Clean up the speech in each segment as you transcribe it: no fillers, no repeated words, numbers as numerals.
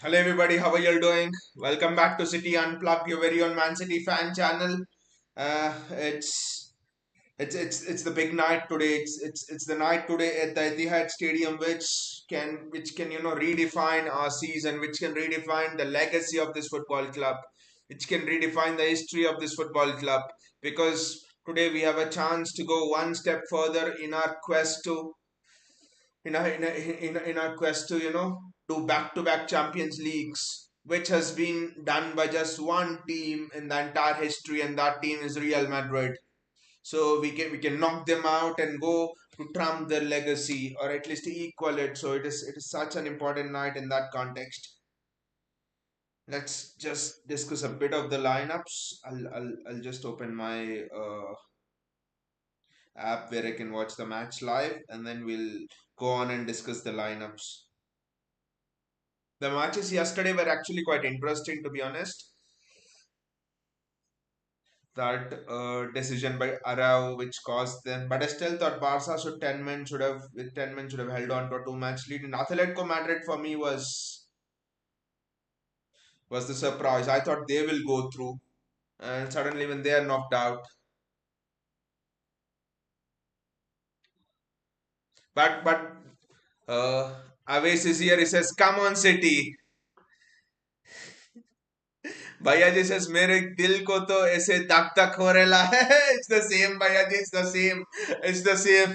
Hello everybody, how are you all doing? Welcome back to City Unplugged, your very own Man City fan channel. Uh, it's it's the big night today. It's the night today at the Etihad Stadium, which can redefine our season, which can redefine the legacy of this football club, which can redefine the history of this football club. Because today we have a chance to go one step further in our quest to do back-to-back Champions Leagues, which has been done by just one team in the entire history, and that team is Real Madrid. So we can knock them out and go to trump their legacy, or at least equal it. So it is such an important night in that context. Let's just discuss a bit of the lineups. I'll just open my app where I can watch the match live, and then we'll go on and discuss the lineups. The matches yesterday were actually quite interesting, to be honest. That decision by Arau, which caused them, but I still thought Barca should 10 men should have with 10 men should have held on to a two-match lead. And Atletico Madrid for me was the surprise. I thought they will go through, and suddenly when they are knocked out, but uh, Aves is here. He says, "Come on, City." भैया जी says मेरे दिल को तो ऐसे धक धक हो रहा है इट्स द सेम भैया जी इट्स द सेम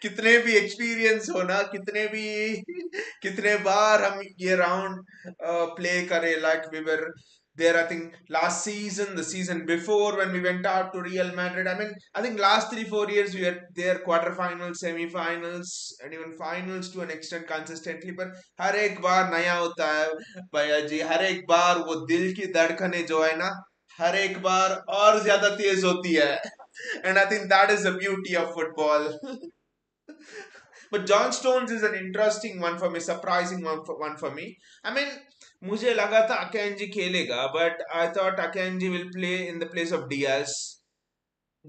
कितने भी एक्सपीरियंस हो ना कितने बार हम ये राउंड प्ले करे like we were there. I think last season, the season before, when we went out to Real Madrid, I mean, I think last 3 4 years we were there, quarterfinals, semi-finals, and even finals to an extent consistently. But हर एक बार नया होता है भैया जी, हर एक बार वो दिल की धड़कनें जो है ना, हर एक बार और ज्यादा तेज होती है. And I think that is the beauty of football. But John Stones is an interesting one for me, surprising one for me. I mean, मुझे लगा था Akanji खेलेगा, but I thought Akanji will play in the place of Diaz.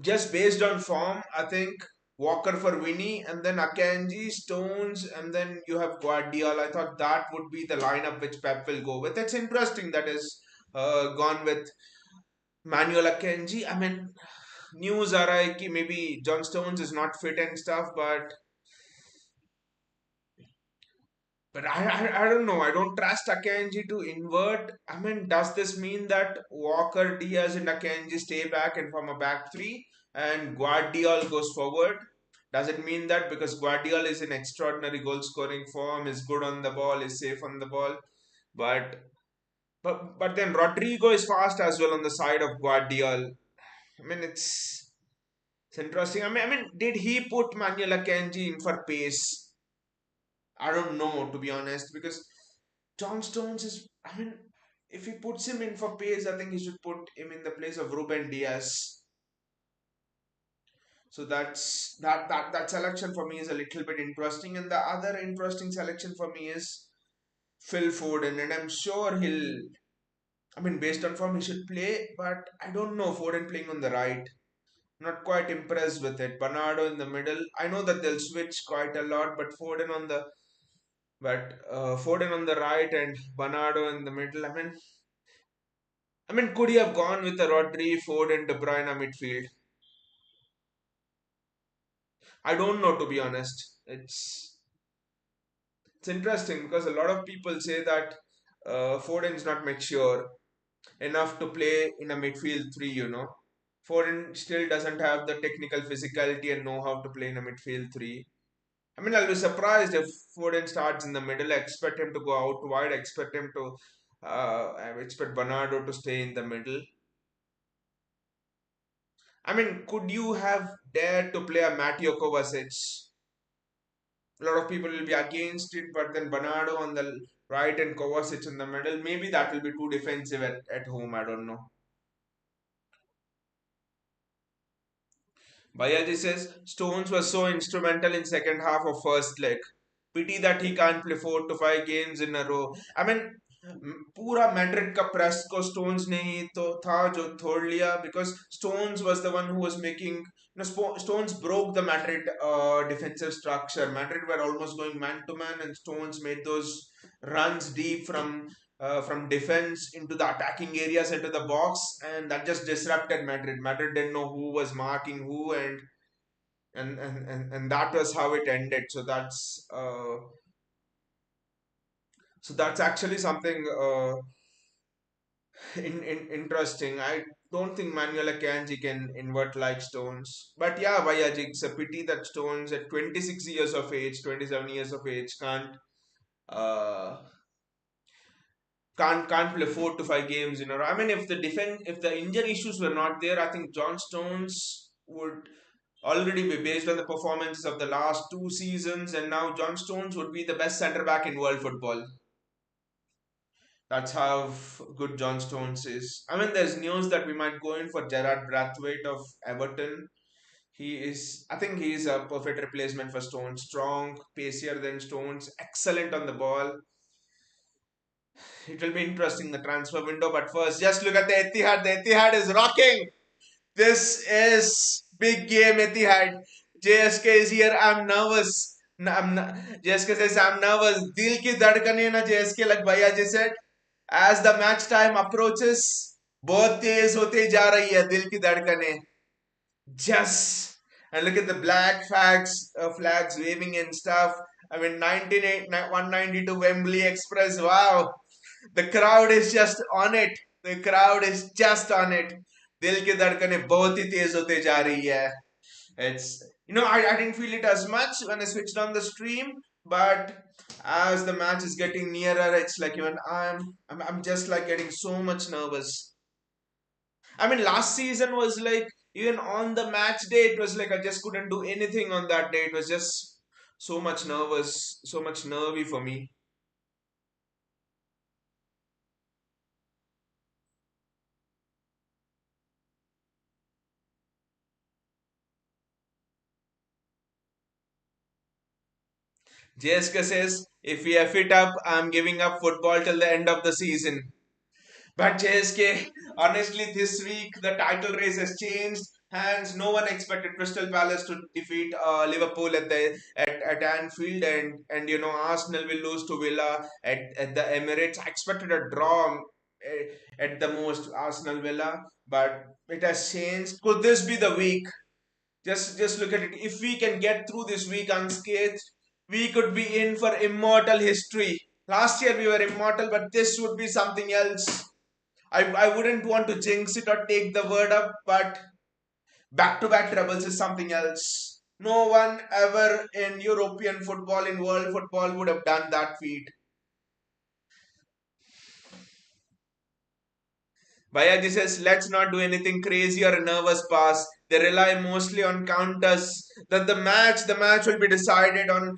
Just based on form, I think Walker for Winnie, and then Akanji, Stones, and then you have Guardiola. I thought that would be the lineup which Pep will go with. It's interesting that is gone with Manuel Akanji. I mean, news are like maybe John Stones is not fit and stuff, but I don't know. I don't trust Akanji to invert. I mean, does this mean that Walker, Diaz, and Akanji stay back and form a back three, and Guardiola goes forward? Does it mean that because Guardiola is in extraordinary goal scoring form, is good on the ball, is safe on the ball, but but then Rodrigo is fast as well on the side of Guardiola. I mean, it's interesting. I mean, did he put Manuel Akanji in for pace? I don't know, to be honest, because John Stones is. I mean, if he puts him in for pace, I think he should put him in the place of Ruben Diaz. So that selection for me is a little bit interesting, and the other interesting selection for me is Phil Foden, and I'm sure he'll. I mean, based on form, he should play, but I don't know Foden playing on the right. Not quite impressed with it. Bernardo in the middle. I know that they'll switch quite a lot, but Foden on the right and Bernardo in the middle. I mean, could he have gone with a Rodri, Foden, De Bruyne midfield? I don't know, to be honest. It's interesting because a lot of people say that Foden's not mature enough to play in a midfield three. Foden still doesn't have the technical physicality and know how to play in a midfield three. I mean, I'll be surprised if Foden starts in the middle. I expect him to go out wide. I expect Bernardo to stay in the middle. I mean, could you have dared to play a Mateo Kovacic? A lot of people will be against it, but then Bernardo on the right and Kovacic in the middle. Maybe that will be too defensive at home. I don't know. Bayaji says Stones was so instrumental in second half of first leg. Pity that he can't play 4 to 5 games in a row. I mean, पूरा Madrid का press को stones ने ही तो था जो तोड़ लिया because Stones was the one who was making Stones broke the Madrid defensive structure. Madrid were almost going man to man, and Stones made those runs deep from from defense into the attacking areas into the box, and that just disrupted Madrid. Madrid didn't know who was marking who, and that was how it ended. So that's actually something interesting. I don't think Manuel Akanji can invert like Stones. But yeah, Vayaji, it's a pity that Stones at 26 years of age, 27 years of age, uh, can't play 4 to 5 games in a row. I mean, if the injury issues were not there, I think John Stones would already be based on the performances of the last 2 seasons, and now John Stones would be the best centre back in world football. That's how good John Stones is. I mean, there's news that we might go in for Gerard Brathwaite of Everton. I think he is a perfect replacement for Stones. Strong, pacier than Stones, excellent on the ball. It will be interesting the transfer window, but first, just look at the Etihad. The Etihad is rocking. This is big game, Etihad. JSK is here. I'm nervous. JSK says I'm nervous. Dil ki धड़कने na JSK like भैया जी said. As the match time approaches, बहुत तेज होते जा रही है दिल की धड़कनें. Just and look at the black flags waving and stuff. I mean, 192 Wembley Express. Wow, the crowd is just on it. The crowd is just on it. दिल की धड़कनें बहुत ही तेज होते जा रही है. It's I didn't feel it as much when I switched on the stream, but as the match is getting nearer, it's like even I'm just like getting so much nervous. I mean, last season was like even on the match day, it was like I just couldn't do anything on that day. It was just so much nervous, so much nervy for me. JSK says, if we F it up, I'm giving up football till the end of the season. But JSK, honestly, this week the title race has changed hands. No one expected Crystal Palace to defeat Liverpool at Anfield, and Arsenal will lose to Villa at the Emirates. I expected a draw at the most Arsenal Villa, but it has changed. Could this be the week? Just look at it. If we can get through this week unscathed, we could be in for immortal history. Last year we were immortal, but this would be something else. I wouldn't want to jinx it or take the word up, but back to back trebles is something else. No one ever in European football, in world football, would have done that feat. Bayaji says, let's not do anything crazy or a nervous pass. They rely mostly on counters. That the match will be decided on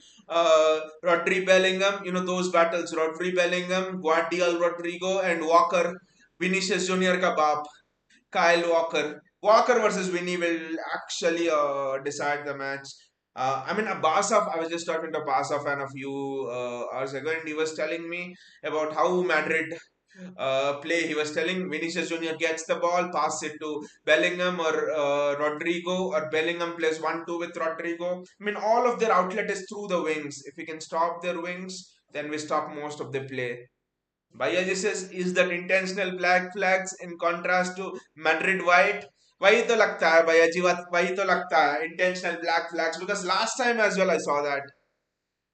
Rodri Bellingham. Those battles: Rodri Bellingham, Guardiol Rodrigo, and Walker, Vinicius Junior ka baap. Kyle Walker. Walker versus Winnie will actually decide the match. I mean, I was just talking to a Barca fan a few hours ago, and he was telling me about how Madrid play. He was telling Vinicius Junior gets the ball, pass it to Bellingham or Rodrigo, or Bellingham plays 1-2 with Rodrigo. I mean, all of their outlet is through the wings. If we can stop their wings, then we stop most of the play. Bhaiyya says, is that intentional black flags in contrast to Madrid white? वही तो लगता है भैया जी वही तो लगता है intentional black flags because last time as well I saw that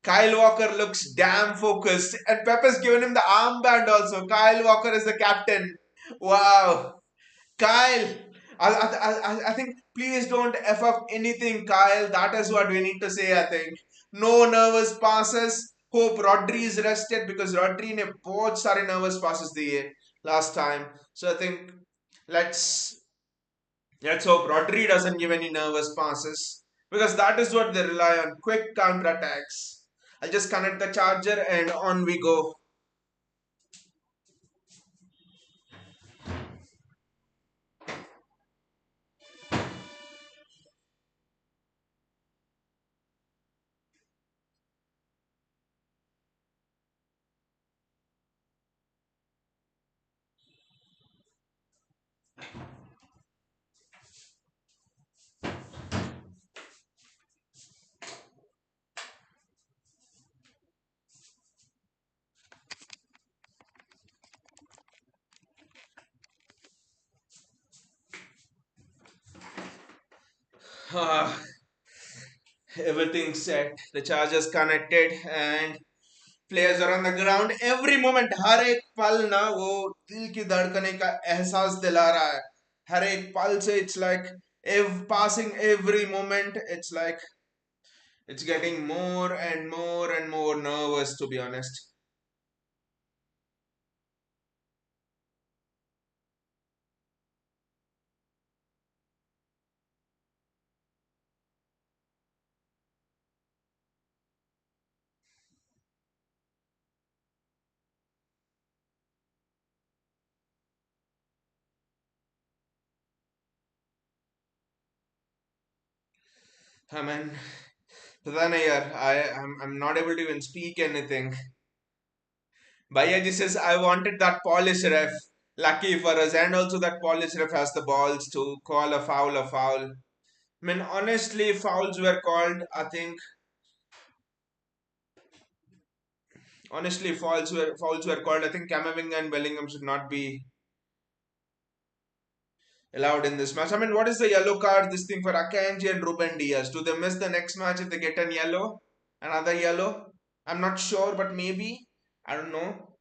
Kyle Walker looks damn focused and Pep has given him the armband also. Kyle Walker is the captain. Wow. Kyle, I think please don't F up anything, Kyle. That is what we need to say, I think. No nervous passes. Hope Rodri is rested because Rodri ने बहुत सारे nervous passes दिए last time. So I think let's let's hope Rodri doesn't give any nervous passes because that is what they rely on. Quick counterattacks. I'll just connect the charger and on we go. Everything set, the chargers connected, and players are on the ground. Every moment, हर एक पल ना वो दिल की धड़कने का एहसास दिला रहा है. हर एक पल से it's like passing every moment. It's like it's getting more and more and more nervous, to be honest. I mean, पता नहीं यार. I'm not able to even speak anything. Bayaji says, I wanted that Polish ref. Lucky for us. And also that Polish ref has the balls to call a foul a foul. I mean, honestly, fouls were called. I think, honestly, fouls were called. I think Camavinga and Bellingham should not be allowed in this match. I mean, what is the yellow card? This thing for Akanji and Ruben Diaz. Do they miss the next match if they get an yellow? Another yellow? I'm not sure, but maybe. I don't know.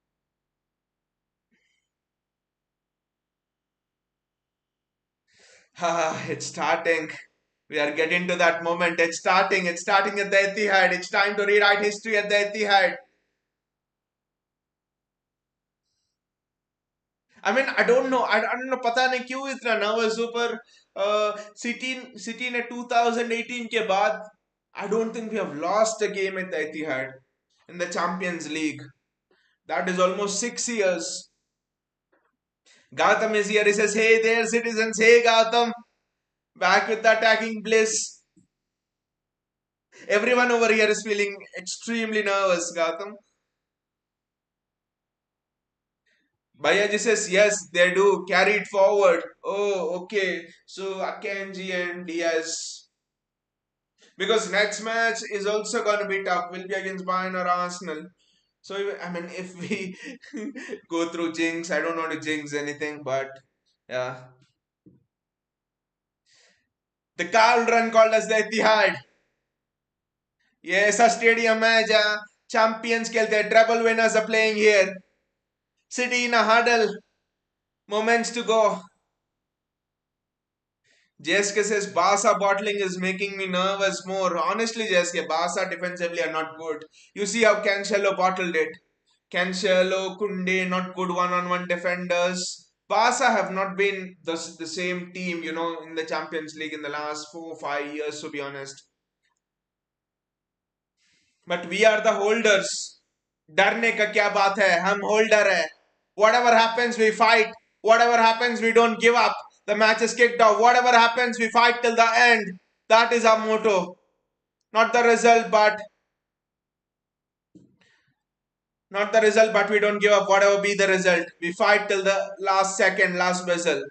It's starting. We are getting to that moment. It's starting. It's starting at the Etihad. It's time to rewrite history at the Etihad. I mean, I don't know. I don't know. पता नहीं क्यों इतना nervous हूँ पर City ने 2018 के बाद I don't think we have lost a game at the Etihad in the Champions League. That is almost 6 years. Gautam is here. He says, "Hey there, citizens. Hey Gautam, back with the attacking bliss." Everyone over here is feeling extremely nervous, Gautam. Bayaji says, yes, they do. Carry it forward. Oh, okay. So Akanji and Diaz. Because next match is also going to be tough. Will be against Bayern or Arsenal. So, I mean, if we go through jinx, I don't want to jinx anything, but yeah. The Carl run called as the Etihad. Yes, a stadium match. Champions खेलते हैं. Treble winners are playing here. City in a huddle. Moments to go. JSK says Barca bottling is making me nervous more. Honestly, JSK, Barca defensively are not good. You see how Cancelo bottled it. Cancelo, Kunde, not good one-on-one defenders. Barca have not been the same team, in the Champions League in the last 4 or 5 years, to be honest. But we are the holders. डरने का क्या बात है? हम holder है. Whatever happens, we fight. Whatever happens, we don't give up. The match is kicked off. Whatever happens, we fight till the end. That is our motto. Not the result, but we don't give up. Whatever be the result, we fight till the last second, last whistle.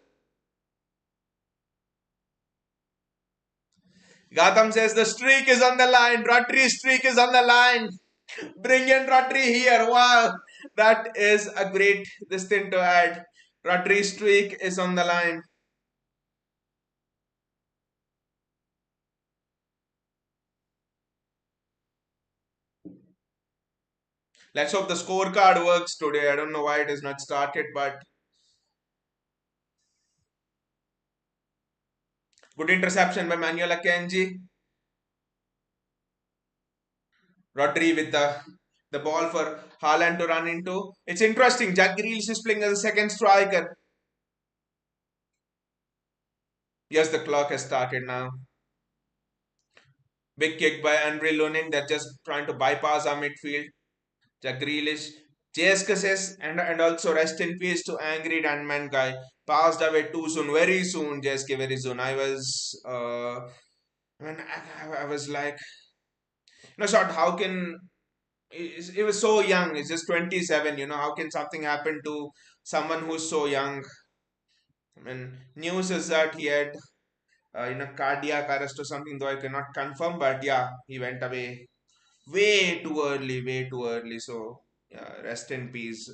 Gautam says the streak is on the line. Rodri's streak is on the line. Bring in Rodri here. Wow, that is a great this thing to add. Rodri's streak is on the line. Let's hope the scorecard works today. I don't know why it is not started, but good interception by Manuel Akanji. Rodri with the ball for Haaland to run into. It's interesting. Jack Grealish is playing as a second striker. Yes, the clock has started now. Big kick by Andre Lunin. They're just trying to bypass our midfield. Jack Grealish. JSK says, and also rest in peace to angry Ant-Man guy. Passed away too soon, very soon, JSK, very soon. I was like, shot, how can, he was so young, he's just 27, how can something happen to someone who's so young? I mean, news is that he had, cardiac arrest or something, though I cannot confirm, but yeah, he went away way too early, way too early. So, yeah, rest in peace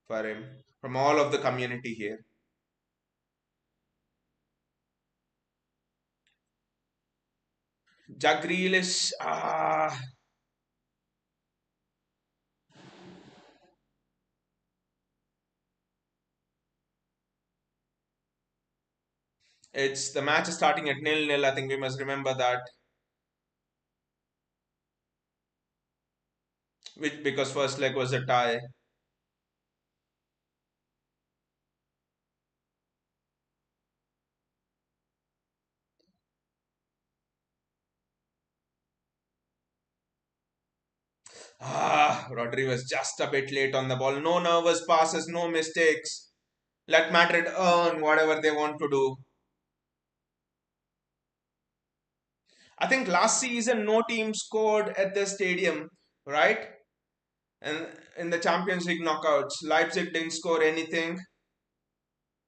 for him from all of the community here. Jack Grealish. It's the match is starting at 0-0. I think we must remember that. Which because first leg was a tie. Rodri was just a bit late on the ball. No nervous passes, no mistakes. Let Madrid earn whatever they want to do. I think last season no team scored at the stadium, right? And in the Champions League knockouts, Leipzig didn't score anything.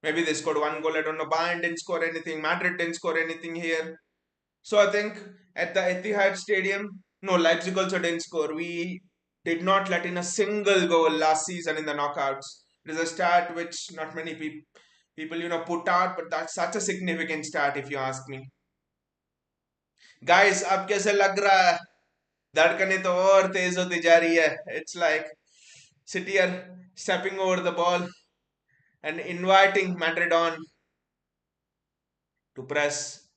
Maybe they scored one goal. I don't know. Bayern didn't score anything. Madrid didn't score anything here. So I think at the Etihad Stadium, no, Leipzig also didn't score. We did not let in a single goal last season in the knockouts. It is a stat which not many people put out, but that's such a significant stat if you ask me. Guys, अब कैसे लग रहा है? धड़कनें तो और तेज होती जा रही है. It's like City are stepping over the ball and inviting Madrid on to press.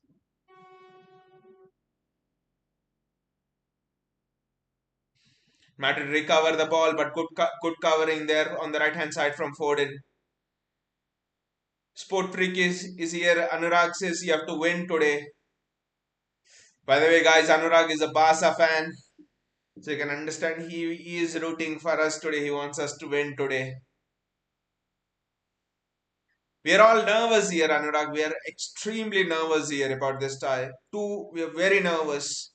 Madrid recover the ball, but good covering there on the right hand side from Foden. Sport Freak is here. Anurag says you have to win today. By the way, guys, Anurag is a Barca fan. So you can understand he is rooting for us today. He wants us to win today. We are all nervous here, Anurag. We are extremely nervous here about this tie. We are very nervous.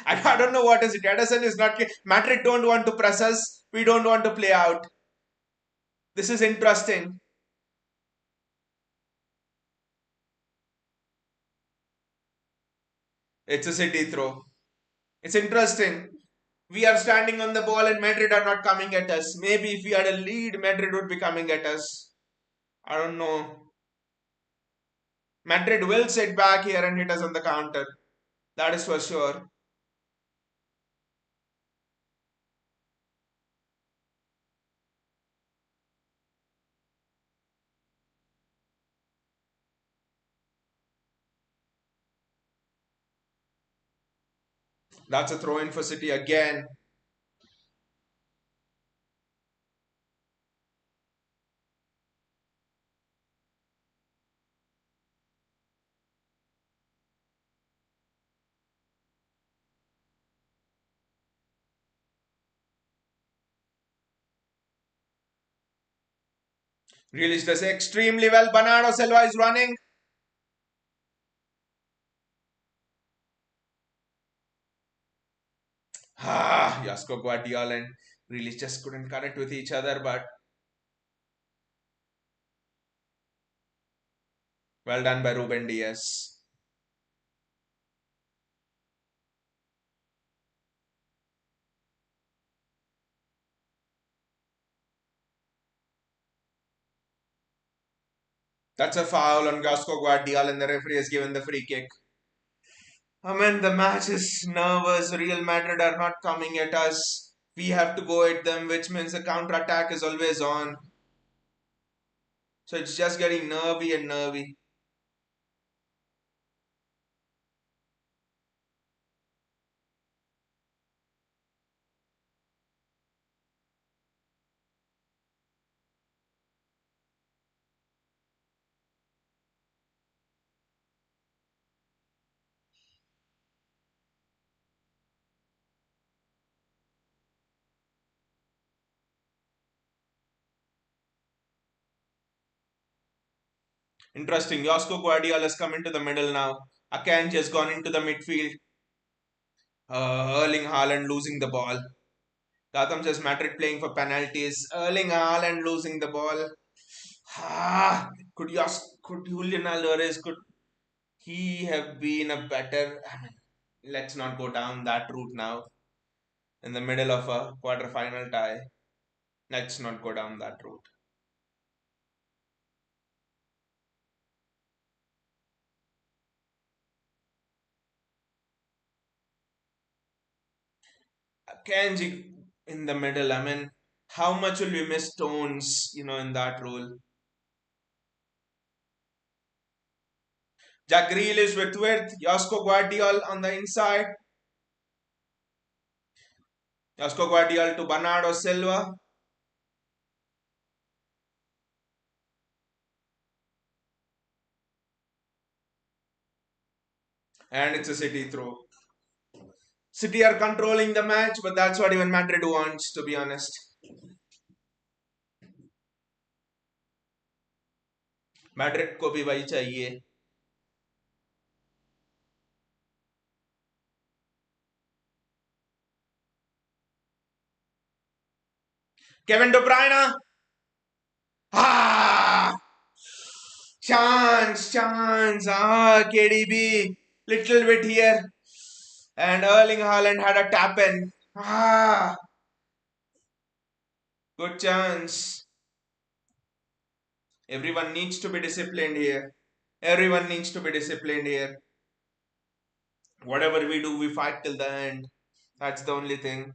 I don't know what is it. Edison is not. Madrid don't want to press us. We don't want to play out. This is interesting. It's a City throw. It's interesting. We are standing on the ball and Madrid are not coming at us. Maybe if we had a lead, Madrid would be coming at us. I don't know. Madrid will sit back here and hit us on the counter. That is for sure. That's a throw in for City again. Grealish does extremely well. Bernardo Silva is running. Jasko Guardiola and Grealish just couldn't connect with each other, but well done by Ruben Diaz. That's a foul on Jasko Guardiola and the referee has given the free kick. I mean, the match is nervous. Real Madrid are not coming at us. We have to go at them, which means the counter attack is always on. So it's just getting nervy and nervy. Interesting. Josko Guardiola has come into the middle now. Akanji has gone into the midfield. Erling Haaland losing the ball. Gotham says Madrid playing for penalties. Erling Haaland losing the ball. Could Julian Alvarez could he have been a better? I mean, let's not go down that route now. In the middle of a quarter-final tie, let's not go down that route. Kanji in the middle. I mean, how much will we miss Stones, in that role? Jack Grealish with width, Josko Guardiol on the inside, Josko Guardiol to Bernardo Silva, and it's a City throw. City are controlling the match, but that's what even Madrid wants, to be honest. Madrid को भी वही चाहिए. Kevin De Bruyne. Ah, chance. KDB, little bit here, and Erling Haaland had a tap in. Good chance. Everyone needs to be disciplined here. Everyone needs to be disciplined here. Whatever we do, we fight till the end. That's the only thing.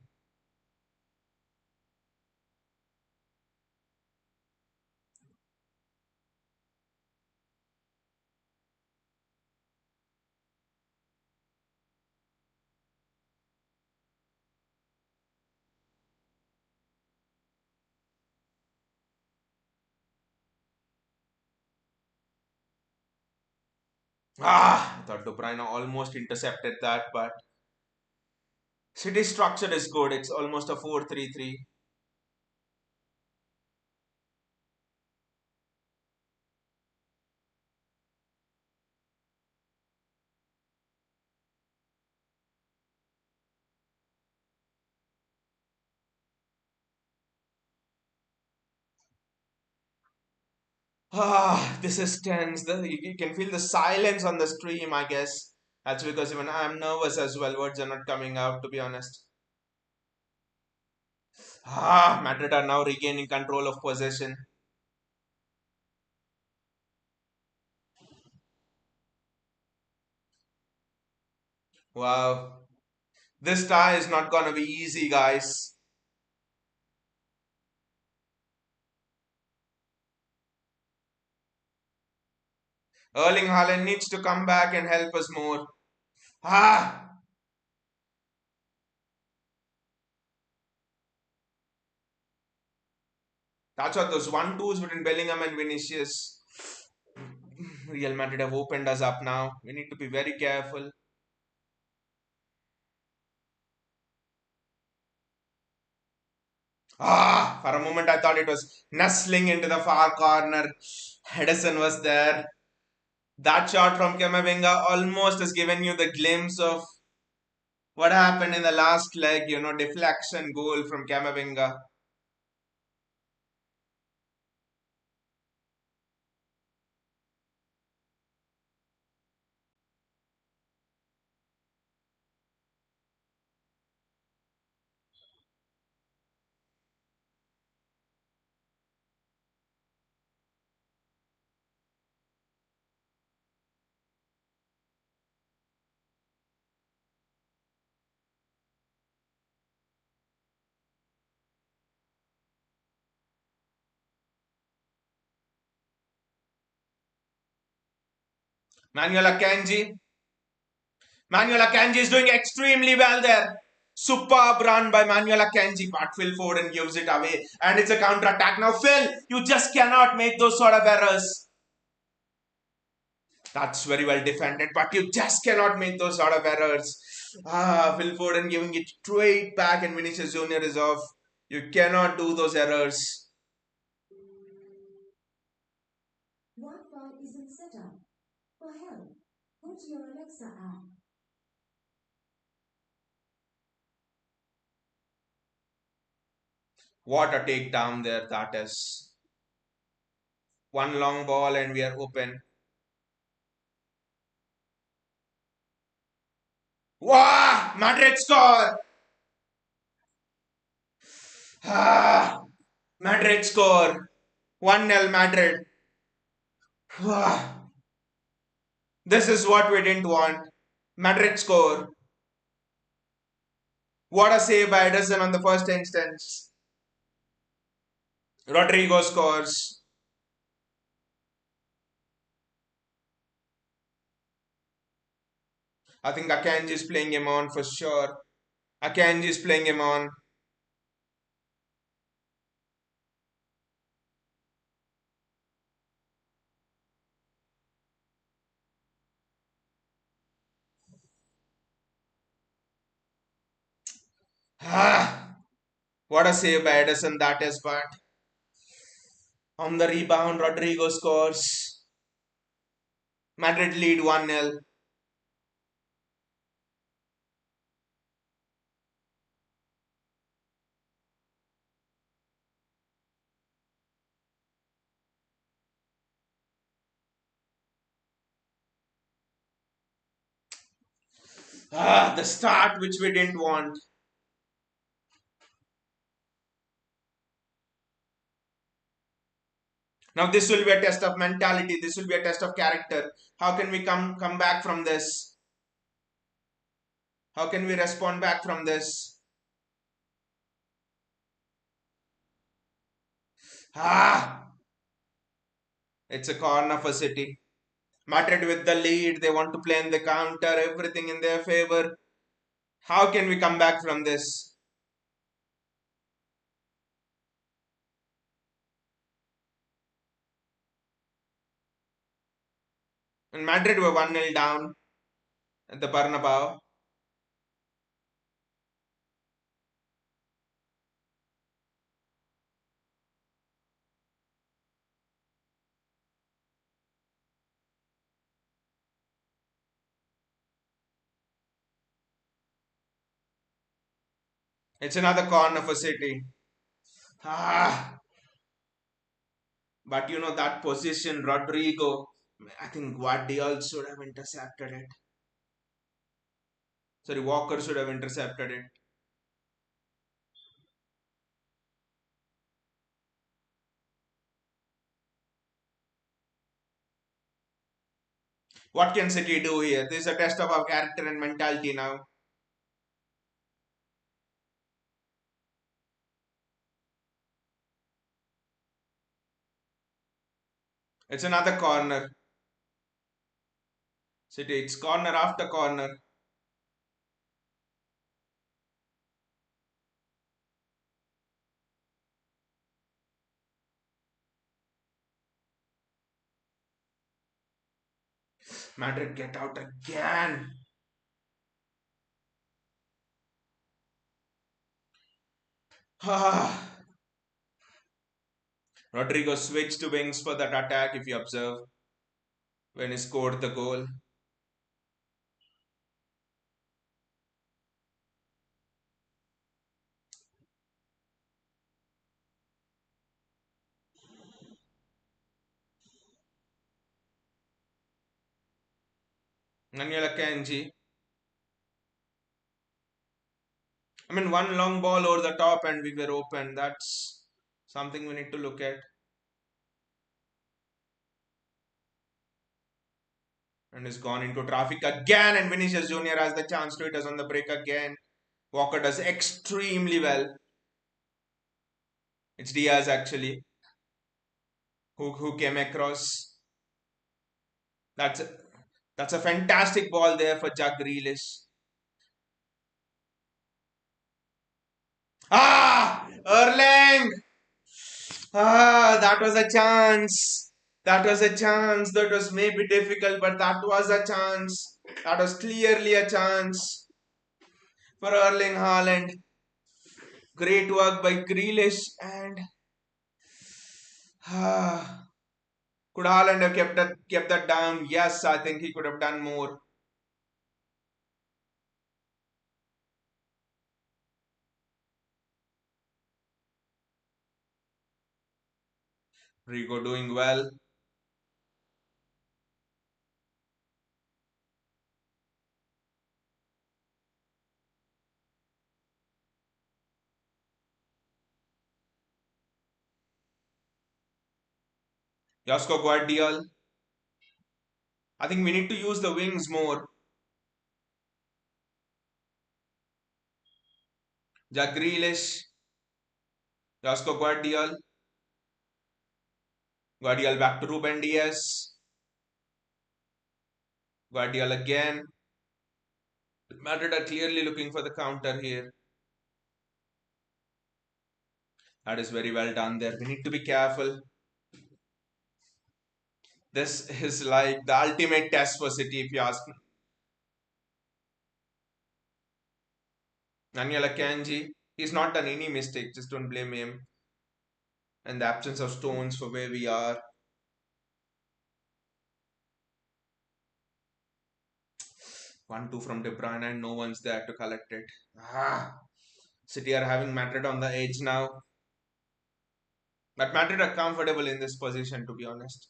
I thought De Bruyne almost intercepted that, but City's structure is good. It's almost a 4-3-3. This is tense. You can feel the silence on the stream, I guess. That's because even I'm nervous as well. Words are not coming out, to be honest. Madrid are now regaining control of possession. Wow. This tie is not gonna be easy, guys. Erling Haaland needs to come back and help us more. Ah! That's what those 1-2s between Bellingham and Vinicius. Real Madrid have opened us up now. We need to be very careful. For a moment I thought it was nestling into the far corner. Edison was there. That shot from Kamavinga almost has given you the glimpse of what happened in the last leg, deflection goal from Kamavinga. Manuel Akanji. Manuel Akanji is doing extremely well there. Superb run by Manuel Akanji, but Phil Foden gives it away. And it's a counter-attack. Now, Phil, you just cannot make those sort of errors. That's very well defended, but you just cannot make those sort of errors. Phil Foden giving it straight back and Vinicius Jr. is off. You cannot do those errors. Wi-Fi isn't set up. For help, go to your Alexa app. What a takedown there that is. One long ball and we are open. Wow! Madrid score! Madrid score. 1-0 Madrid. This is what we didn't want. Madrid score. What a save by Ederson on the first instance. Rodrigo scores. I think Akanji is playing him on for sure. Akanji is playing him on. Ah, what a save by Ederson that is, but on the rebound, Rodrigo scores. Madrid lead 1-0. Ah, the start which we didn't want. Now this will be a test of mentality. This will be a test of character. How can we come back from this? How can we respond back from this? Ah, it's a corner for City. Madrid with the lead. They want to play in the counter. Everything in their favor. How can we come back from this? And Madrid were 1-0 down at the Bernabeu. It's another corner for City. Ah, but you know that position, Rodrigo. I think Guardiola should have intercepted it. Sorry, Walker should have intercepted it. What can City do here? This is a test of our character and mentality now. It's another corner. City, it's corner after corner. Madrid get out again. Rodrigo switched to wings for that attack, if you observe, when he scored the goal. Manuel Akanji. I mean, one long ball over the top and we were open. That's something we need to look at. And is gone into traffic again. And Vinicius Jr. has the chance to hit us on the break again. Walker does extremely well. It's Diaz actually who came across. That's a, that's a fantastic ball there for Jack Grealish. Ah! Erling! Ah, that was a chance. That was a chance. That was maybe difficult, but that was a chance. That was clearly a chance for Erling Haaland. Great work by Grealish and ah, could Haaland have kept that down? Yes, I think he could have done more. Rigo doing well. Josko Guardiola. I think we need to use the wings more. Jack Grealish, Josko Guardiol, Guardiol back to Ruben Diaz, Guardiol again. Madrid are clearly looking for the counter here. That is very well done there. We need to be careful. This is like the ultimate test for City, if you ask me. Manuel Akanji, he's not done any mistake. Just don't blame him. And the absence of stones for where we are. 1-2 from De Bruyne and no one's there to collect it. City are having Madrid on the edge now. But Madrid are comfortable in this position, to be honest.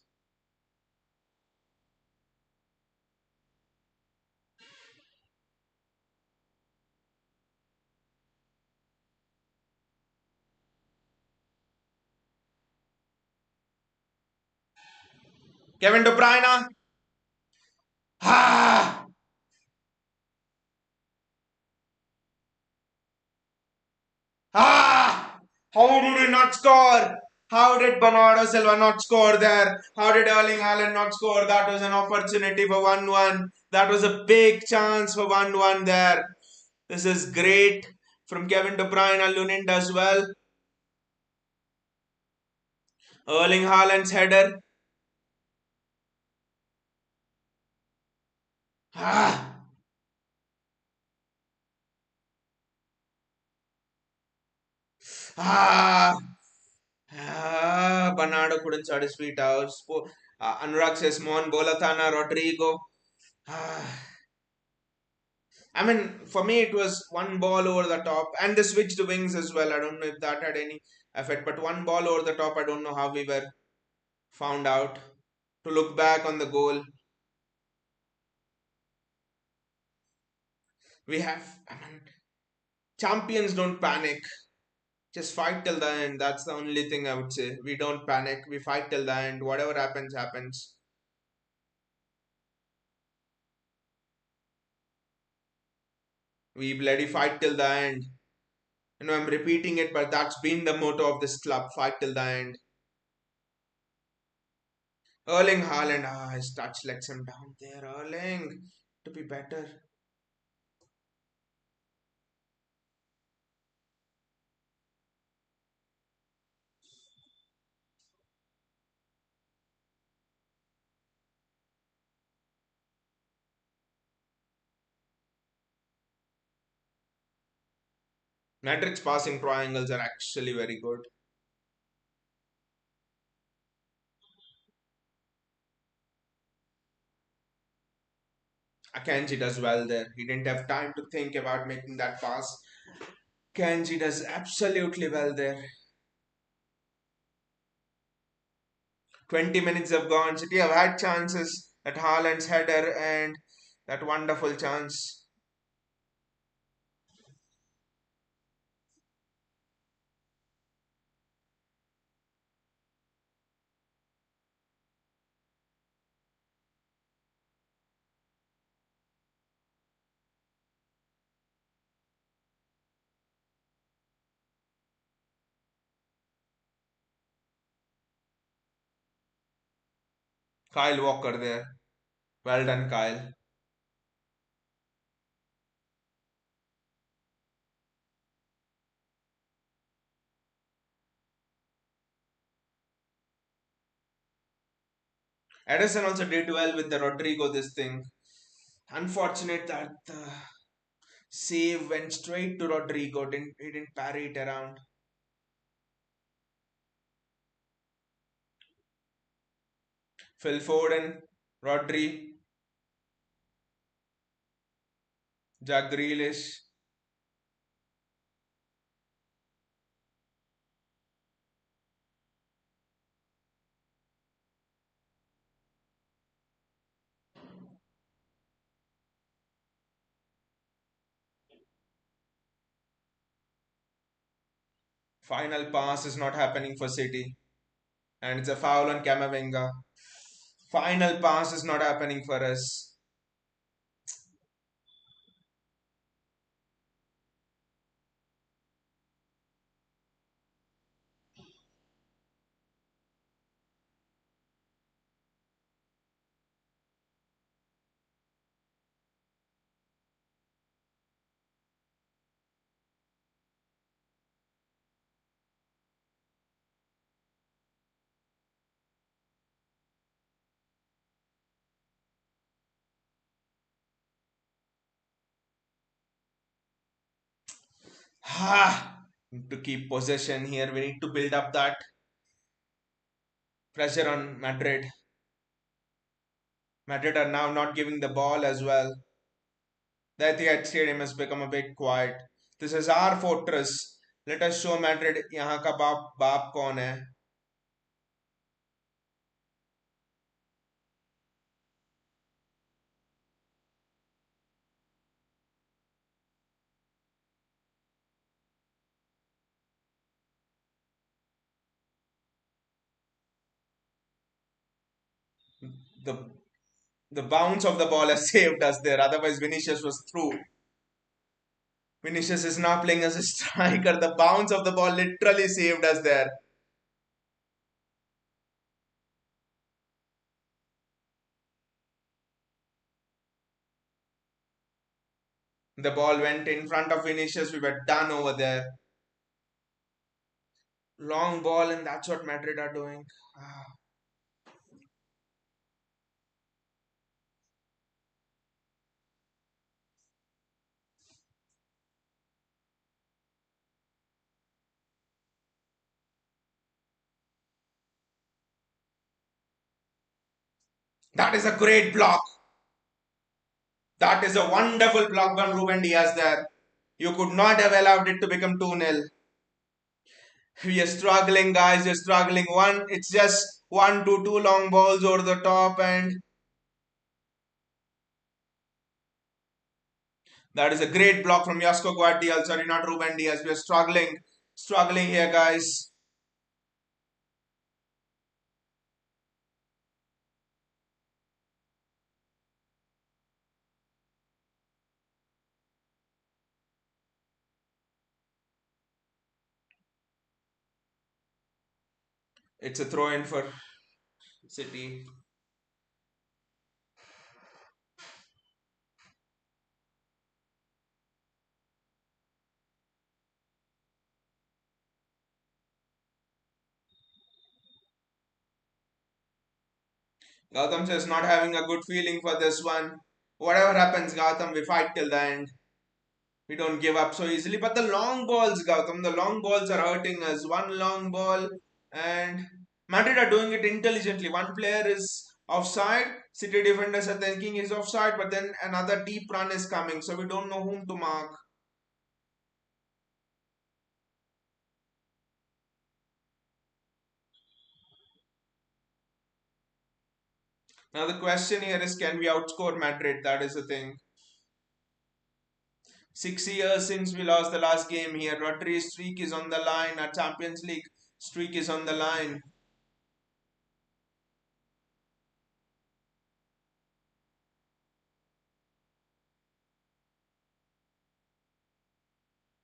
Kevin De Bruyne. Ah! Ah! How did he not score? How did Bernardo Silva not score there? How did Erling Haaland not score? That was an opportunity for 1-1. That was a big chance for 1-1 there. This is great from Kevin De Bruyne. Lunin does well. Erling Haaland's header. Ah! Ah! Bernardo couldn't sort his feet out. Anurag says, Mon Bolatana, Rodrigo. Ah. I mean, for me, it was one ball over the top, and the switched wings as well. I don't know if that had any effect, but one ball over the top. I don't know how we were found out. To look back on the goal, we have. I mean, champions don't panic. Just fight till the end. That's the only thing I would say. We don't panic. We fight till the end. Whatever happens, happens. We bloody fight till the end. I'm repeating it, but that's been the motto of this club: fight till the end. Erling Haaland, his touch lets him down there. Erling, to be better. Madrid's passing triangles are actually very good. Akanji does well there. He didn't have time to think about making that pass. Akanji does absolutely well there. 20 minutes have gone. City have had chances at Haaland's header and that wonderful chance. Kyle Walker there. Well done, Kyle. Edison also did well with the Rodrigo this thing. Unfortunate that the save went straight to Rodrigo. He didn't parry it around. Phil Foden, Rodri, Jack Grealish. Final pass is not happening for City. And it's a foul on Camavinga. Final pass is not happening for us. To keep possession here, we need to build up that pressure on Madrid. Madrid are now not giving the ball as well. The Etihad Stadium has become a bit quiet. This is our fortress. Let us show Madrid यहाँ का बाप कौन है. The the bounce of the ball has saved us there. Otherwise, Vinicius was through. Vinicius is now playing as a striker. The bounce of the ball literally saved us there. The ball went in front of Vinicius. We were done over there. Long ball, and that's what Madrid are doing. That is a great block. That is a wonderful block by Ruben Diaz there. You could not have allowed it to become 2-0. We are struggling, guys. We're struggling. It's just one to two long balls over the top, and that is a great block from Yasko Guardiol. Sorry, not Ruben Diaz. We are struggling here, guys. It's a throw in for City. Gautam says not having a good feeling for this one. Whatever happens, Gautam, we fight till the end. We don't give up so easily. But the long balls, Gautam, the long balls are hurting us. One long ball, and Madrid are doing it intelligently. One player is offside. City defenders are thinking he's offside, but then another deep run is coming. So we don't know whom to mark. Now the question here is, can we outscore Madrid? That is the thing. 6 years since we lost the last game here. Rodri's streak is on the line. Our Champions League streak is on the line.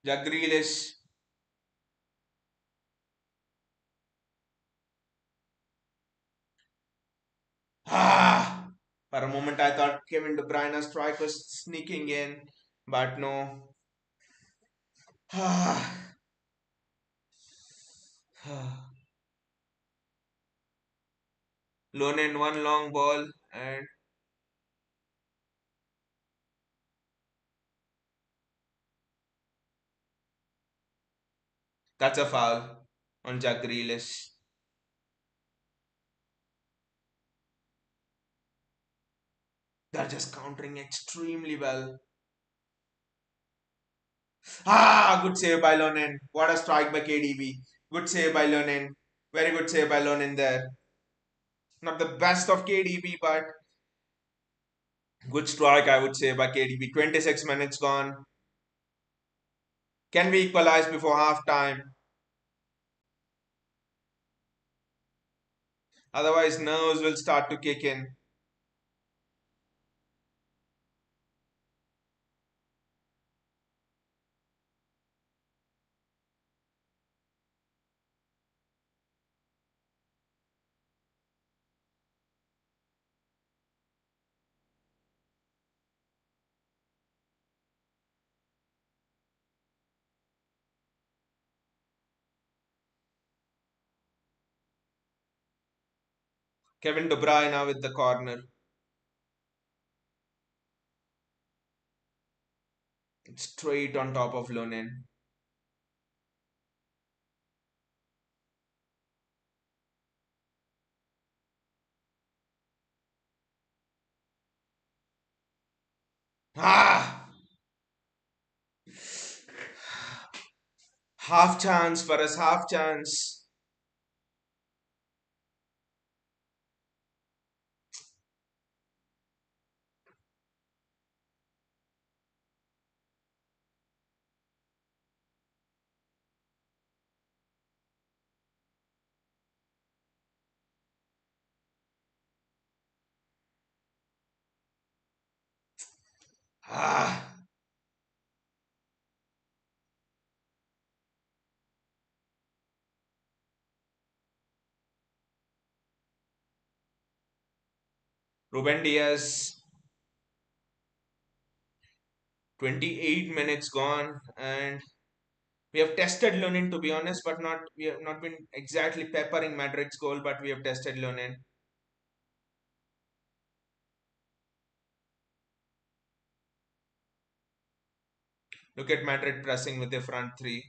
Jack Grealish. Ah! For a moment, I thought Kevin De Bruyne's strike was sneaking in, but no. Ah! Lone in one long ball, and that's a foul on Jack Grealish. They're just countering extremely well. Good save by Lonen. What a strike by KDB. Good save by Lonen. Very good save by Lonen there. Not the best of KDB, but good strike, I would say, by KDB. 26 minutes gone. Can we equalize before half time? Otherwise, nerves will start to kick in. Kevin De Bruyne now with the corner. Straight on top of Lonen. Ah, half chance for us, half chance. Ah, Ruben Diaz, 28 minutes gone, and we have tested Lunin to be honest, but not we have not been exactly peppering Madrid's goal, but we have tested Lunin. Look at Madrid pressing with the front three.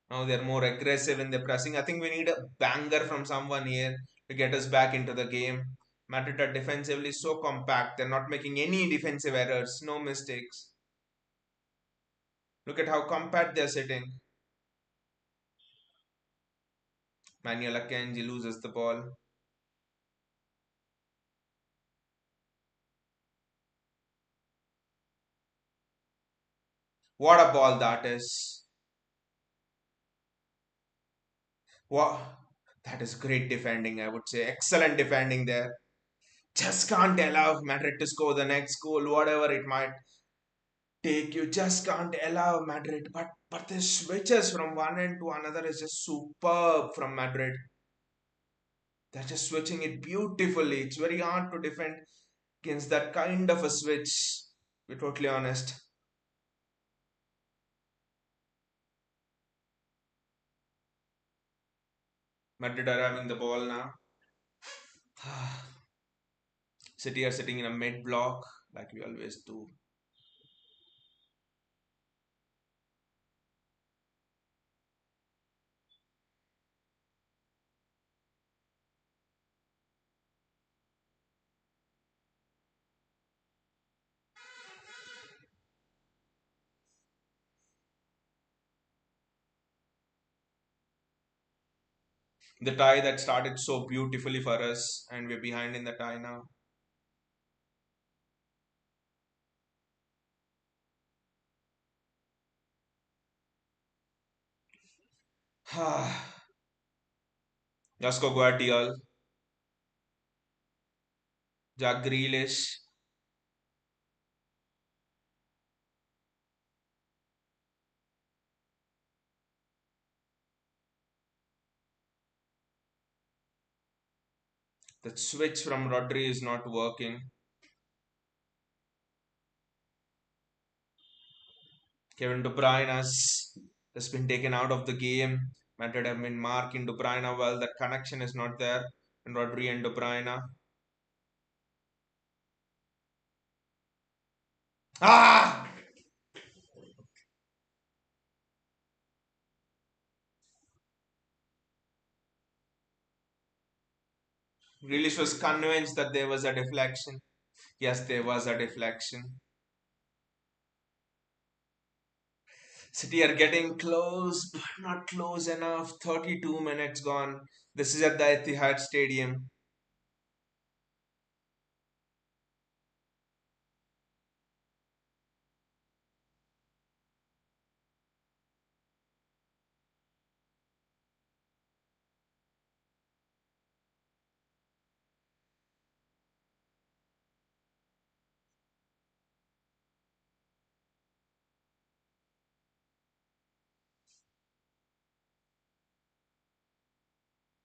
Now they're more aggressive in the pressing. I think we need a banger from someone here to get us back into the game. Madrid are defensively so compact. They're not making any defensive errors, no mistakes. Look at how compact they're sitting. Manuel Akanji loses the ball. What a ball that is. What? That is great defending, I would say. Excellent defending there. Just can't allow Madrid to score the next goal, whatever it might take. You just can't allow Madrid. But the switches from one end to another is just superb from Madrid. They're just switching it beautifully. It's very hard to defend against that kind of a switch. To be totally honest. Madrid are having the ball now. City are sitting in a mid block like we always do. The tie that started so beautifully for us, and we're behind in the tie now. Jasko Guardiola, Jack Grealish. The switch from Rodri is not working. Kevin De Bruyne has been taken out of the game. Madrid have been marking De Bruyne well. That connection is not there. And Rodri and De Bruyne. Ah! Grealish was convinced that there was a deflection. Yes, there was a deflection. City are getting close, but not close enough. 32 minutes gone. This is at the Etihad Stadium.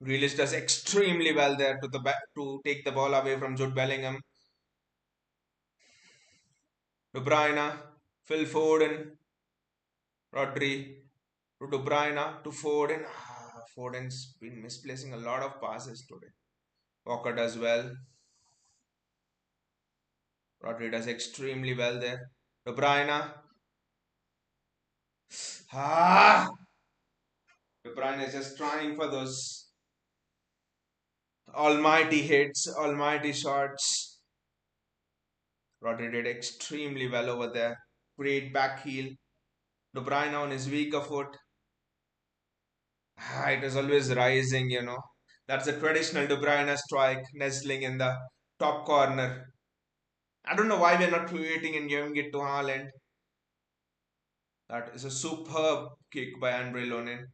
Grealish does extremely well there to the back to take the ball away from Jude Bellingham. De Bruyne, Phil Foden, Rodri to De Bruyne to Foden. Foden's been misplacing a lot of passes today. Walker does well. Rodri does extremely well there. De Bruyne. Ah! De Bruyne is just trying for those almighty hits, almighty shots. Rodri did extremely well over there. Great back heel. De Bruyne on his weaker foot. It is always rising. That's a traditional De Bruyne strike, nestling in the top corner. I don't know why we're not creating and giving it to Haaland. That is a superb kick by Andre Lonin.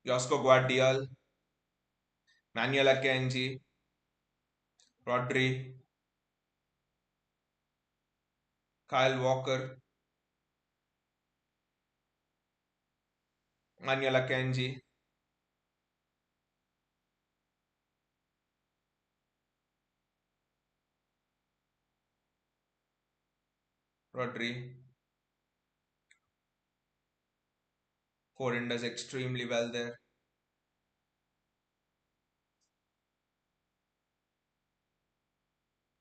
Josko Guardiol, Manuel Akanji, Rodri, Kyle Walker, Manuel Akanji, Rodri. Foden does extremely well there.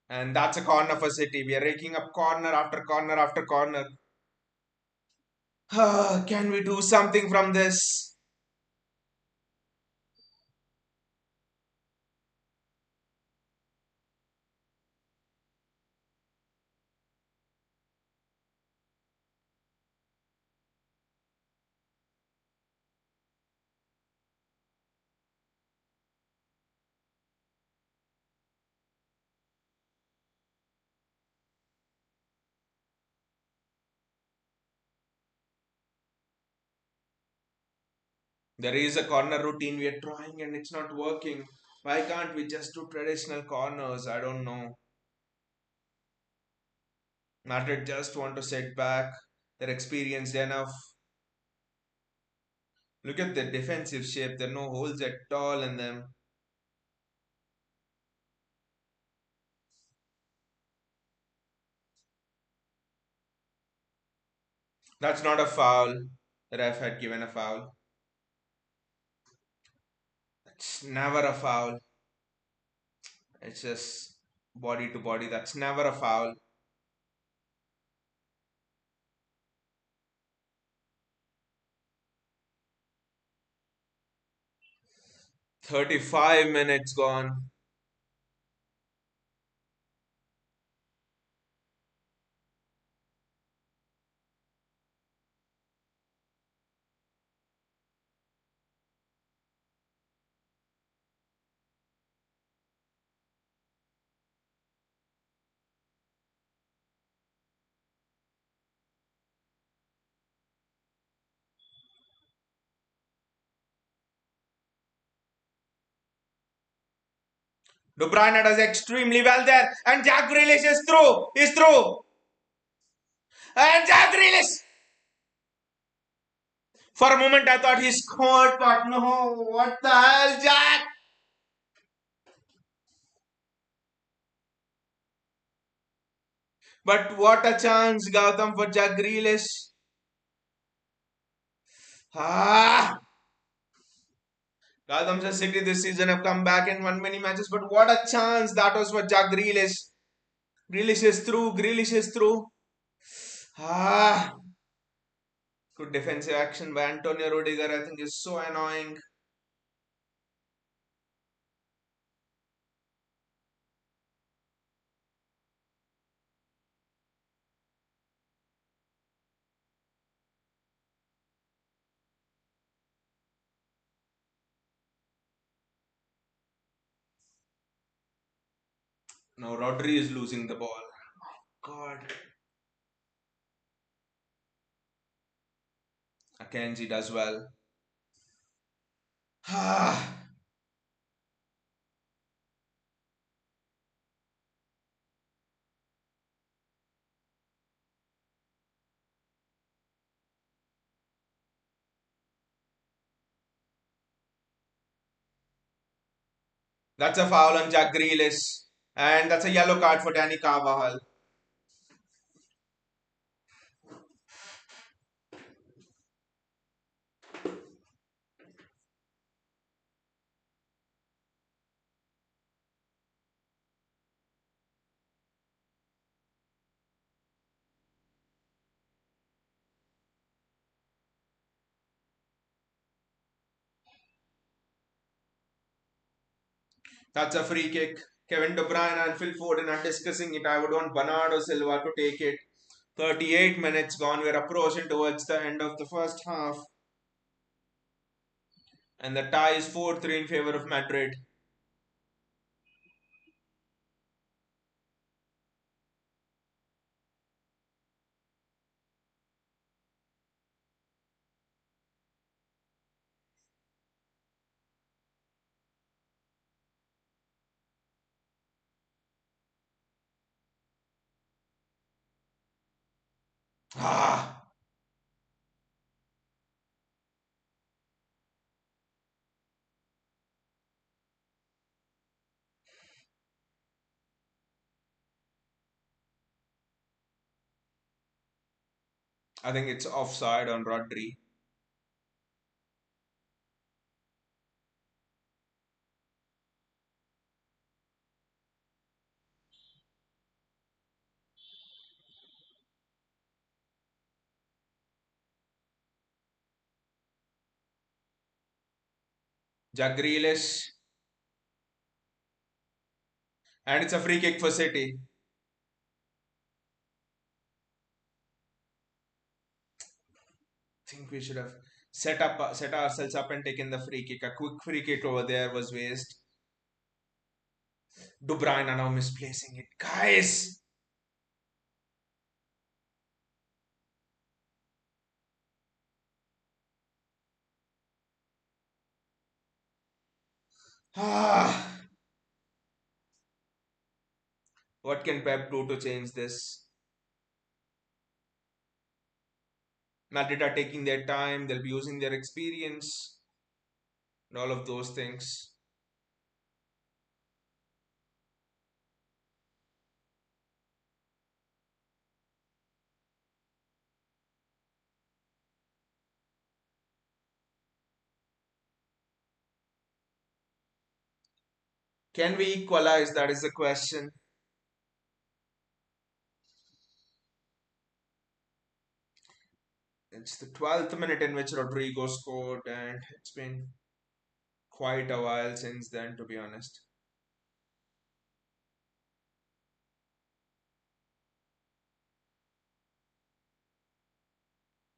And that's a corner for City. We are raking up corner after corner after corner. Can we do something from this? There is a corner routine we are trying and it's not working. Why can't we just do traditional corners? I don't know. Madrid just want to sit back. They're experienced enough. Look at the defensive shape. There are no holes at all in them. That's not a foul. The ref had given a foul. It's never a foul. It's just body to body. That's never a foul. 35 minutes gone. De Bruyne does extremely well there. And Jack Grealish is through. He's through. And Jack Grealish. For a moment I thought he scored, but no. What the hell, Jack? But what a chance, Gautam, for Jack Grealish. Ah! Gautam City this season have come back and won many matches, but what a chance that was for Jack Grealish. Grealish is through. Grealish is through. Ah! Good defensive action by Antonio Rudiger. I think is so annoying. Now Rodri is losing the ball. God. Akanji does well. Ah! That's a foul on Jack Grealish. And that's a yellow card for Danny Carvajal. That's a free kick. Kevin De Bruyne and Phil Foden are discussing it. I would want Bernardo Silva to take it. 38 minutes gone. We're approaching towards the end of the first half. And the tie is 4-3 in favor of Madrid. Ah, I think it's offside on Rodri. Jack Grealish. And it's a free kick for City. I think we should have set ourselves up and taken the free kick. A quick free kick over there was waste. De Bruyne are now misplacing it. Guys! Ah, what can Pep do to change this? Madrid are taking their time, they'll be using their experience and all of those things. Can we equalize? That is the question. It's the 12th minute in which Rodrigo scored, and it's been quite a while since then, to be honest.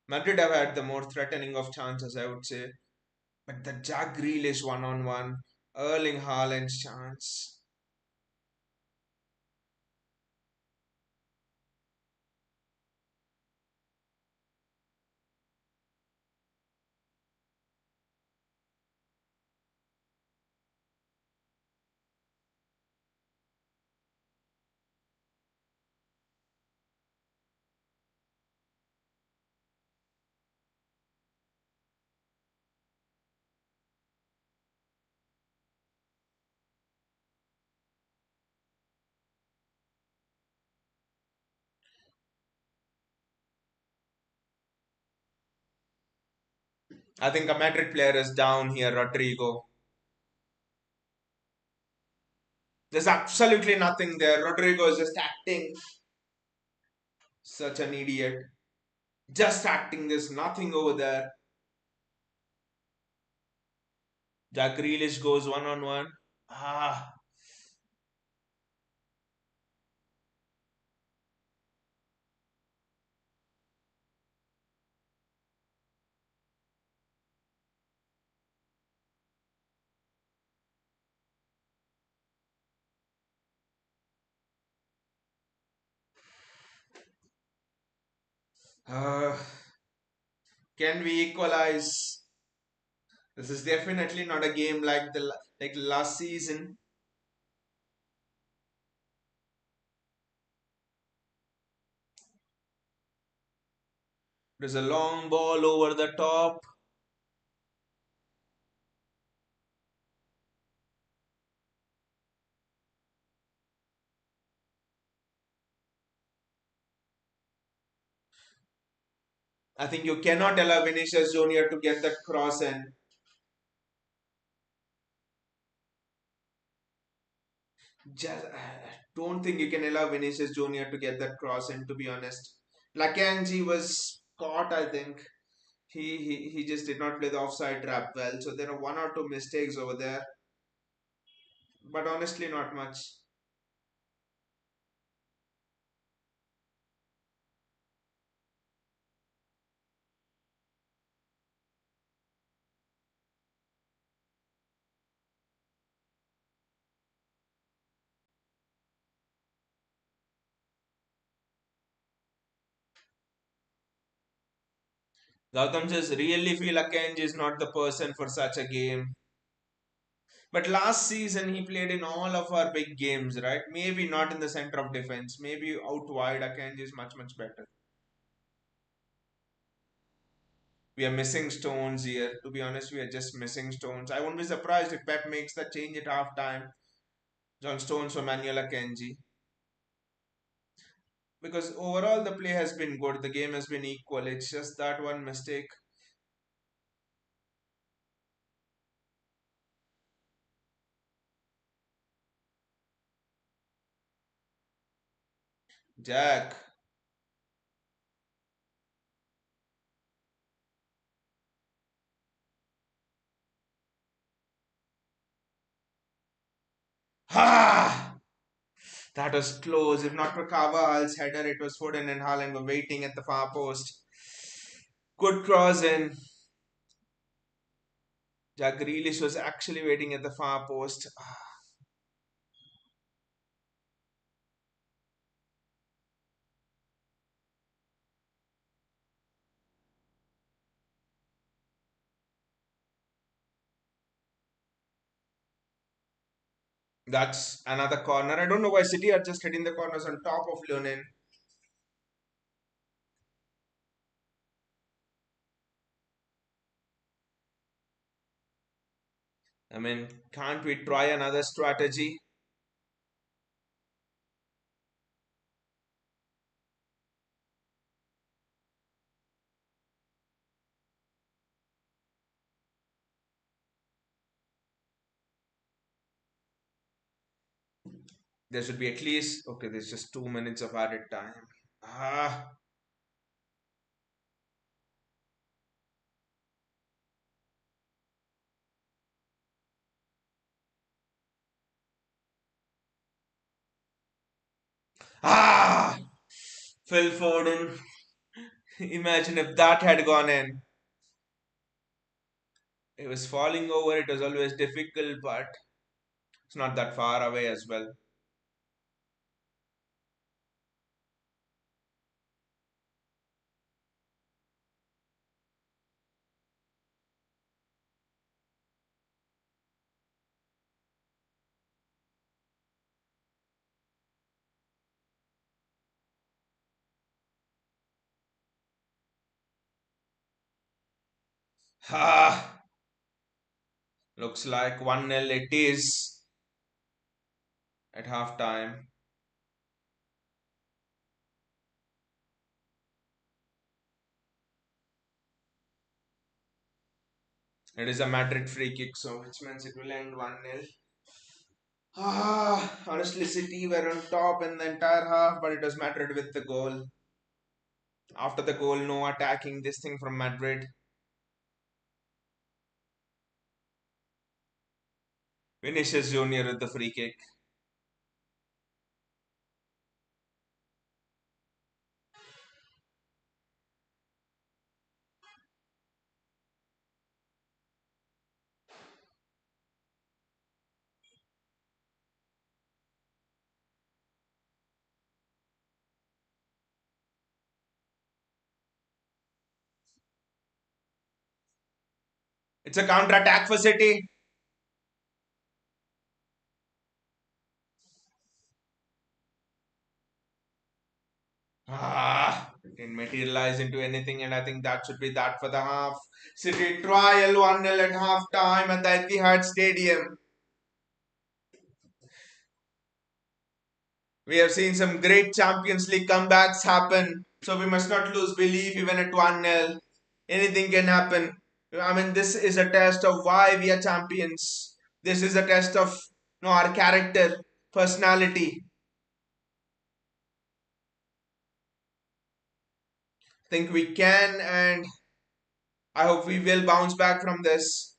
Madrid have had the more threatening of chances, I would say. But the Jack Grealish one-on-one, Erling Haaland's chance. I think a Madrid player is down here, Rodrigo. There's absolutely nothing there. Rodrigo is just acting. Such an idiot. Just acting. There's nothing over there. Jack Grealish goes one-on-one. Ah, uh, can we equalize? This is definitely not a game like the like last season. There's a long ball over the top. I think you cannot allow Vinicius Junior to get that cross in. Just, don't think you can allow Vinicius Junior to get that cross in, to be honest. Akanji was caught, I think. He just did not play the offside trap well. So there are one or two mistakes over there. but honestly, not much. Gautam says, really feel Akanji is not the person for such a game. But last season he played in all of our big games, right? Maybe not in the center of defense. Maybe out wide, Akanji is much, much better. We are missing stones here. To be honest, we are just missing stones. I won't be surprised if Pep makes the change at half time. John Stones for Manuel Akanji. Because overall the play has been good. The game has been equal. It's just that one mistake. Jack. Ha! That was close. If not for Carvajal's header, it was Foden and Haaland were waiting at the far post. Good cross in. Jack Grealish was actually waiting at the far post. That's another corner. I don't know why City are just hitting the corners on top of Leonin. I mean, can't we try another strategy? There should be at least, okay, there's just 2 minutes of added time. Ah, ah, Phil Foden. Imagine if that had gone in. It was falling over. It was always difficult, but it's not that far away as well. Ah, looks like 1-0 it is at half time. It is a Madrid free kick, so which means it will end 1-0. Ah, honestly, City were on top in the entire half, but it was Madrid with the goal. After the goal, no attacking this thing from Madrid. Vinicius Junior with the free kick. It's a counter attack for City. It didn't materialize into anything, and I think that should be that for the half. City trial 1-0 at half time at the Etihad Stadium. We have seen some great Champions League comebacks happen, so we must not lose belief even at 1-0. Anything can happen. I mean, this is a test of why we are champions. This is a test of our character, personality. Think we can, and I hope we will bounce back from this.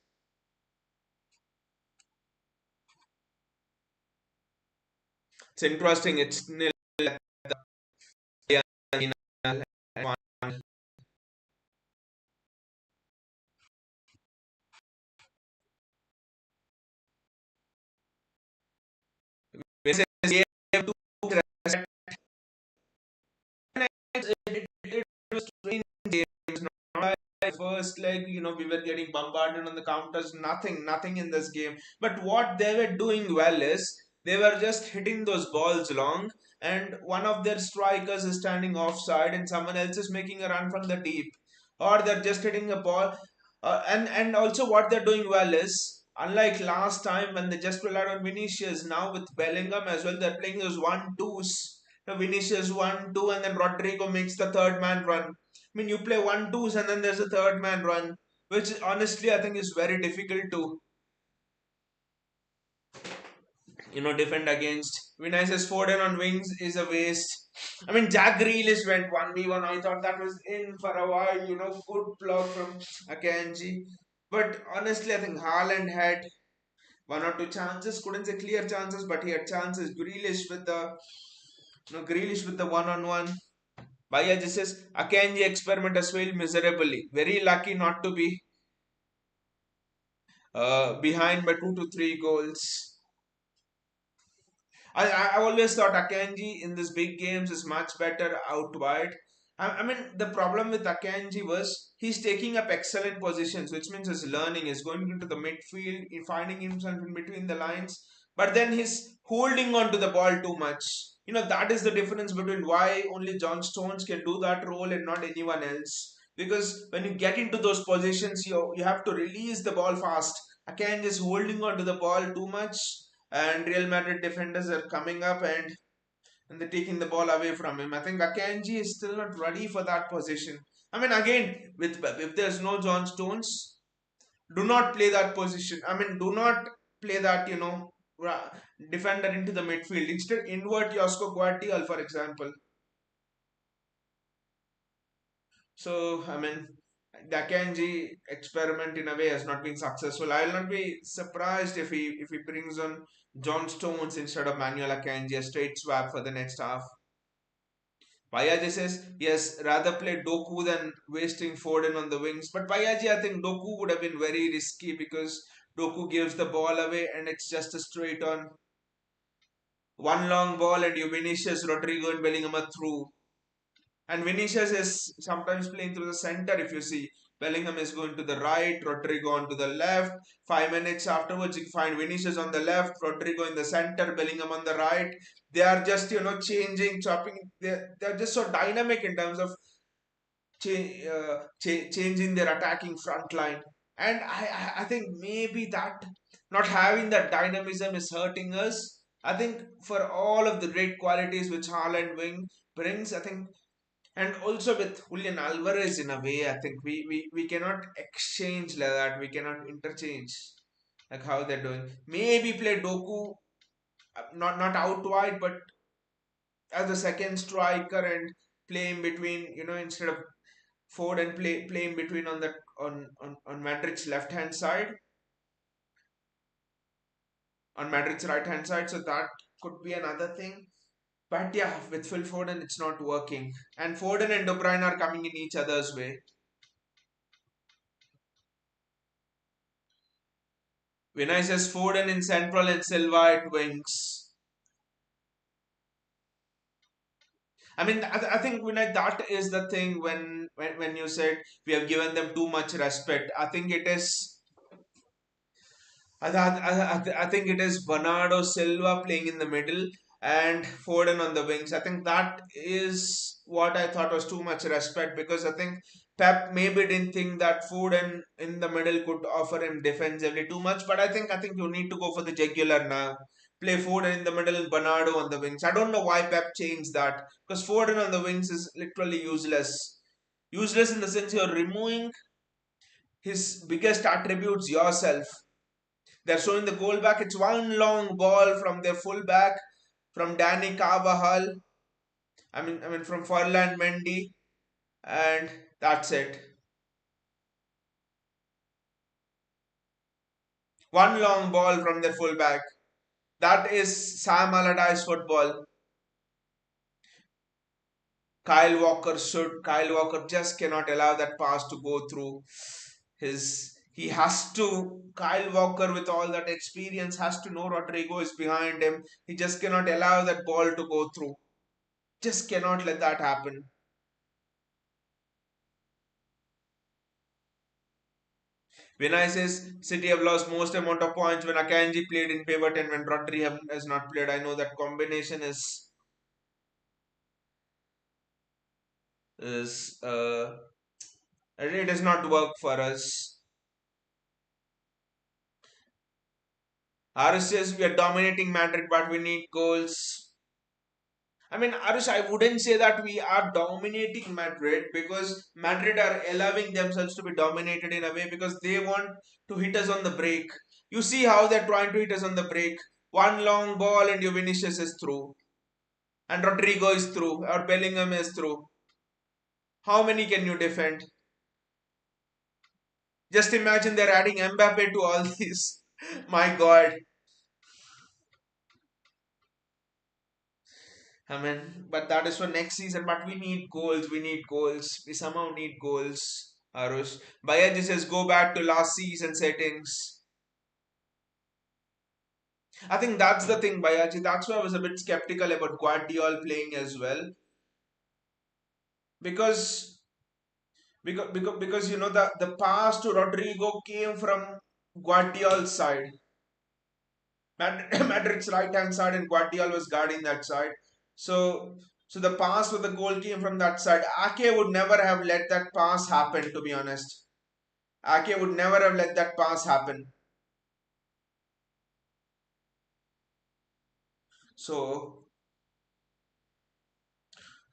It's interesting. It's nil at the end. When it says you have to respect, it was strange games. Not like first leg, we were getting bombarded on the counters. Nothing in this game. But what they were doing well is they were just hitting those balls long, and one of their strikers is standing offside, and someone else is making a run from the deep, or they're just hitting a ball. And also what they're doing well is, unlike last time when they just relied on Vinicius, now with Bellingham as well, they're playing those 1-2s. Vinicius 1-2, and then Rodrigo makes the third man run. I mean, you play 1-2s and then there's a third man run, which honestly I think is very difficult to defend against. Vinicius Foden on wings is a waste. I mean, Jack Grealish went 1v1. I thought that was in for a while. Good block from Akanji. But honestly, I think Haaland had one or two chances. Couldn't say clear chances, but he had chances. Grealish with the one-on-one. Baya just says Akanji experiment has failed miserably. Very lucky not to be behind by 2 to 3 goals. I always thought Akanji in these big games is much better out wide. I mean, the problem with Akanji was he's taking up excellent positions, which means he's learning, he's going into the midfield, finding himself in between the lines, but then he's holding on to the ball too much. That is the difference between why only John Stones can do that role and not anyone else. Because when you get into those positions, you have to release the ball fast. Akanji is holding on to the ball too much, and Real Madrid defenders are coming up and they're taking the ball away from him. I think Akanji is still not ready for that position. I mean, again, with if there's no John Stones, do not play that position. I mean, do not play that defender into the midfield. Instead, invert Josko Guardiola, for example. So, I mean, the Akanji experiment in a way has not been successful. I'll not be surprised if he brings on John Stones instead of Manuel Akanji, a straight swap for the next half. Payaji says, yes, rather play Doku than wasting Foden on the wings. But Payaji, I think Doku would have been very risky because Doku gives the ball away and it's just a straight on one long ball and you Vinicius, Rodrigo and Bellingham are through. And Vinicius is sometimes playing through the center. If you see, Bellingham is going to the right, Rodrigo on to the left. 5 minutes afterwards, you find Vinicius on the left, Rodrigo in the center, Bellingham on the right. They are just changing, chopping. They're just so dynamic in terms of changing their attacking front line. And I think maybe that not having that dynamism is hurting us. I think for all of the great qualities which Haaland wing brings, I think, and also with Julian Alvarez in a way, I think we cannot exchange like that. We cannot interchange like how they're doing. Maybe play Doku, not out wide, but as a second striker and play in between. Instead of Ford and play in between on the on Madrid's left hand side, on Madrid's right hand side. So that could be another thing. But yeah, with Phil Foden, it's not working. And Foden and De Bruyne are coming in each other's way. Vinicius Foden in central and Silva at wings. I mean, I think Vinay, that is the thing when you said we have given them too much respect. I think it is. I think it is Bernardo Silva playing in the middle and Foden on the wings. I think that is what I thought was too much respect because I think Pep maybe didn't think that Foden in the middle could offer him defensively too much. But I think you need to go for the jugular now. Play Foden in the middle and Bernardo on the wings. I don't know why Pep changed that because Foden on the wings is literally useless. Useless in the sense you're removing his biggest attributes yourself. They're showing the goal back. It's one long ball from their full back, from Danny Carvajal. I mean from Furlan Mendy, and that's it. One long ball from their full back. That is Sam Allardyce football. Kyle Walker just cannot allow that pass to go through his. He has to. Kyle Walker, with all that experience, has to know Rodrigo is behind him. He just cannot allow that ball to go through. Just cannot let that happen. Vinay says City have lost most amount of points when Akanji played in pivot and when Rodri has not played. I know that combination is it does not work for us. Arush says we are dominating Madrid, but we need goals. I mean, Arush, I wouldn't say that we are dominating Madrid because Madrid are allowing themselves to be dominated in a way because they want to hit us on the break. You see how they're trying to hit us on the break. One long ball and your Vinicius is through. And Rodrigo is through. Or Bellingham is through. How many can you defend? Just imagine they're adding Mbappe to all this. My God. I mean, but that is for next season. But we need goals. We need goals. We somehow need goals. Arush. Bayaji says go back to last season settings. I think that's the thing, Bayaji. That's why I was a bit skeptical about Guardiola playing as well. Because because you know the pass to Rodrigo came from Guardiola's side. Madrid's right hand side and Guardiola was guarding that side. So so the pass with the goal came from that side. Ake would never have let that pass happen, to be honest. Ake would never have let that pass happen. So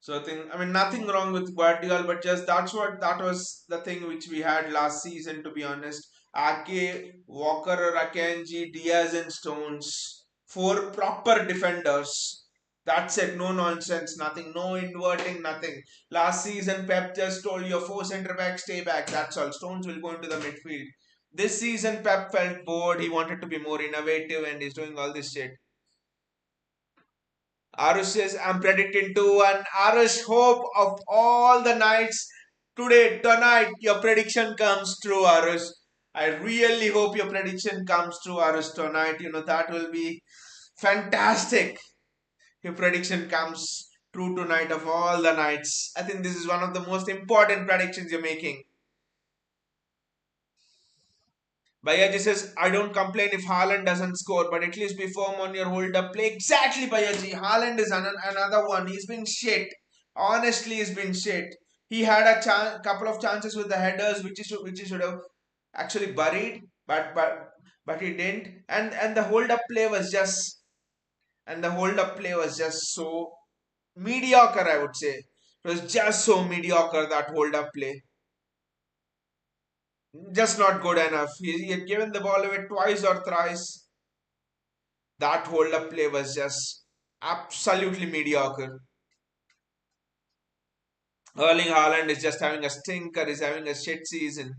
so I think, I mean, nothing wrong with Guardiola, but just that was the thing which we had last season, to be honest. Ake, Walker, Akanji, Diaz, and Stones, four proper defenders. That's it, no nonsense, nothing, no inverting, nothing. Last season, Pep just told you four centre backs stay back. That's all. Stones will go into the midfield. This season, Pep felt bored. He wanted to be more innovative, and he's doing all this shit. Arush says, I'm predicting 2-1. Arush, hope of all the nights tonight, your prediction comes true, Arush. I really hope your prediction comes true, Arush, tonight. You know, that will be fantastic. Your prediction comes true tonight of all the nights. I think this is one of the most important predictions you're making. Bayaji says, I don't complain if Haaland doesn't score, but at least be firm on your hold up play. Exactly, Bayaji. Haaland is another one. He's been shit. Honestly, he's been shit. He had a couple of chances with the headers, which he should have actually buried, but he didn't. And the hold up play was just so mediocre, I would say. It was just so mediocre, that hold up play. Just not good enough. He had given the ball away twice or thrice. That hold up play was just absolutely mediocre. Erling Haaland is just having a stinker, is having a shit season.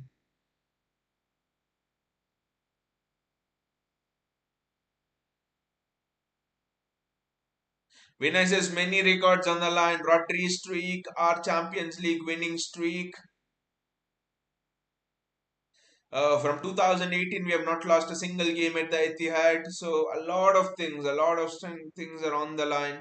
Vinay says many records on the line. Rodri streak, our Champions League winning streak. From 2018, we have not lost a single game at the Etihad. So a lot of things are on the line.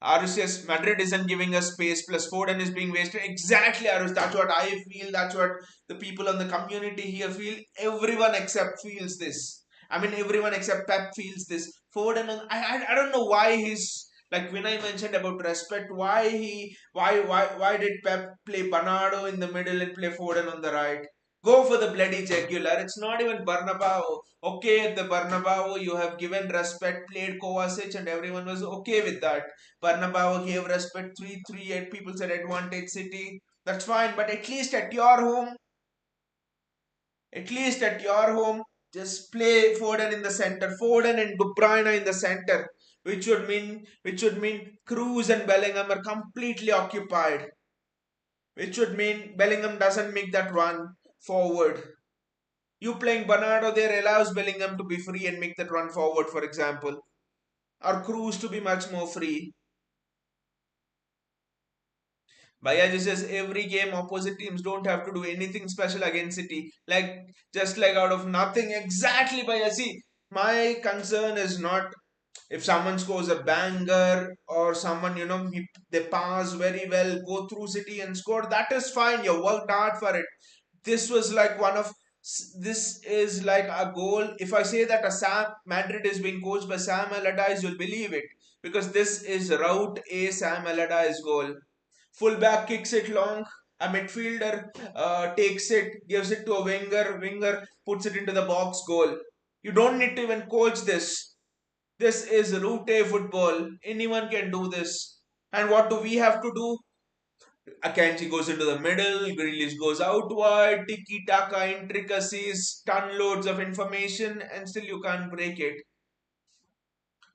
Arush says Madrid isn't giving us space, plus Foden is being wasted. Exactly, Arush. That's what I feel. That's what the people on the community here feel. Everyone except feels this. I mean, everyone except Pep feels this. Foden, I don't know why he's like when I mentioned about respect. Why did Pep play Bernardo in the middle and play Foden on the right? Go for the bloody jugular. It's not even Bernabeu. Okay, at the Bernabeu, you have given respect, played Kovacic, and everyone was okay with that. Bernabeu gave respect 3-3, and people said advantage City. That's fine, but at least at your home, just play Foden in the center, Foden and De Bruyne in the center, which would mean Cruz and Bellingham are completely occupied, which would mean Bellingham doesn't make that run forward. You playing Bernardo there allows Bellingham to be free and make that run forward, for example, or Cruz to be much more free. Bayaji says every game opposite teams don't have to do anything special against City. Like just like out of nothing. Exactly, Bayaji. My concern is not if someone scores a banger or someone, they pass very well, go through City and score. That is fine. You worked hard for it. This was like this is like a goal. If I say that a Sam Madrid is being coached by Sam Allardyce, you'll believe it because this is route A Sam Allardyce goal. Fullback kicks it long. A midfielder takes it, gives it to a winger. Winger puts it into the box goal. You don't need to even coach this. This is route A football. Anyone can do this. And what do we have to do? Akanji goes into the middle, Grealish goes out wide, tiki taka intricacies, ton loads of information, and still you can't break it.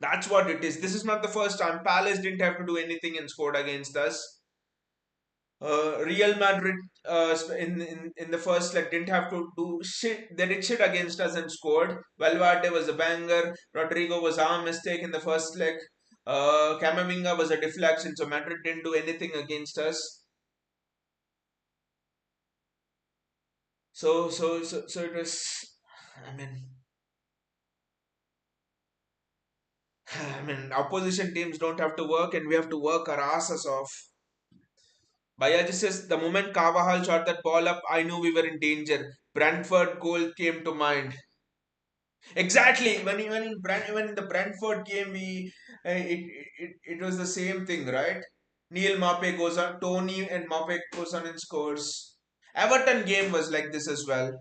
That's what it is. This is not the first time. Palace didn't have to do anything and scored against us. Real Madrid in the first leg didn't have to do shit. They did shit against us and scored. Valverde was a banger. Rodrigo was our mistake in the first leg. Camavinga was a deflection, so Madrid didn't do anything against us. So it was. I mean, opposition teams don't have to work, and we have to work our asses off. Bayaji says the moment Carvajal shot that ball up, I knew we were in danger. Brentford goal came to mind. Exactly. When in the Brentford game, it was the same thing, right? Neil Mape goes on, Tony and Mape goes on and scores. Everton game was like this as well.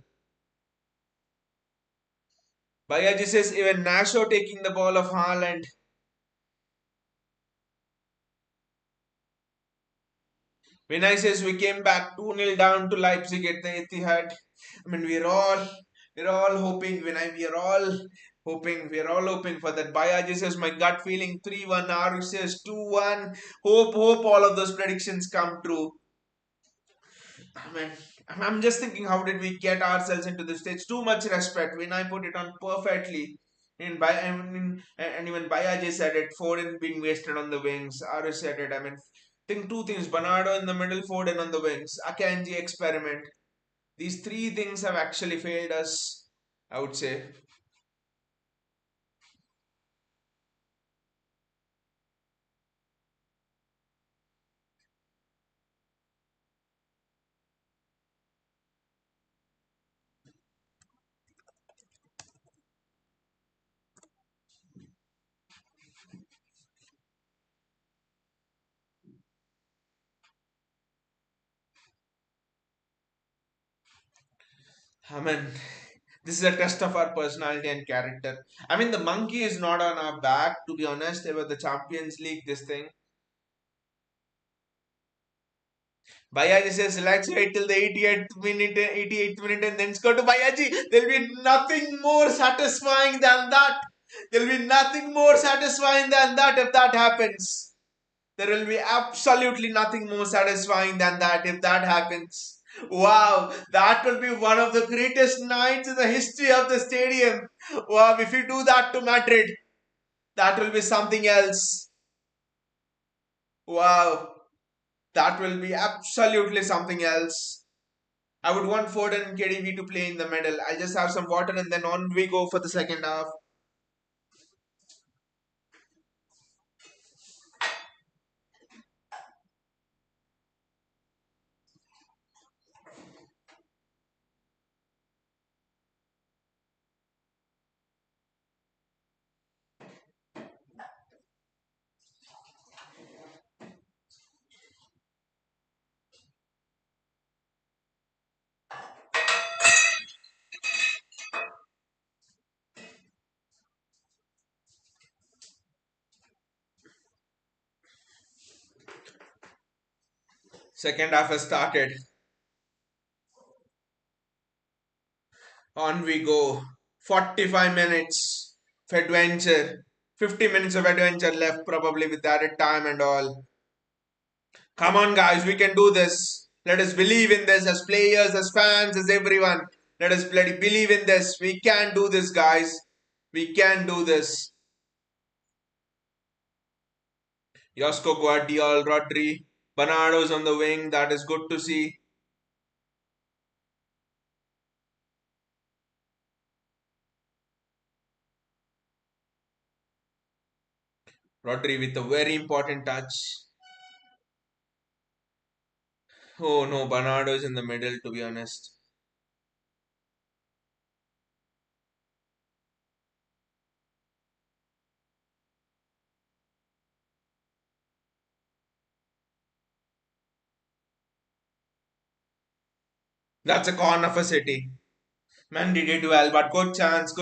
Bayaji says even Nasho taking the ball of Haaland. Vinay says we came back 2-0 down to Leipzig at the Etihad. I mean, we're all hoping, Vinay, we're all hoping for that. Bayaji says my gut feeling 3-1, Aru says 2-1. Hope all of those predictions come true. I mean, I'm just thinking, how did we get ourselves into this stage? Too much respect. Vinay put it on perfectly. And even Bayaji said it. Foden being wasted on the wings. Aru said it. I mean, think two things: Bernardo in the middle, Foden on the wings. Akanji experiment. These three things have actually failed us, I would say. I mean, this is a test of our personality and character. I mean, the monkey is not on our back, to be honest. About the Champions League, this thing. Bayaji says, let's wait till the 88th minute and then score to Bayaji. There'll be nothing more satisfying than that. There'll be nothing more satisfying than that if that happens. There will be absolutely nothing more satisfying than that if that happens. Wow, that will be one of the greatest nights in the history of the stadium. Wow, if we do that to Madrid, that will be something else. Wow, that will be absolutely something else. I would want Foden and KDB to play in the middle. I'll just have some water and then on we go for the second half. Second half has started. On we go. 45 minutes of adventure. 50 minutes of adventure left, probably with added time and all. Come on, guys, we can do this. Let us believe in this as players, as fans, as everyone. Let us bloody believe in this. We can do this, guys. We can do this. Josko Guardiol, Rodri, Bernardo's on the wing. That is good to see. Rodri with a very important touch. Oh no, Bernardo is in the middle, to be honest. That's a corner for City. Man did it well, but good chance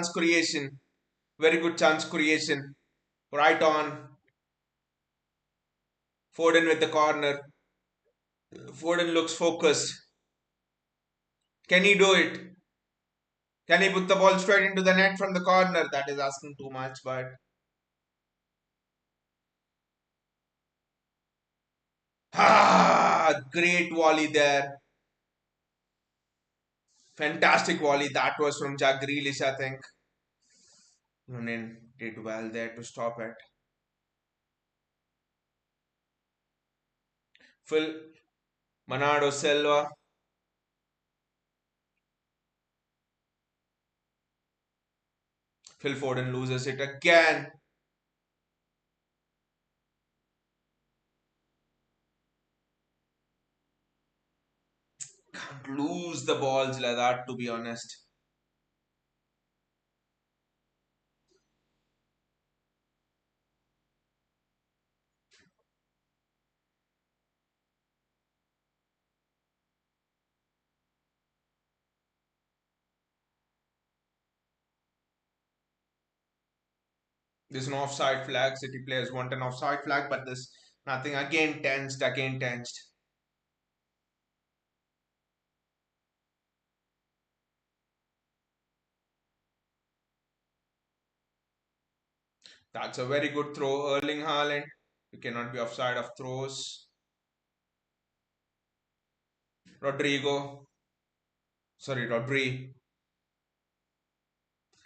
creation. Very good chance creation. Right on. Foden with the corner. Foden looks focused. Can he do it? Can he put the ball straight into the net from the corner? That is asking too much, but great volley there. Fantastic volley. That was from Jack Grealish, I think. Union did well there to stop it. Phil Bernardo Silva. Phil Foden loses it again. Can't lose the balls like that, to be honest. There's an offside flag. City players want an offside flag, but there's nothing. Again tensed, again tensed. That's a very good throw, Erling Haaland. You cannot be offside of throws. Rodrigo. Sorry, Rodri.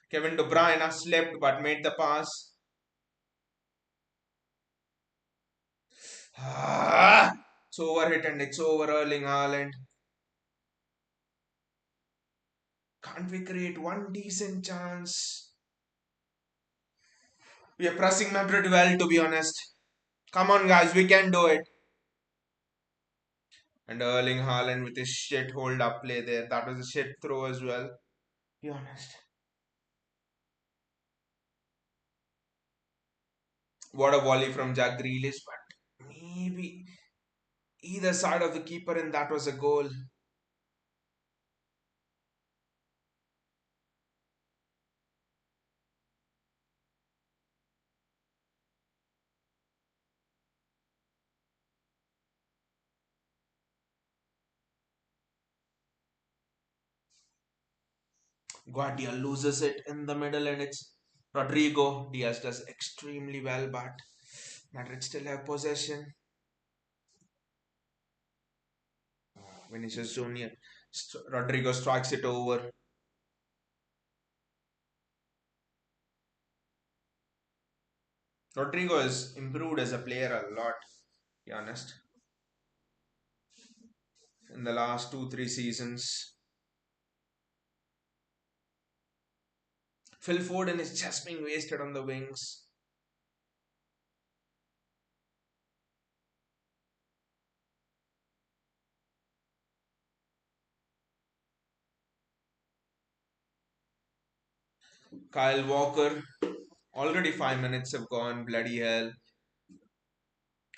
Kevin De Bruyne slept but made the pass. It's overhit and it's over, Erling Haaland. Can't we create one decent chance? We are pressing Madrid well, to be honest. Come on, guys, we can do it. And Erling Haaland with his shit hold up play there. That was a shit throw as well. Be honest. What a volley from Jack Grealish, but maybe either side of the keeper, and that was a goal. Guardiola loses it in the middle, and it's Rodrigo. Diaz does extremely well, but Madrid still have possession. Vinicius Junior. Rodrigo strikes it over. Rodrigo has improved as a player a lot, to be honest, in the last 2 3 seasons. Phil Foden is just being wasted on the wings. Kyle Walker, already 5 minutes have gone, bloody hell.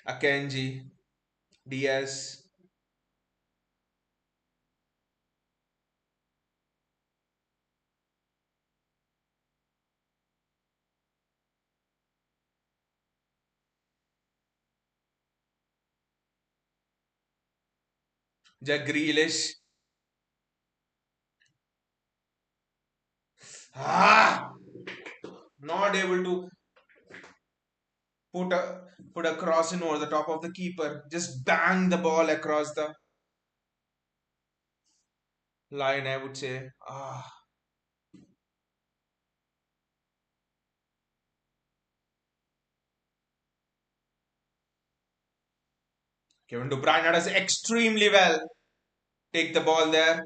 Akanji, Diaz, Jack Grealish. Ah! Not able to put a put a cross in over the top of the keeper. Just bang the ball across the. line, I would say. Kevin De Bruyne does extremely well. Take the ball there.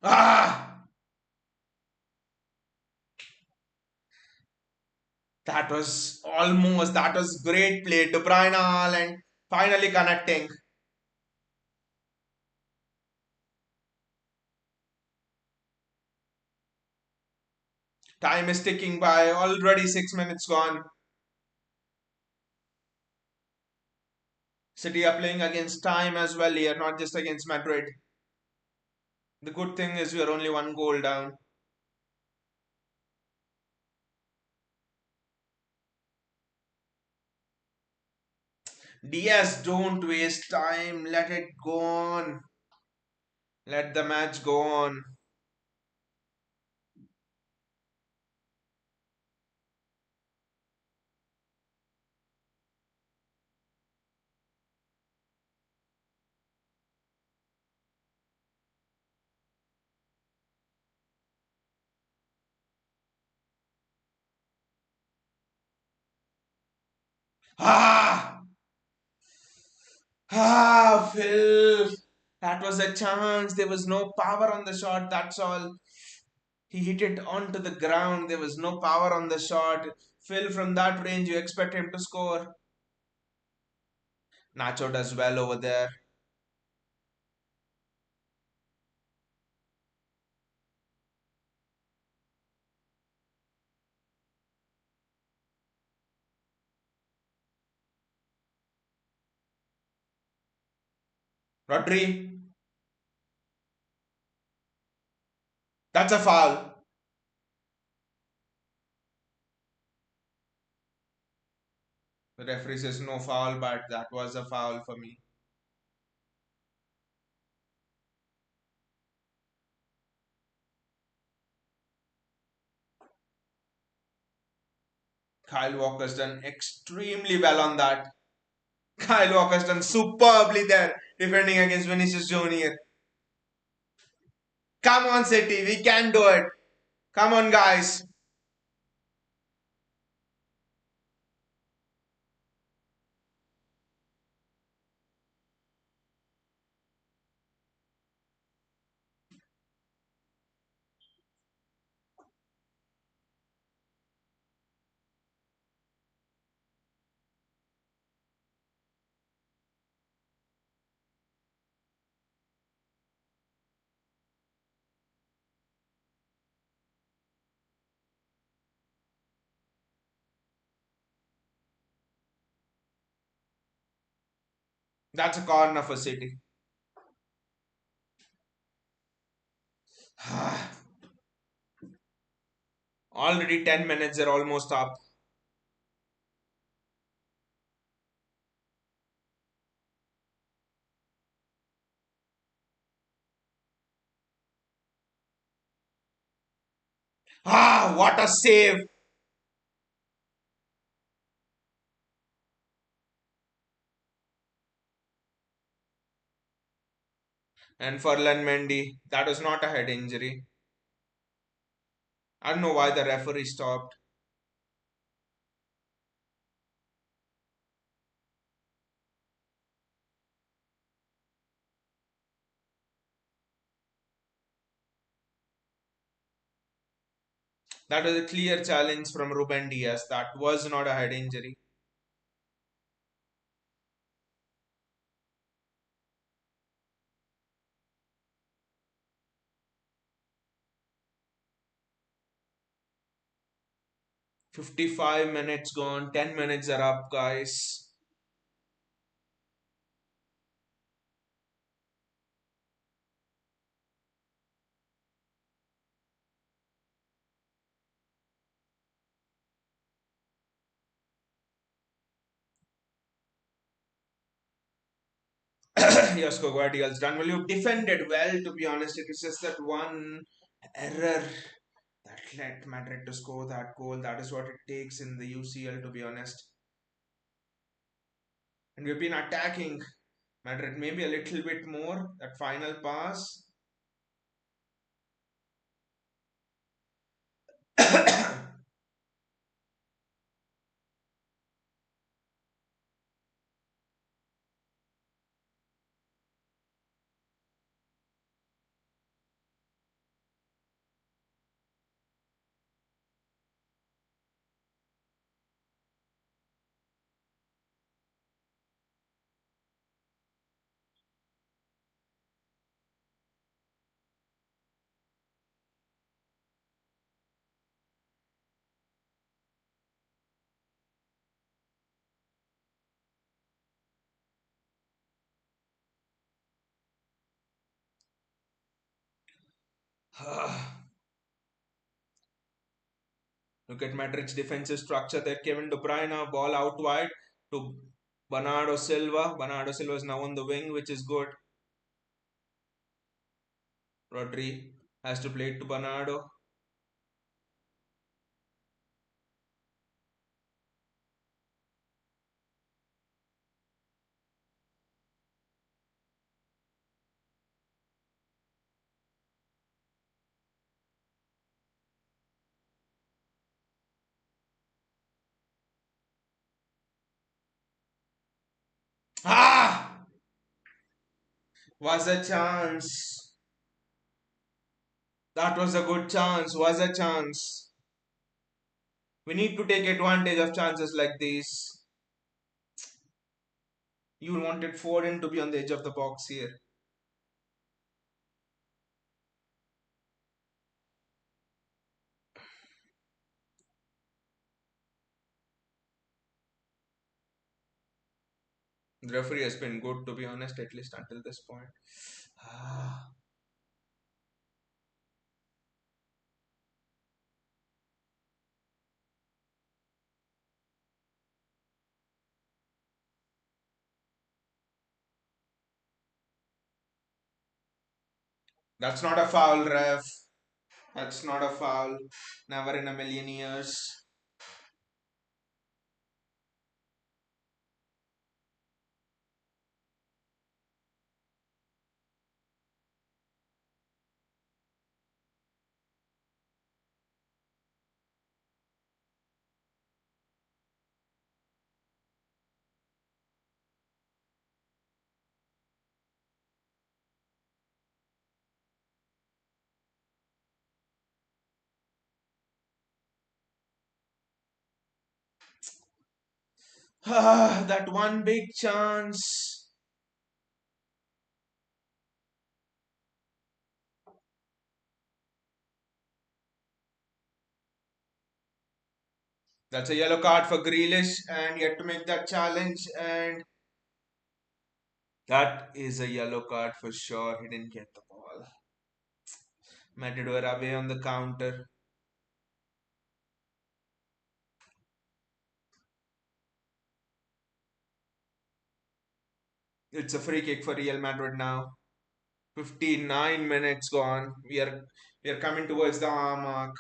Ah, that was great play. De Bruyne, Haaland finally connecting. Time is ticking by. Already 6 minutes gone. City are playing against time as well here, not just against Madrid. The good thing is we are only one goal down. Diaz, don't waste time. Let it go on. Let the match go on. Ah! Phil. That was a chance. There was no power on the shot. That's all. He hit it onto the ground. There was no power on the shot. Phil, from that range, you expect him to score. Nacho does well over there. Rodri, that's a foul. The referee says no foul, but that was a foul for me. Kyle Walker's done extremely well on that. Kyle Walker's done superbly there, defending against Vinicius Junior. Come on, City, we can do it. Come on, guys. That's a corner for City. Already 10 minutes, they're almost up. What a save! And Furlan Mendy, that was not a head injury. I don't know why the referee stopped. That was a clear challenge from Ruben Diaz. That was not a head injury. 55 minutes gone, 10 minutes are up, guys. Josko Guardiola's done well. You defended well, to be honest. It is just that one error that led Madrid to score that goal. That is what it takes in the UCL, to be honest. And we've been attacking Madrid maybe a little bit more. That final pass. Look at Madrid's defensive structure there. Kevin De Bruyne, ball out wide to Bernardo Silva. Bernardo Silva is now on the wing, which is good. Rodri has to play it to Bernardo. Ah! Was a chance. That was a good chance. Was a chance. We need to take advantage of chances like these. You wanted Foden to be on the edge of the box here. The referee has been good, to be honest, at least until this point. Ah, that's not a foul, ref. That's not a foul. Never in a million years. Ah, that one big chance. That's a yellow card for Grealish, and yet to make that challenge. And that is a yellow card for sure. He didn't get the ball. Madrid were away on the counter. It's a free kick for Real Madrid now. 59 minutes gone. We are coming towards the hour mark.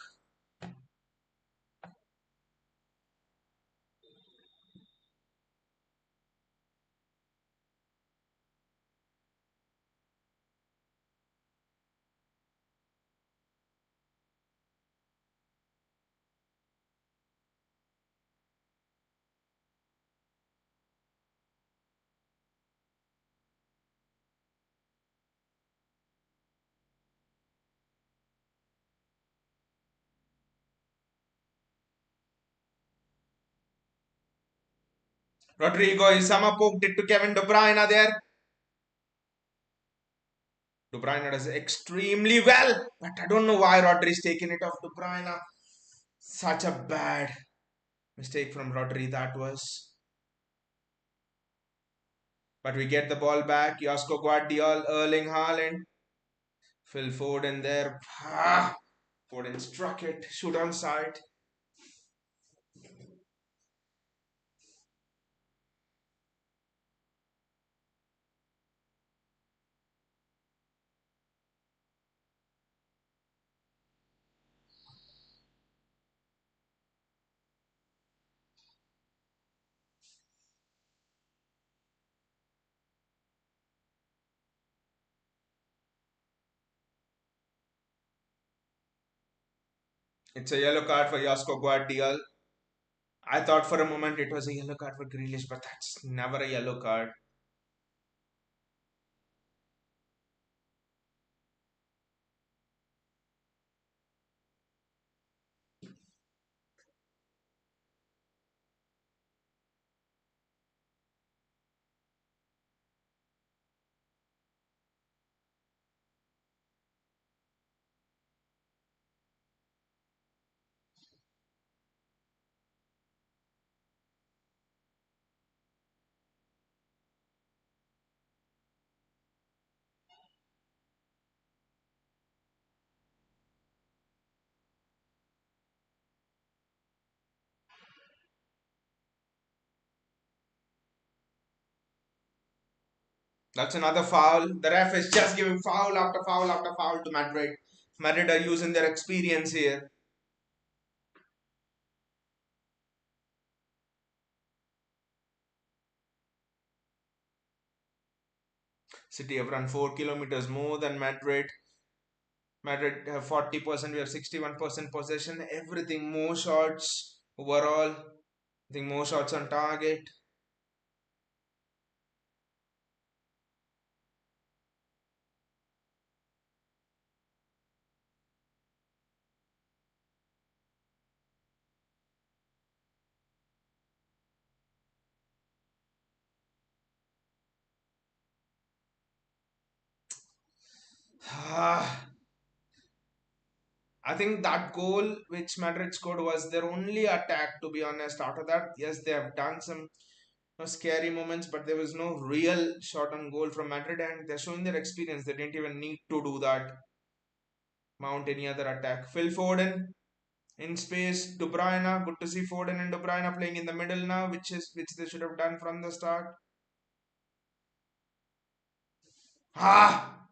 Rodrigo Isama poked it to Kevin De Bruyne there. De Bruyne does extremely well, but I don't know why Rodri's taking it off De Bruyne. Such a bad mistake from Rodri that was. But we get the ball back. Josko Guardiol, Erling Haaland, Phil Foden there. Ah, Foden struck it. Shoot on side. It's a yellow card for Josko Guardiol. I thought for a moment it was a yellow card for Grealish, but that's never a yellow card. That's another foul. The ref is just giving foul after foul after foul to Madrid. Madrid are using their experience here. City have run 4 kilometers more than Madrid. Madrid have 40%, we have 61% possession. Everything, more shots overall. I think more shots on target. I think that goal which Madrid scored was their only attack, to be honest. After that, yes, they have done some scary moments, but there was no real shot on goal from Madrid, and they're showing their experience. They didn't even need to do that, mount any other attack. Phil Foden in space, De Bruyne. Good to see Foden and De Bruyne playing in the middle now, which they should have done from the start. Ah,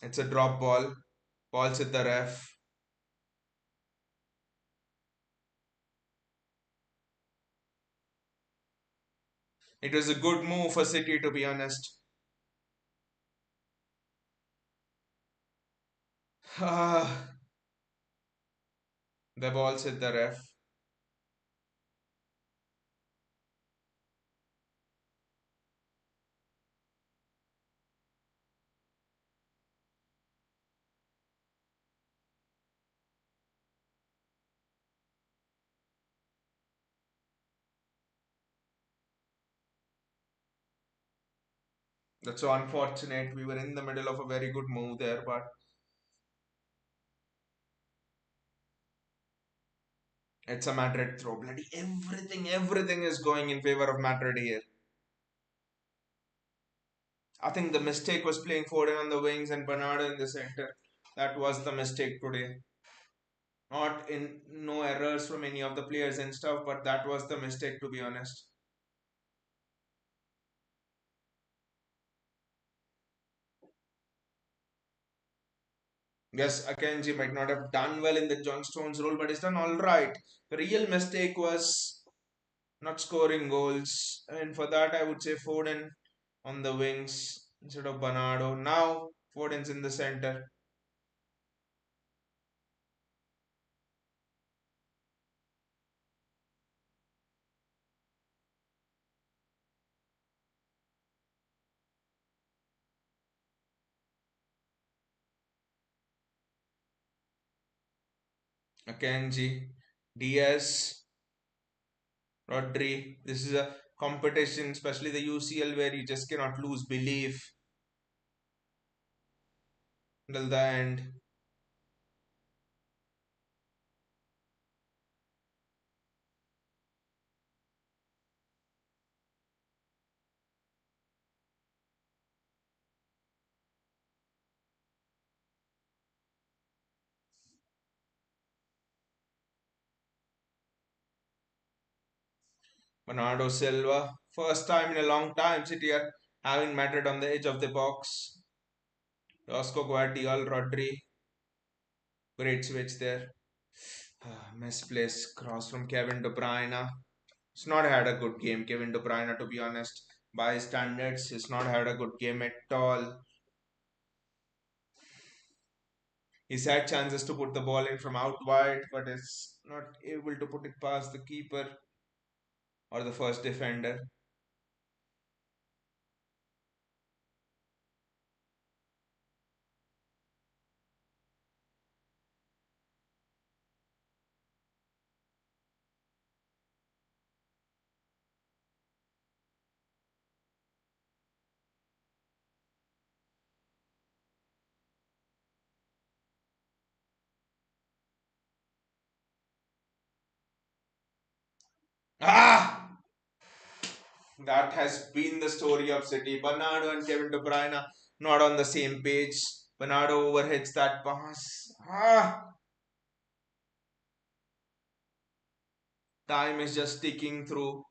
it's a drop ball. Balls hit the ref. It was a good move for City, to be honest. Ah, the balls hit the ref. That's so unfortunate. We were in the middle of a very good move there, but it's a Madrid throw. Bloody everything is going in favor of Madrid here. I think the mistake was playing Foden on the wings and Bernardo in the center. That was the mistake today. Not in no errors from any of the players and stuff, but that was the mistake, to be honest. Yes, Akanji might not have done well in the John Stones role, but he's done all right. The real mistake was not scoring goals, and for that I would say Foden on the wings instead of Bernardo. Now Foden's in the center. Akanji, Diaz, Rodri. This is a competition, especially the UCL, where you just cannot lose belief until the end. Bernardo Silva, first time in a long time, City are having Madrid on the edge of the box. Roscoe Guardiol, Rodri, great switch there. Misplaced cross from Kevin De Bruyne. He's not had a good game, Kevin De Bruyne, to be honest. By his standards, he's not had a good game at all. He's had chances to put the ball in from out wide, but is not able to put it past the keeper or the first defender. Ah! That has been the story of City. Bernardo and Kevin De Bruyne not on the same page. Bernardo overhits that pass. Ah! Time is just ticking through.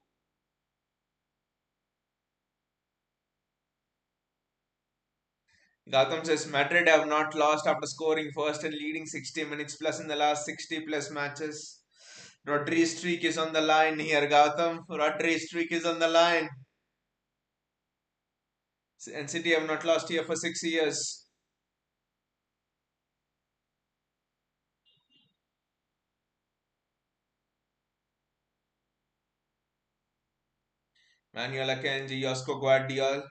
Gautam says Madrid have not lost after scoring first and leading 60 minutes plus in the last 60 plus matches. Rodri's streak is on the line here, Gautam. Rodri's streak is on the line. And City have not lost here for 6 years. Manuel Akanji, Josko Guardiol.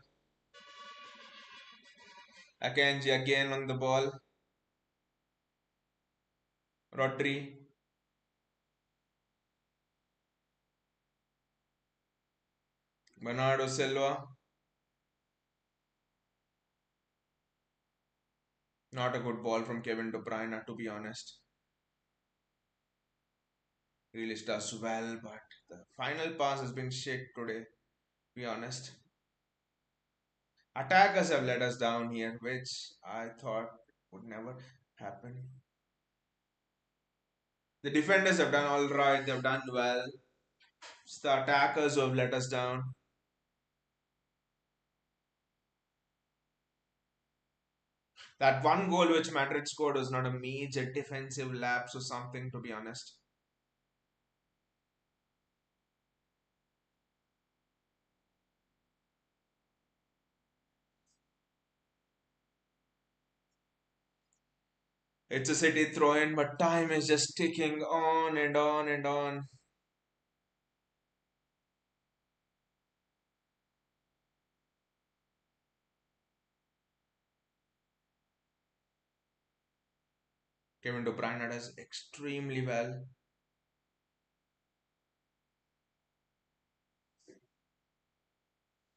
Akanji again on the ball. Rodri. Bernardo Silva. Not a good ball from Kevin De Bruyne, to be honest. Really does well, but the final pass has been shit today, to be honest. Attackers have let us down here, which I thought would never happen. The defenders have done all right, they've done well. It's the attackers who have let us down. That one goal which Madrid scored was not a major defensive lapse or something, to be honest. It's a City throw in, but time is just ticking on and on and on. Kevin De Bruyne does extremely well.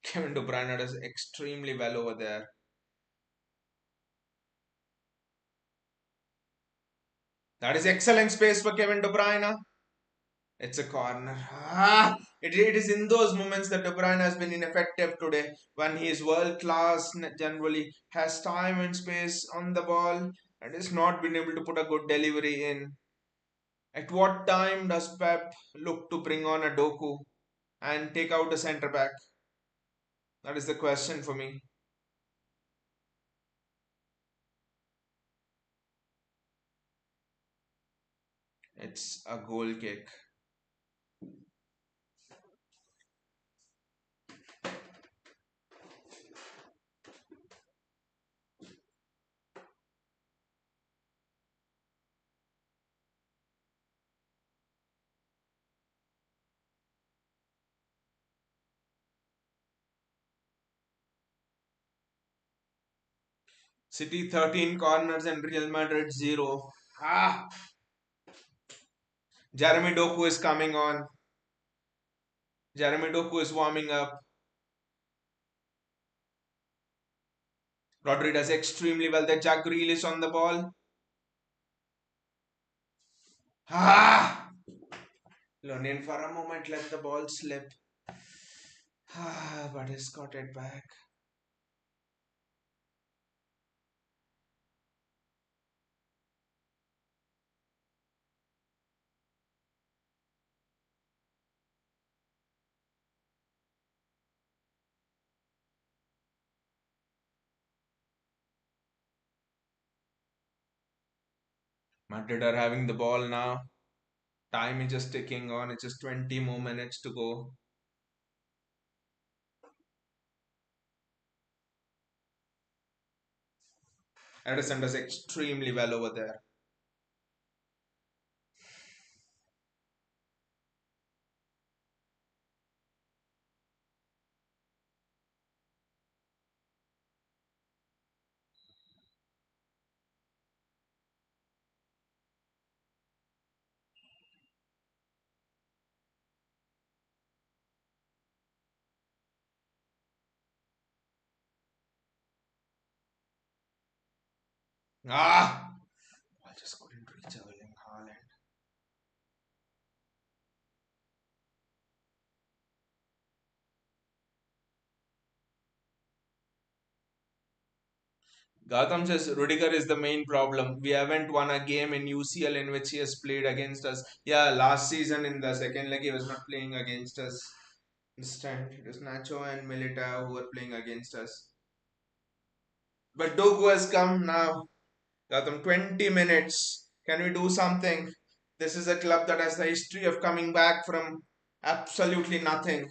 Kevin De Bruyne does extremely well over there. That is excellent space for Kevin De Bruyne. It's a corner. It is in those moments that De Bruyne has been ineffective today. When he is world class, generally has time and space on the ball and has not been able to put a good delivery in. At what time does Pep look to bring on a Doku and take out a centre back? That is the question for me. It's a goal kick. City 13 corners and Real Madrid 0. Ah, Jeremy Doku is coming on. Jeremy Doku is warming up. Rodri does extremely well. The Jack Grealish on the ball. Ah! Lonin for a moment let the ball slip. But he's got it back. Madrid are having the ball now. Time is just ticking on. It's just 20 more minutes to go. Edison does extremely well over there. Ah! I just couldn't reach Erling Haaland. Gautam says Rudiger is the main problem. We haven't won a game in UCL in which he has played against us. Yeah, last season in the second leg he was not playing against us. This time it was Nacho and Militao who were playing against us. But Doku has come now. Gautam, 20 minutes. Can we do something? This is a club that has the history of coming back from absolutely nothing.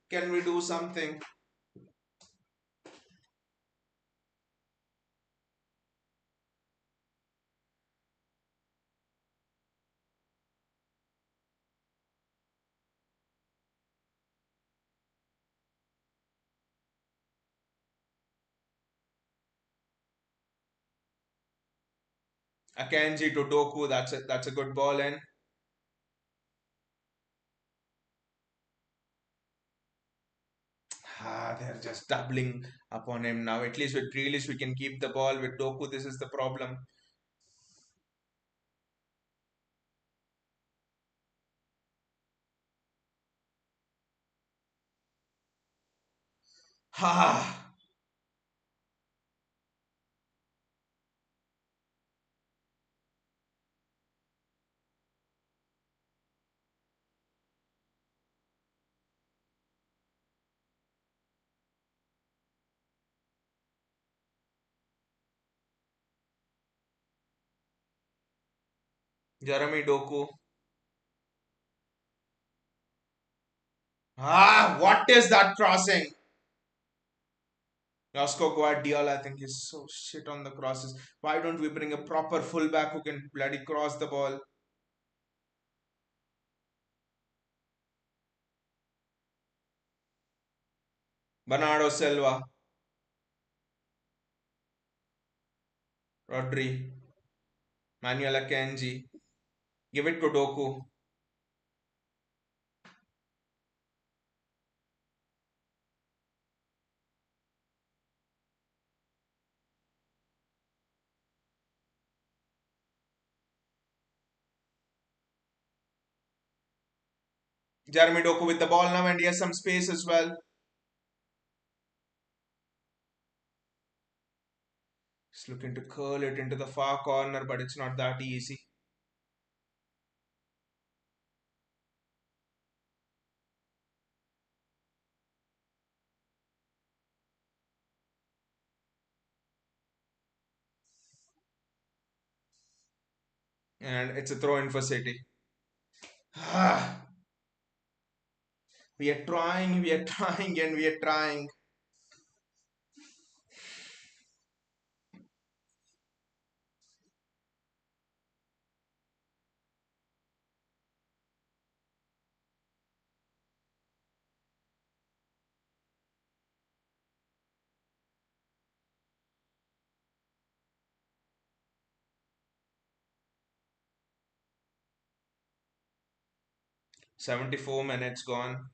Can we do something? Akanji to Doku, that's a good ball in. They're just doubling upon him now. At least with Grealish, we can keep the ball. With Doku, this is the problem. Ha! Jeremy Doku. What is that crossing? Roscoe Guardiola, I think he's so shit on the crosses. Why don't we bring a proper fullback who can bloody cross the ball? Bernardo Silva, Rodri, Manuel Akanji. Give it to Doku. Jeremy Doku with the ball now, and he has some space as well. He's looking to curl it into the far corner, but it's not that easy. And it's a throw in for City. We are trying, we are trying, and we are trying. 74 minutes gone.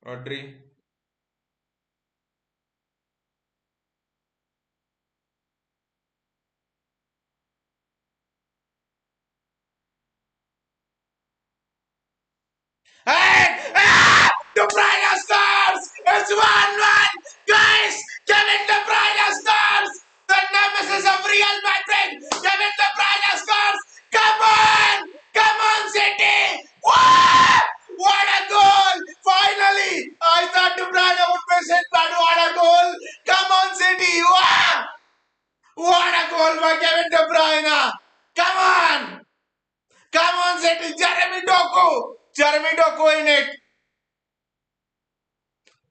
Rodri. Hey! The Braga Stars! It's 1-1! Guys! Kevin De Bruyne scores! The nemesis of Real Madrid! Kevin De Bruyne scores! Come on! Come on, City! What a goal! Finally! I thought by Kevin De Bruyne. Come on! Come on, City. Jeremy Doku. Jeremy Doku in it.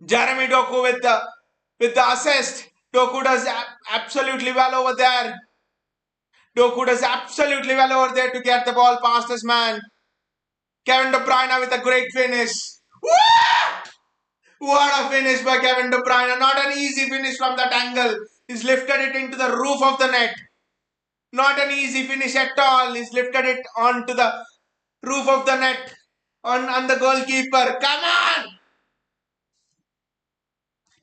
Jeremy Doku with the assist. Doku does absolutely well over there. Doku does absolutely well over there to get the ball past his man. Kevin De Bruyne with a great finish. Woo! What a finish by Kevin De Bruyne. Not an easy finish from that angle. He's lifted it into the roof of the net. Not an easy finish at all. He's lifted it onto the roof of the net on the goalkeeper. Come on!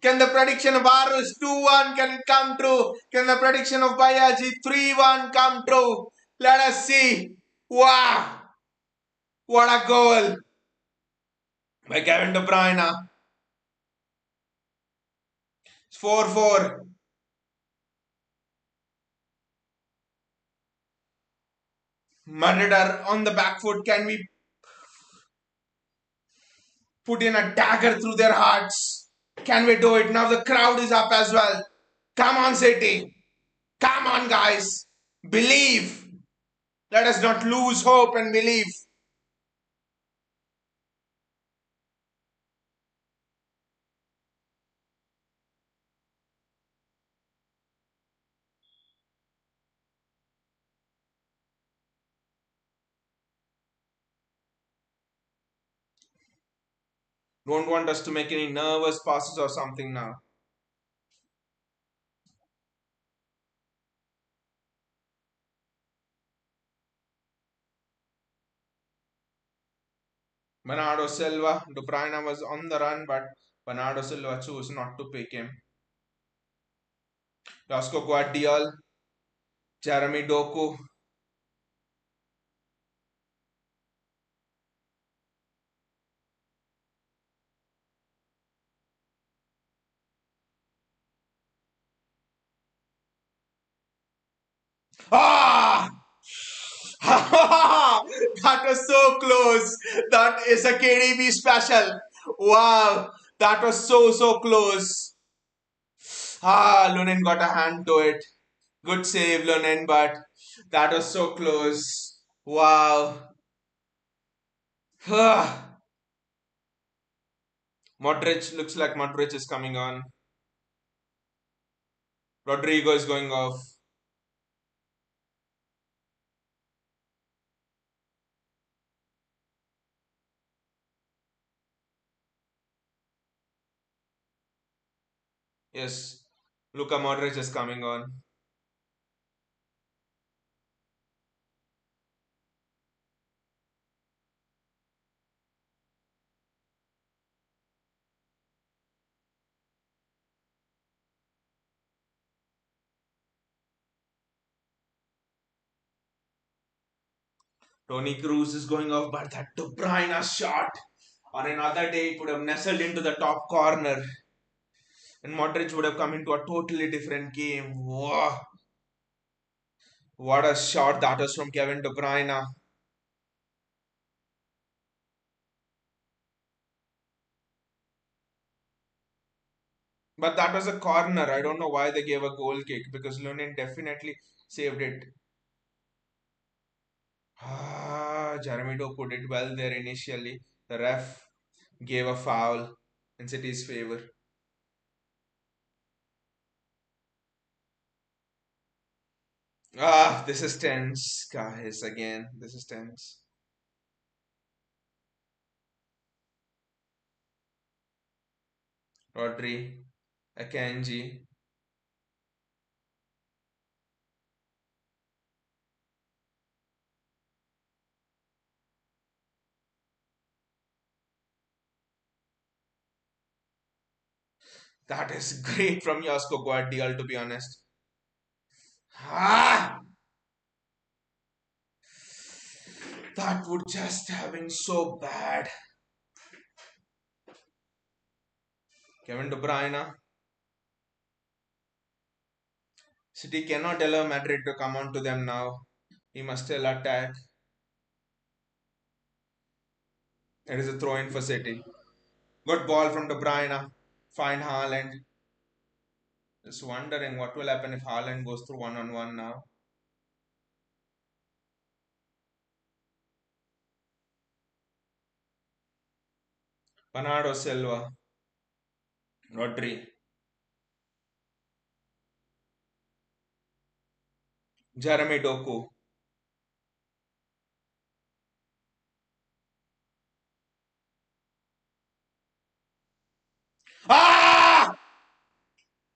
Can the prediction of Arus 2-1 can it come true? Can the prediction of Bayaji 3-1 come true? Let us see. Wow! What a goal by Kevin De Bruyne. It's 4-4. Madrid are on the back foot. Can we put in a dagger through their hearts? Can we do it? Now the crowd is up as well. Come on, City. Come on, guys. Believe. Let us not lose hope and believe. Don't want us to make any nervous passes or something now. Bernardo Silva. De Bruyne was on the run, but Bernardo Silva chose not to pick him. Josko Guardiol. Jeremy Doku. Ah! That was so close. That is a KDB special. Wow. That was so close. Lunin got a hand to it. Good save, Lunin, but that was so close. Wow. Modric, looks like Modric is coming on. Rodrigo is going off. Yes, Luka Modric is coming on. Tony Cruz is going off, but that De Bruyne shot on another day it would have nestled into the top corner. And Modric would have come into a totally different game. Whoa. What a shot that was from Kevin De Bruyne. But that was a corner. I don't know why they gave a goal kick because Lunin definitely saved it. Jeremy Doku did well there initially. The ref gave a foul in City's favour. This is tense, guys. Again, this is tense. Rodri, Akanji. That is great from Josko Guardiol, to be honest. Ah! That would just have been so bad. Kevin De Bruyne. City cannot allow Madrid to come on to them now. He must still attack. It is a throw in for City. Good ball from De Bruyne. Find Haaland. Just wondering what will happen if Haaland goes through one-on-one now. Bernardo Silva, Rodri, Jeremy Doku. Ah!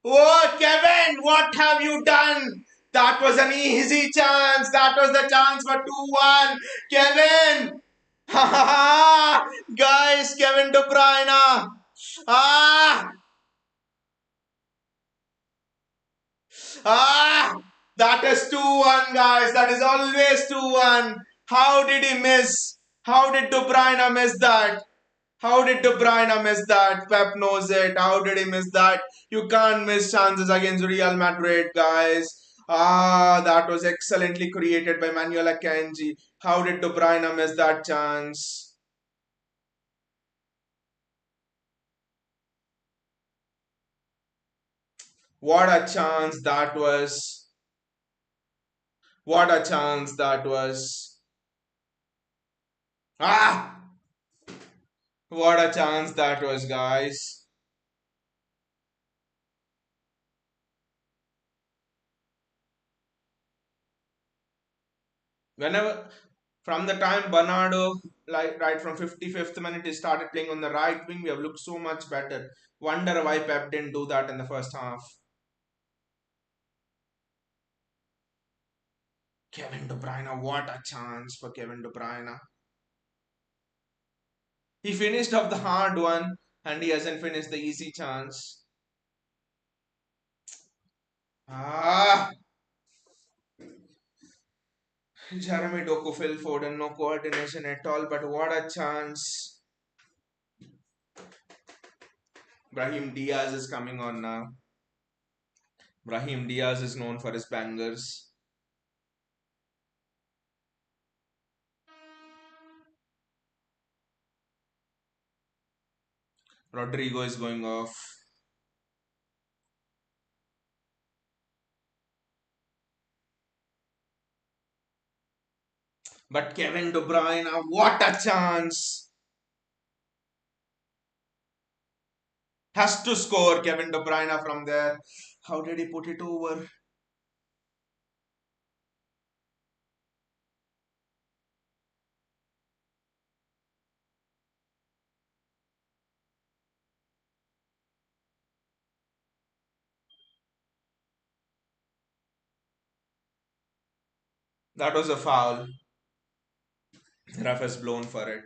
Oh, Kevin, what have you done? That was an easy chance. That was the chance for 2-1. Kevin! Ha ha ha! Guys, Kevin De Bruyne. Ah! Ah! That is 2-1, guys. That is always 2-1. How did he miss? How did De Bruyne miss that? How did De Bruyne miss that? Pep knows it. How did he miss that? You can't miss chances against Real Madrid, guys. Ah, that was excellently created by Manuel Akanji. How did De Bruyne miss that chance? What a chance that was. What a chance that was. Ah! What a chance that was, guys. Whenever, from the time Bernardo, like right from 55th minute, he started playing on the right wing, we have looked so much better. Wonder why Pep didn't do that in the first half. Kevin De Bruyne, what a chance for Kevin De Bruyne. He finished off the hard one and he hasn't finished the easy chance. Ah, Jeremy Doku, Phil Foden, no coordination at all, but what a chance. Brahim Diaz is coming on now. Brahim Diaz is known for his bangers. Rodrigo is going off. But Kevin De Bruyne, what a chance! Has to score Kevin De Bruyne from there. How did he put it over? That was a foul. Ref has blown for it.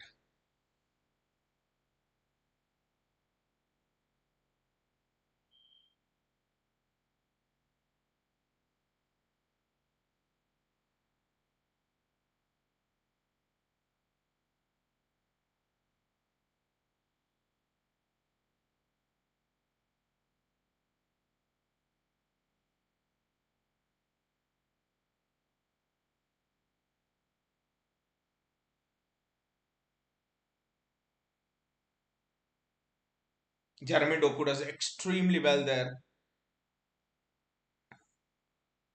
Jeremy Doku does extremely well there.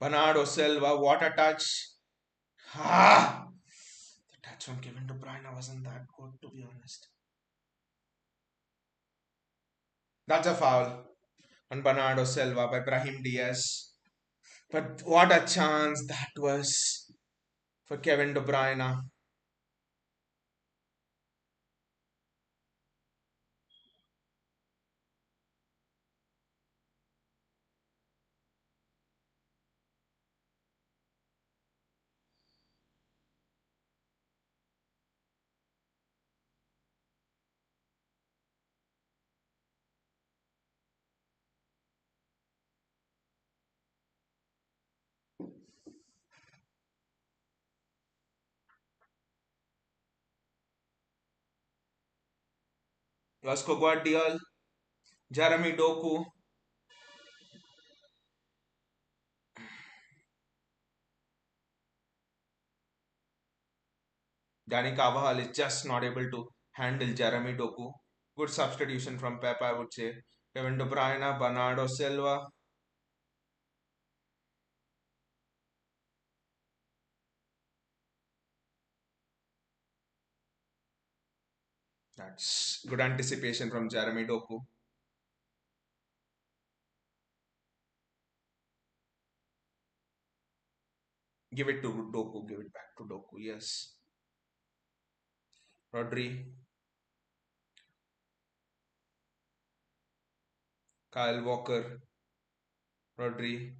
Bernardo Silva, what a touch. Ah! The touch from Kevin De Bruyne wasn't that good, to be honest. That's a foul on Bernardo Silva by Brahim Diaz. But what a chance that was for Kevin De Bruyne. Vasco Guardiola, Jeremy Doku. Danny Carvajal is just not able to handle Jeremy Doku. Good substitution from Pep, I would say. Kevin De Bruyne, Bernardo Silva. That's good anticipation from Jeremy Doku. Give it to Doku. Give it back to Doku. Yes. Rodri. Kyle Walker. Rodri.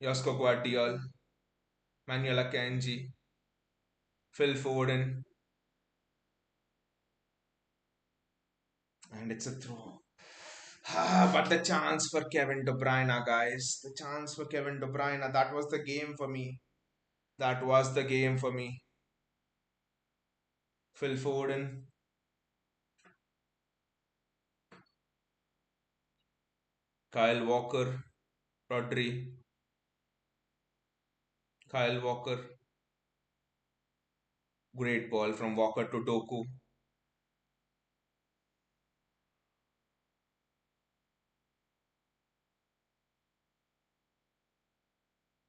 Josko Guardiol. Manuel Akanji. Phil Foden. And it's a throw. But the chance for Kevin De Bruyne, guys. The chance for Kevin De Bruyne. That was the game for me. That was the game for me. Phil Foden. Kyle Walker. Rodri. Kyle Walker. Great ball from Walker to Doku.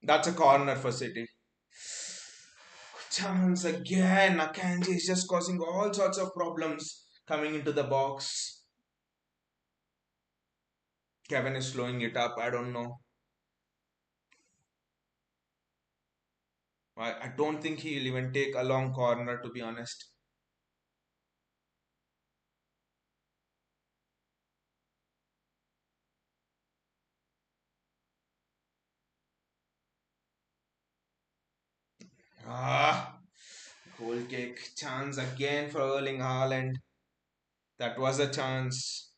That's a corner for City. Chance again. Akanji is just causing all sorts of problems coming into the box. Kevin is slowing it up. I don't know. I don't think he'll even take a long corner, to be honest. Ah, goal kick. Chance again for Erling Haaland. That was a chance.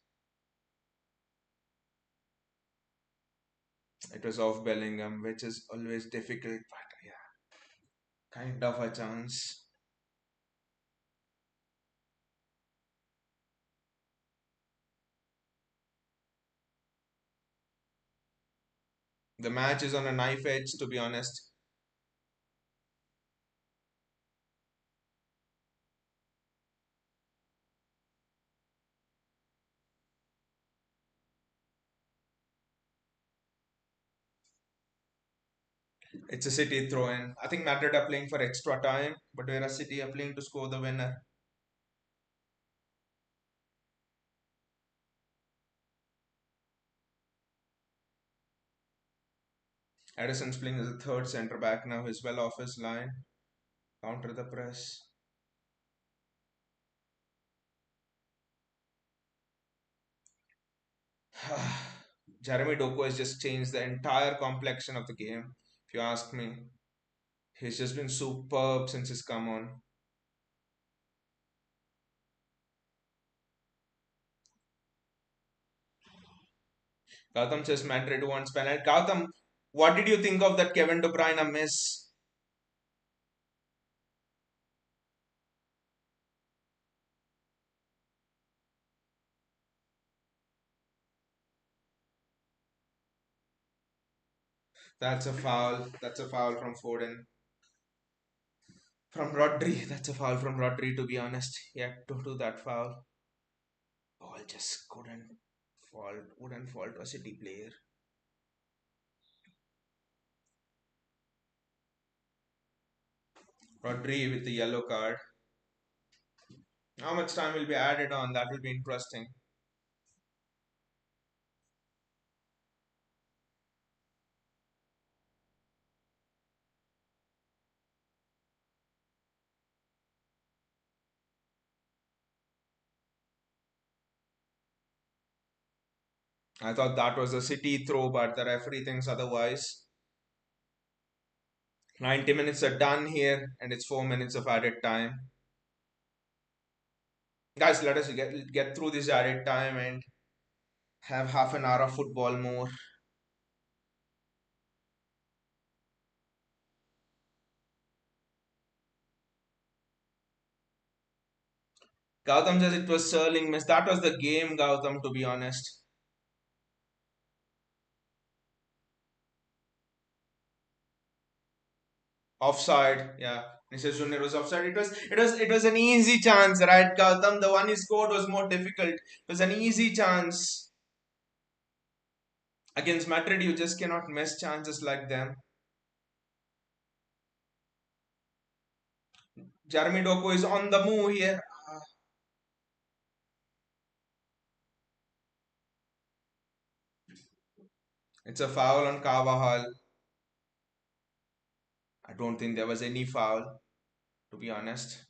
It was off Bellingham, which is always difficult, but yeah, kind of a chance. The match is on a knife edge, to be honest. It's a City throw in. I think Madrid are playing for extra time, but whereas City are playing to score the winner. Addison's playing as a third centre back now. He's well off his line. Counter the press. Jeremy Doku has just changed the entire complexion of the game, if you ask me. He's just been superb since he's come on. Gautam says Madrid wants penalty. Gautam, what did you think of that Kevin De Bruyne miss? That's a foul. That's a foul from Foden. From Rodri. That's a foul from Rodri, to be honest. He had to do that foul. Ball just wouldn't fall to a City player. Rodri with the yellow card. How much time will be added on? That will be interesting. I thought that was a City throw, but the referee thinks otherwise. 90 minutes are done here, and it's 4 minutes of added time. Guys, let us get through this added time and have half an hour of football more. Gautam says it was Sterling miss. That was the game, Gautam, to be honest. Offside, yeah. Mr. Junior was offside. It was an easy chance, right, Gautam? The one he scored was more difficult. It was an easy chance. Against Madrid, you just cannot miss chances like them. Jeremy Doku is on the move here. It's a foul on Carvajal. I don't think there was any foul, to be honest.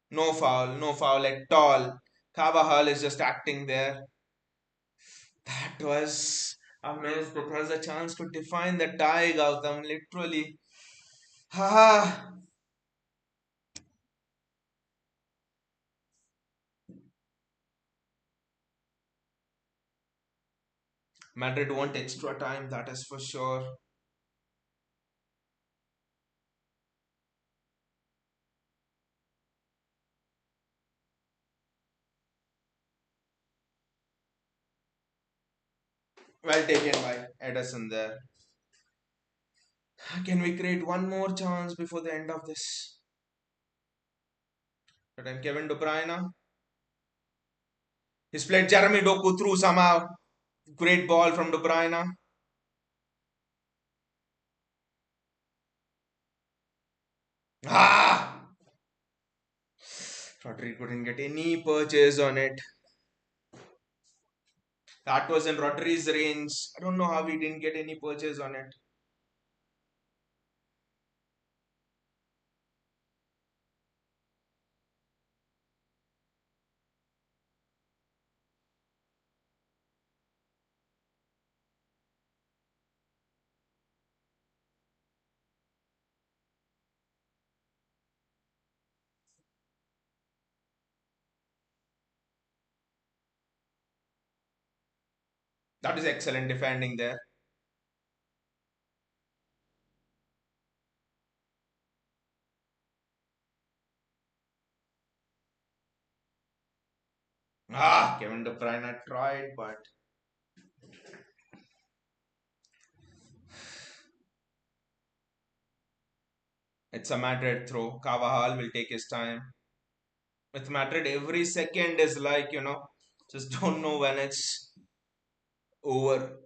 No foul, no foul at all. Carvajal is just acting there. That was a miss. That was a chance to define the tie, Gautam. Literally. Ha! Madrid want extra time, that is for sure. Well taken by Edison there. Can we create one more chance before the end of this? But I'm Kevin De Bruyne. He's played Jeremy Doku through somehow. Great ball from De Bruyne. Ah! Rodri couldn't get any purchase on it. That was in Rodri's range. I don't know how he didn't get any purchase on it. That is excellent defending there. Ah, Kevin De Bruyne tried, but it's a Madrid throw. Carvajal will take his time. With Madrid, every second is like, just don't know when it's over.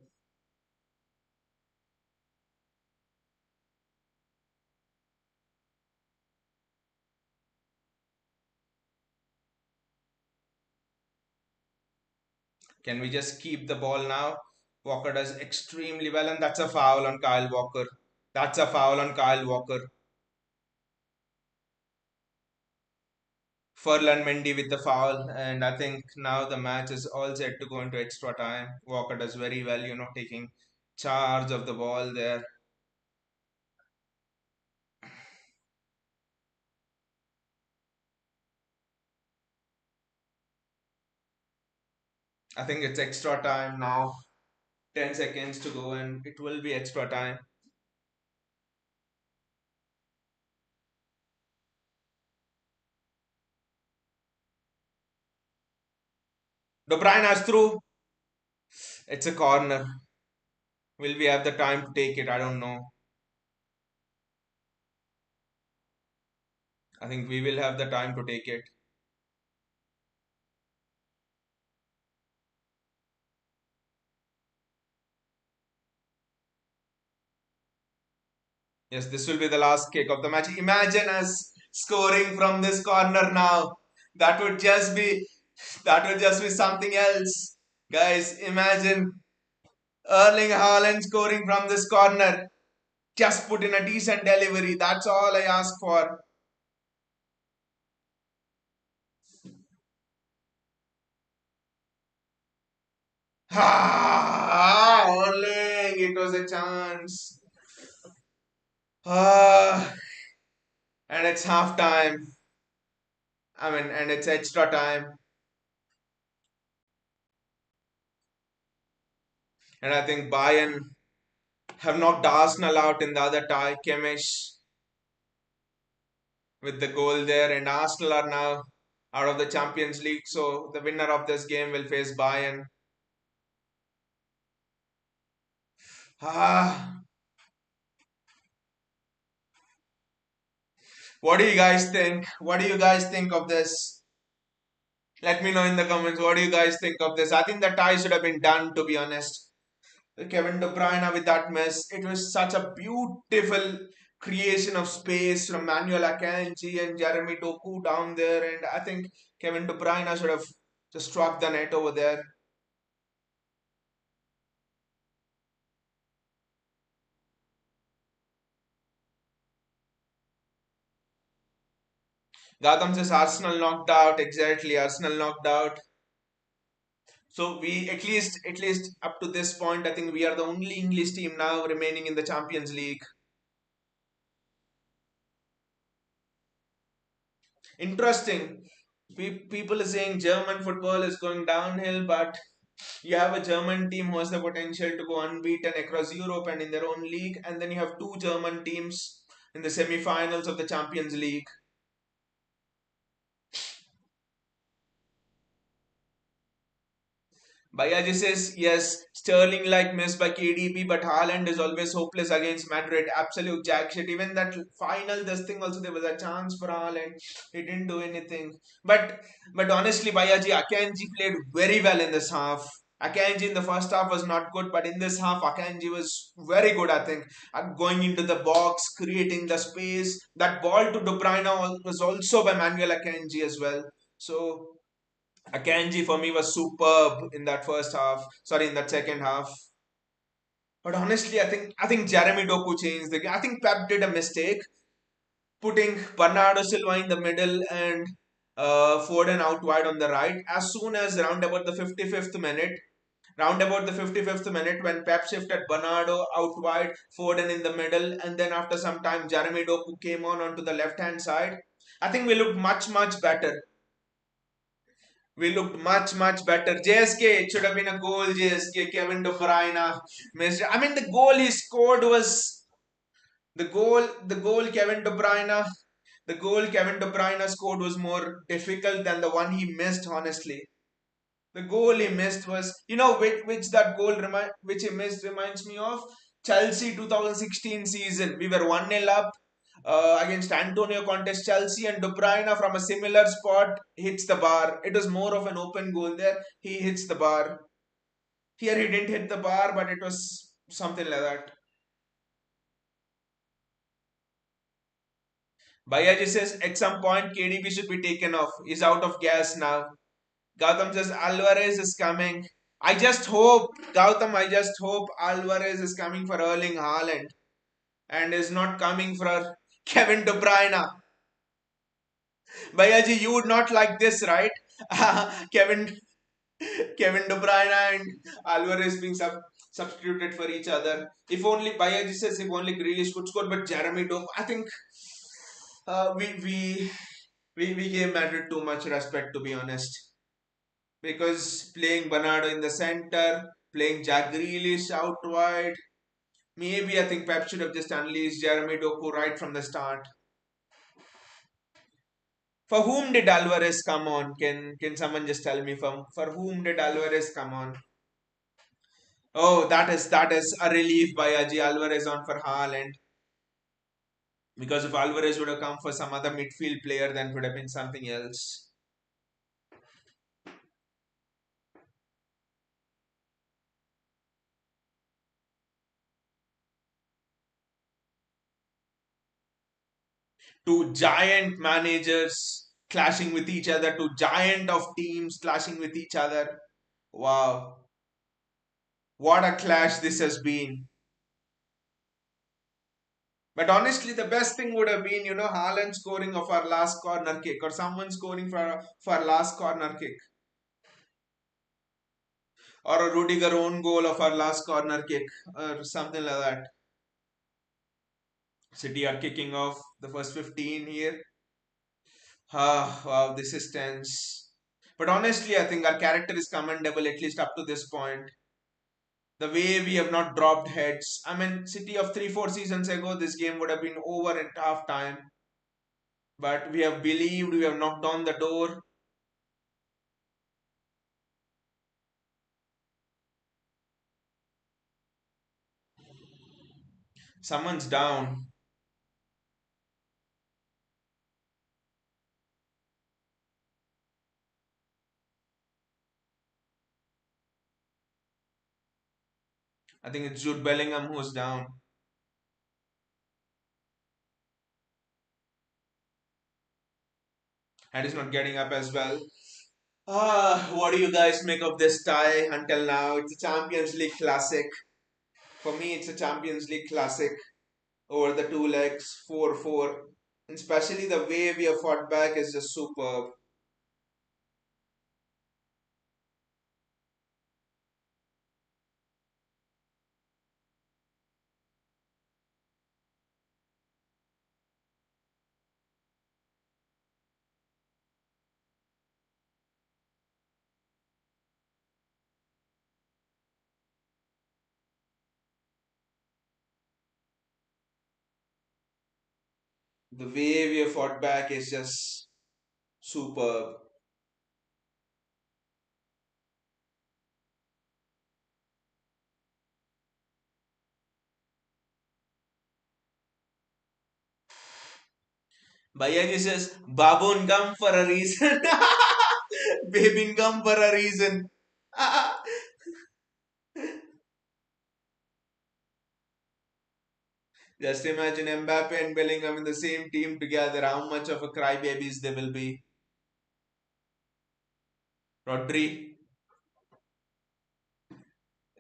Can we just keep the ball now? Walker does extremely well, and that's a foul on Kyle Walker. That's a foul on Kyle Walker. Furlan Mendy with the foul, and I think now the match is all set to go into extra time. Walker does very well, taking charge of the ball there. I think it's extra time now. 10 seconds to go, and it will be extra time. De Bruyne is through. It's a corner. Will we have the time to take it? I don't know. I think we will have the time to take it. Yes, this will be the last kick of the match. Imagine us scoring from this corner now. That would just be that would just be something else. Guys, imagine Erling Haaland scoring from this corner. Just put in a decent delivery. That's all I ask for. Ah, Erling, it was a chance. Ah, and it's half time. And it's extra time. And I think Bayern have knocked Arsenal out in the other tie. Kimmich with the goal there, and Arsenal are now out of the Champions League. So the winner of this game will face Bayern. Ah, what do you guys think? What do you guys think of this? Let me know in the comments. What do you guys think of this? I think the tie should have been done, to be honest. Kevin De Bruyne with that miss. It was such a beautiful creation of space from Manuel Akanji and Jeremy Doku down there, and I think Kevin De Bruyne should have just struck the net over there. Gautam says Arsenal knocked out. Exactly, Arsenal knocked out. So we at least up to this point, I think we are the only English team now remaining in the Champions League. Interesting. People are saying German football is going downhill, but you have a German team who has the potential to go unbeaten across Europe and in their own league, and then you have two German teams in the semi-finals of the Champions League. Bayaji says, yes, Sterling like missed by KDB, but Haaland is always hopeless against Madrid. Absolute jack shit. Even that final, this thing also, there was a chance for Haaland. He didn't do anything. But honestly, Bayaji, Akanji played very well in this half. Akanji in the first half was not good, but in this half, Akanji was very good, I think. Going into the box, creating the space. That ball to De Bruyne was also by Manuel Akanji as well. So Akanji for me was superb in that first half. Sorry, in that second half. But honestly, I think Jeremy Doku changed the game. I think Pep did a mistake putting Bernardo Silva in the middle and Foden out wide on the right. As soon as round about the 55th minute, when Pep shifted Bernardo out wide, Foden in the middle, and then after some time Jeremy Doku came onto the left hand side. I think we looked much better. We looked much better. JSK, it should have been a goal. JSK, Kevin De Bruyne missed. I mean, the goal he scored was the goal Kevin De Bruyne. The goal Kevin De Bruyne scored was more difficult than the one he missed. Honestly, the goal he missed was, which that goal which he missed reminds me of Chelsea 2016 season. We were 1-0 up against Antonio Conte's Chelsea, and De Bruyne from a similar spot hits the bar. It was more of an open goal there. He hits the bar. Here he didn't hit the bar, but it was something like that. Bayaji says at some point KDB should be taken off. He's out of gas now. Gautam says Alvarez is coming. I just hope Alvarez is coming for Erling Haaland and is not coming for Kevin De Bruyne. Bayaji, you would not like this, right? Kevin Kevin De Bruyne and Alvarez being substituted for each other. If only Bayaji says if only Grealish could score, but Jeremy Doku, I think we gave Madrid too much respect, to be honest, because playing Bernardo in the center, playing Jack Grealish out wide. Maybe I think Pep should have just unleashed Jeremy Doku right from the start. For whom did Alvarez come on? Can someone just tell me for whom did Alvarez come on? Oh, that is a relief by Aji Alvarez on for Haaland. Because if Alvarez would have come for some other midfield player, then it would have been something else. Two giant managers clashing with each other, two giant of teams clashing with each other. Wow, what a clash this has been. But honestly, the best thing would have been, Haaland scoring of our last corner kick, or someone scoring for our last corner kick, or a Rudiger own goal of our last corner kick, or something like that. City are kicking off the first 15 here. Ah, wow, this is tense. But honestly, I think our character is commendable, at least up to this point. The way we have not dropped heads. I mean, City of 3-4 seasons ago, this game would have been over at half time. But we have believed, we have knocked on the door. Someone's down. I think it's Jude Bellingham who's down. and he's not getting up as well. What do you guys make of this tie until now? It's a Champions League classic. For me, it's a Champions League classic over the two legs, 4-4. And especially the way we have fought back is just superb. The way we have fought back is just superb. Bayaji says, Babun gum for a reason. Babin gum for a reason. Just imagine Mbappe and Bellingham in the same team together. How much of a crybabies they will be. Rodri.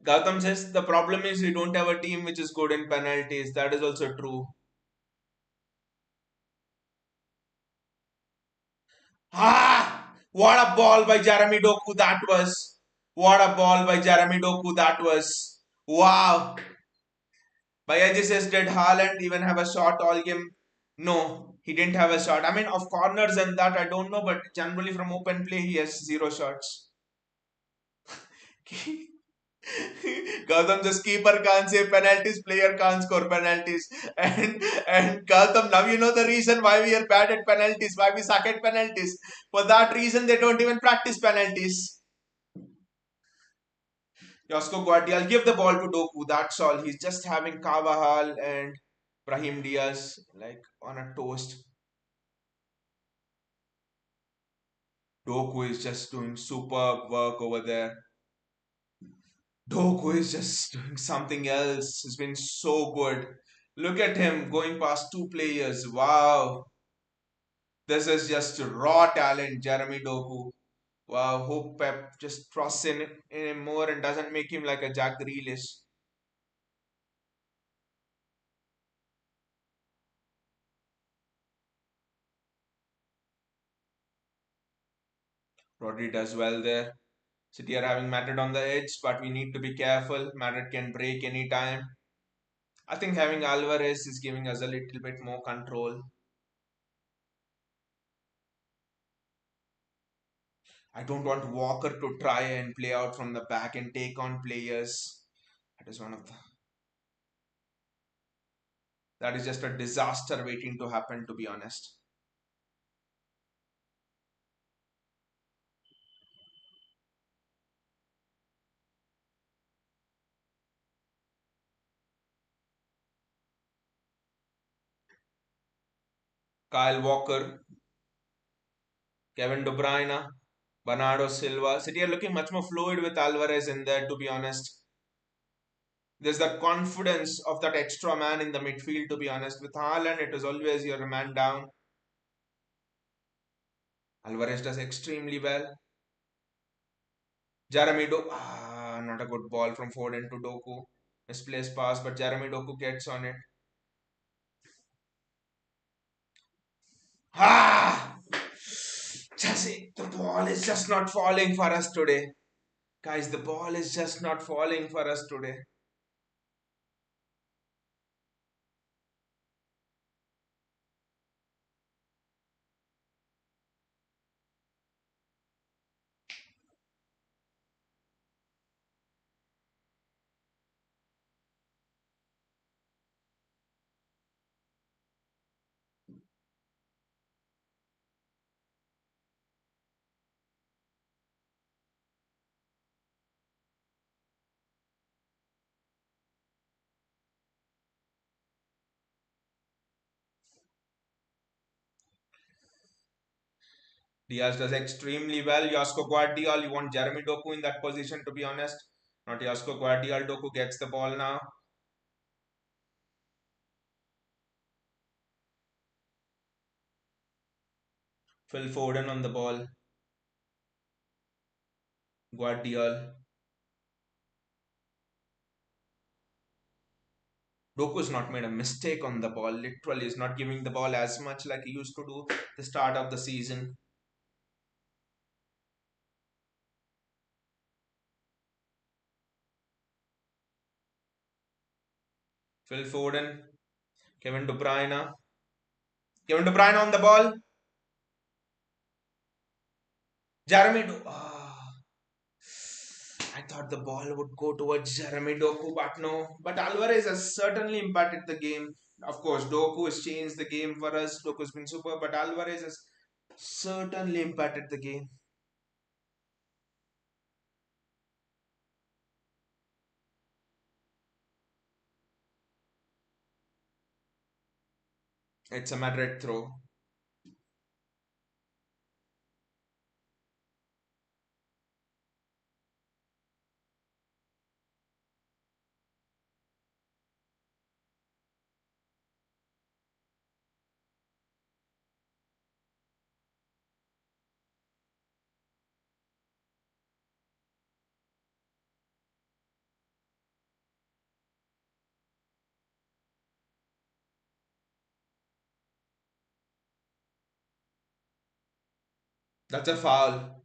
Gautam says the problem is we don't have a team which is good in penalties. That is also true. What a ball by Jeremy Doku that was. What a ball by Jeremy Doku that was. Wow. Bayaji says, did Haaland even have a shot all game? No, he didn't have a shot. I mean, of corners and that, I don't know, but generally from open play, he has zero shots. Gautam, just keeper can't say penalties, player can't score penalties. And Gautam, now you know the reason why we are bad at penalties, why we suck at penalties. For that reason, they don't even practice penalties. Josko Guardiola, give the ball to Doku. That's all. He's just having Carvajal and Brahim Diaz like on a toast. Doku is just doing superb work over there. Doku is just doing something else. He's been so good. Look at him going past two players. Wow. This is just raw talent, Jeremy Doku. Wow. Hope Pep just trusts in him more and doesn't make him like a Jack Grealish. Rodri does well there. City are having Madrid on the edge, but we need to be careful. Madrid can break anytime. I think having Alvarez is giving us a little bit more control. I don't want Walker to try and play out from the back and take on players. That is one of the. That is just a disaster waiting to happen, to be honest. Kyle Walker, Kevin De Bruyne, Bernardo Silva. City are looking much more fluid with Alvarez in there, to be honest. There's that confidence of that extra man in the midfield, to be honest. With Haaland, it is always your man down. Alvarez does extremely well. Not a good ball from Foden to Doku. Misplaced pass, but Jeremy Doku gets on it. Ah! Chelsea, the ball is just not falling for us today. Guys, the ball is just not falling for us today. Diaz does extremely well. Josko Guardiola, you want Jeremy Doku in that position, to be honest. Not Josko Guardiola. Doku gets the ball now. Phil Foden on the ball. Guardiola. Doku's not made a mistake on the ball. Literally, is not giving the ball as much like he used to do the start of the season. Phil Foden, Kevin De Bruyne. Kevin De Bruyne on the ball. Jeremy I thought the ball would go towards Jeremy Doku, but no. But Alvarez has certainly impacted the game. Of course, Doku has changed the game for us. Doku has been super, but Alvarez has certainly impacted the game. It's a Madrid throw. That's a foul.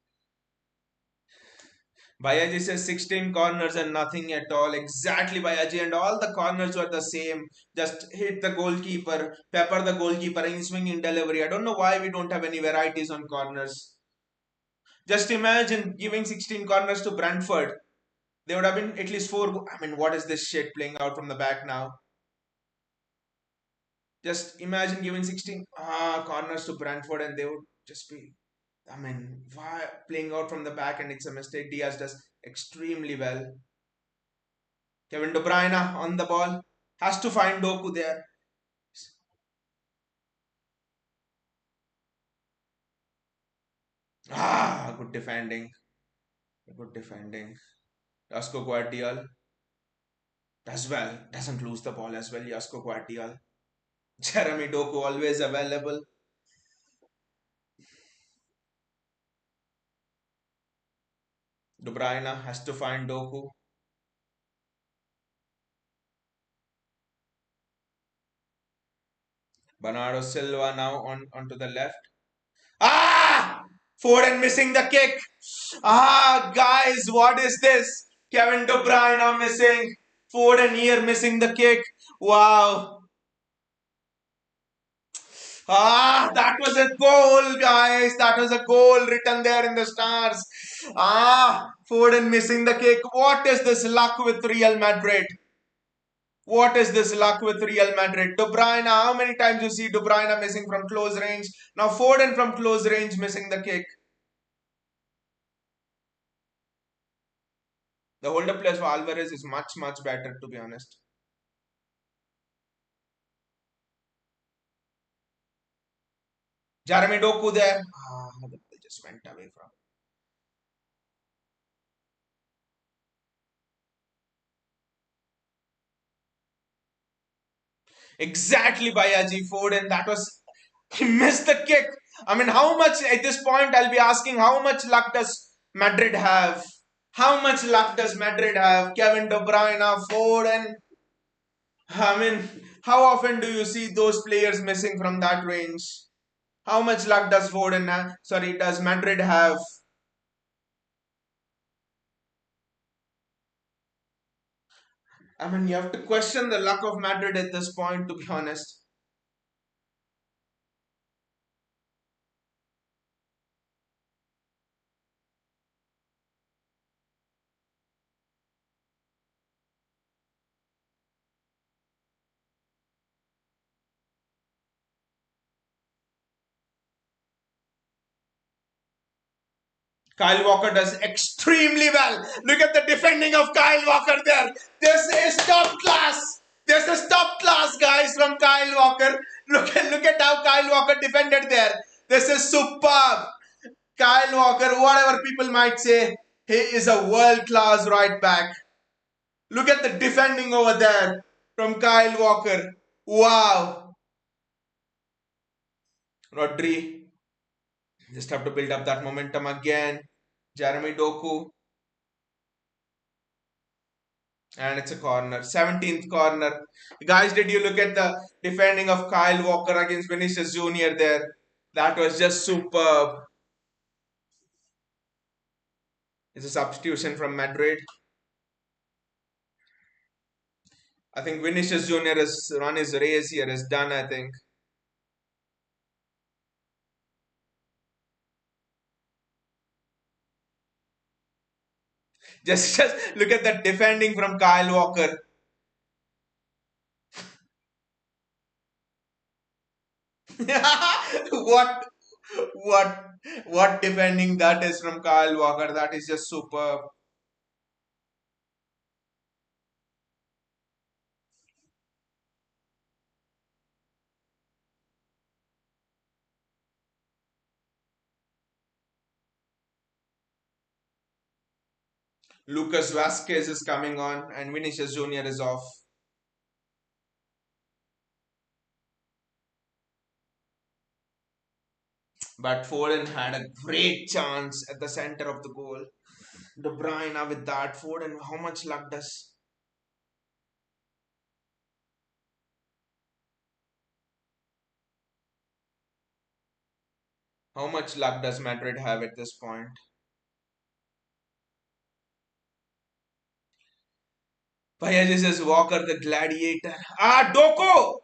Bayaji says 16 corners and nothing at all. Exactly, Bayaji. And all the corners were the same. Just hit the goalkeeper, pepper the goalkeeper, in swing in delivery. I don't know why we don't have any varieties on corners. Just imagine giving 16 corners to Brentford. They would have been at least four. I mean, what is this shit playing out from the back now? Just imagine giving 16 corners to Brentford and they would just be, I mean, why playing out from the back and it's a mistake. Diaz does extremely well. Kevin De Bruyne on the ball. Has to find Doku there. Good defending. Good defending. Jasko Guardiola as well. Doesn't lose the ball as well. Jasko Guardiola. Jeremy Doku always available. De Bruyne has to find Doku. Bernardo Silva now onto the left. Foden missing the kick. Guys, what is this? Kevin De Bruyne missing. Foden here missing the kick. Wow. That was a goal, guys. That was a goal written there in the stars. Foden missing the kick. What is this luck with Real Madrid? What is this luck with Real Madrid? De Bruyne, how many times you see De Bruyne missing from close range? Now Foden from close range missing the kick. The hold up play for Alvarez is much, much better, to be honest. Jeremy Doku there. The ball just went away from. Exactly, Bayaji Foden. That was. He missed the kick. I mean, how much at this point I'll be asking, how much luck does Madrid have? How much luck does Madrid have? Kevin De Bruyne, Foden. I mean, how often do you see those players missing from that range? How much luck does Foden have? Sorry, does Madrid have? I mean, you have to question the luck of Madrid at this point, to be honest. Kyle Walker does extremely well. Look at the defending of Kyle Walker there. This is top class. This is top class, guys, from Kyle Walker. Look at how Kyle Walker defended there. This is superb. Kyle Walker, whatever people might say, he is a world class right back. Look at the defending over there from Kyle Walker. Wow. Rodri. Just have to build up that momentum again. Jeremy Doku. And it's a corner. 17th corner. Guys, did you look at the defending of Kyle Walker against Vinicius Jr. there? That was just superb. It's a substitution from Madrid. I think Vinicius Jr. has run his race here, is done, I think. Just look at that defending from Kyle Walker. what what what defending that is from Kyle Walker. That is just superb. Lucas Vasquez is coming on and Vinicius Jr. is off. But Foden had a great chance at the center of the goal. De Bruyne with that. Foden, how much luck does Madrid have at this point? Bhaiya, this is Walker the Gladiator. Ah, Doko!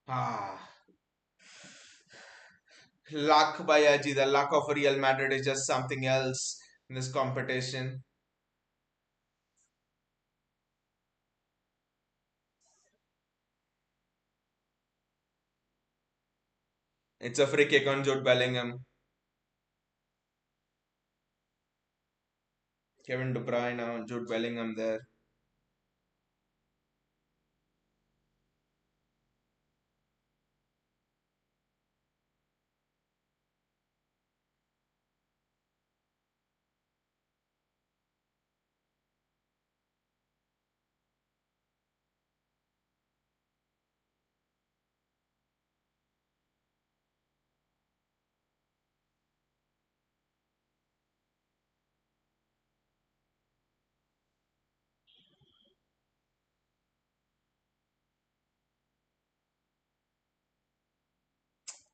Ah, luck, Bhaiya, the luck of Real Madrid is just something else in this competition. It's a free kick on Jude Bellingham. Kevin De Bruyne on Jude Bellingham there.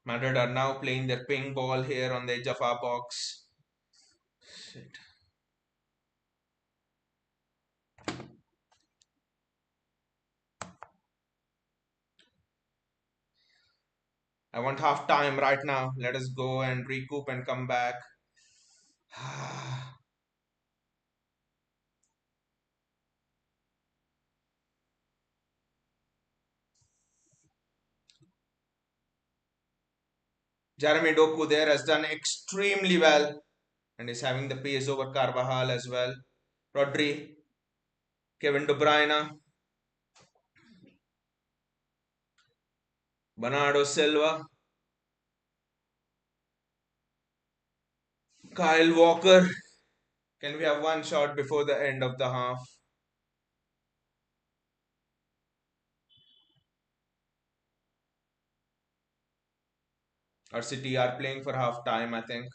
Madrid are now playing their ping ball here on the edge of our box. Shit. I want half time right now. Let us go and recoup and come back. Jeremy Doku there has done extremely well and is having the pace over Carvajal as well. Rodri, Kevin De Bruyne, Bernardo Silva, Kyle Walker. Can we have one shot before the end of the half? Or City are playing for half time, I think.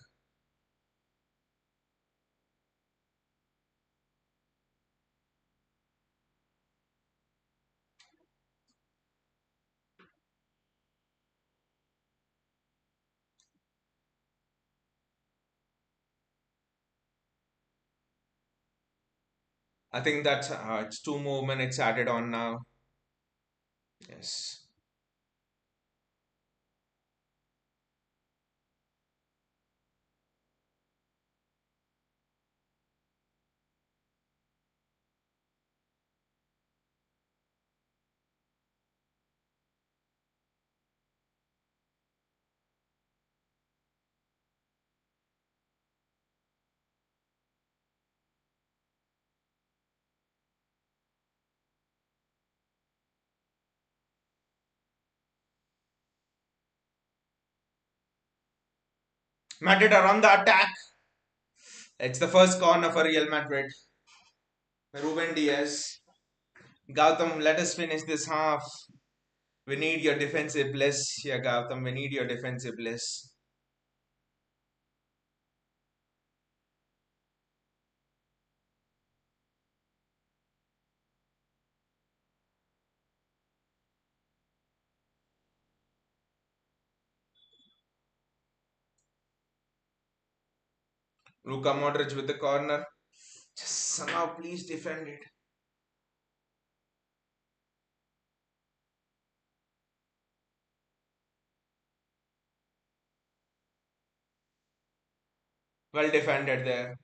I think that's it's 2 more minutes added on now. Yes. Madrid are on the attack. It's the first corner for Real Madrid. Ruben Diaz. Gautam, let us finish this half. We need your defensive bliss, yeah, Gautam. We need your defensive bliss. Luka Modric with the corner. Just somehow, please defend it. Well defended there.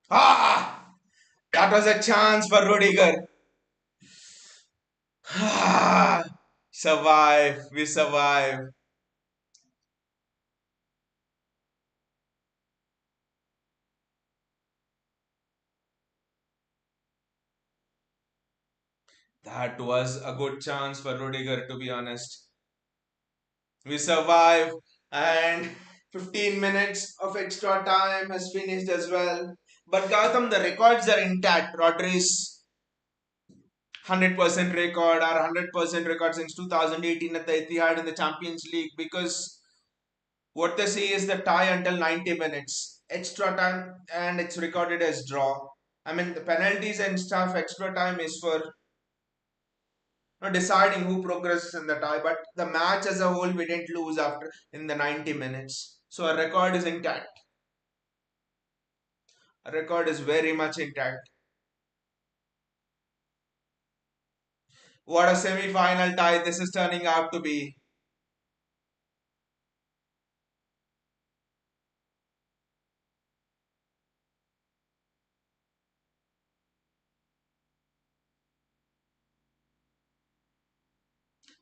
Ah! That was a chance for Rudiger. Ah! Survive. We survive. That was a good chance for Rudiger, to be honest. We survive, and 15 minutes of extra time has finished as well. But Gautam, the records are intact. Rodri's 100% record, or 100% record since 2018 at the Etihad in the Champions League, because what they say is the tie until 90 minutes. Extra time, and it's recorded as draw. I mean, the penalties and stuff, extra time is for not deciding who progresses in the tie, but the match as a whole we didn't lose after in the 90 minutes. So our record is intact. Our record is very much intact. What a semi-final tie this is turning out to be.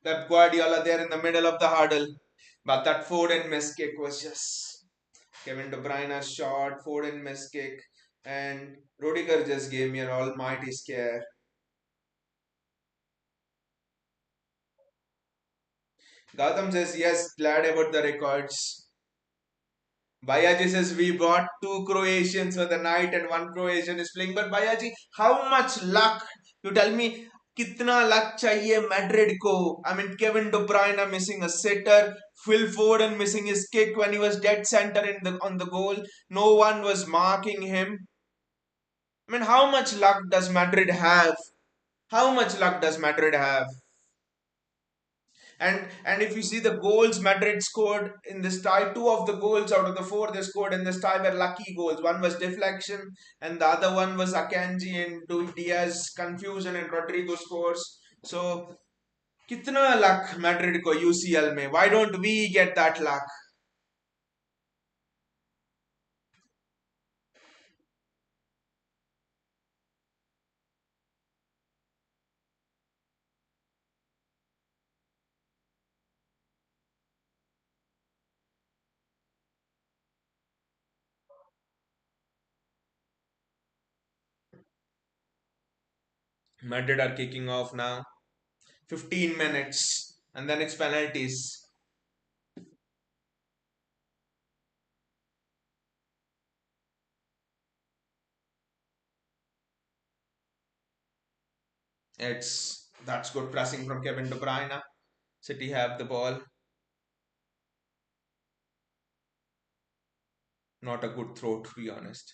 That Guardiola there in the middle of the hurdle, but that Foden miss kick was just Kevin De Bruyne's shot, Foden miss kick, and Rudiger just gave me an almighty scare. Gautam says yes, glad about the records. Bayaji says we brought two Croatians for the night and one Croatian is playing. But Bayaji, how much luck? You tell me, kitna luck chahiye Madrid ko? I mean, Kevin De Bruyne missing a sitter, Phil Foden missing his kick when he was dead center in the on the goal. No one was marking him. I mean, how much luck does Madrid have? How much luck does Madrid have? And if you see the goals Madrid scored in this tie, two of the goals out of the four they scored in this tie were lucky goals. One was deflection, and the other one was Akanji and Diaz confusion, and Rodrigo scores. So, kitna luck Madrid ko UCL mein? Why don't we get that luck? Madrid are kicking off now. 15 minutes, and then it's penalties. That's good pressing from Kevin De Bruyne. City have the ball. Not a good throw, to be honest,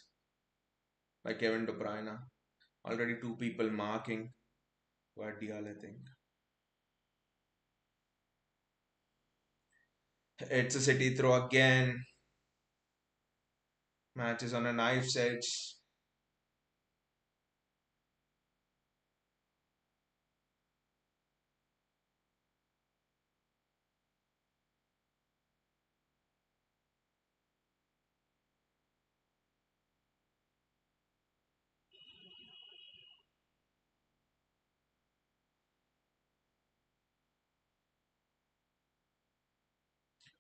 by Kevin De Bruyne. Already two people marking Guardiola, I think. It's a City throw again. Match is on a knife's edge.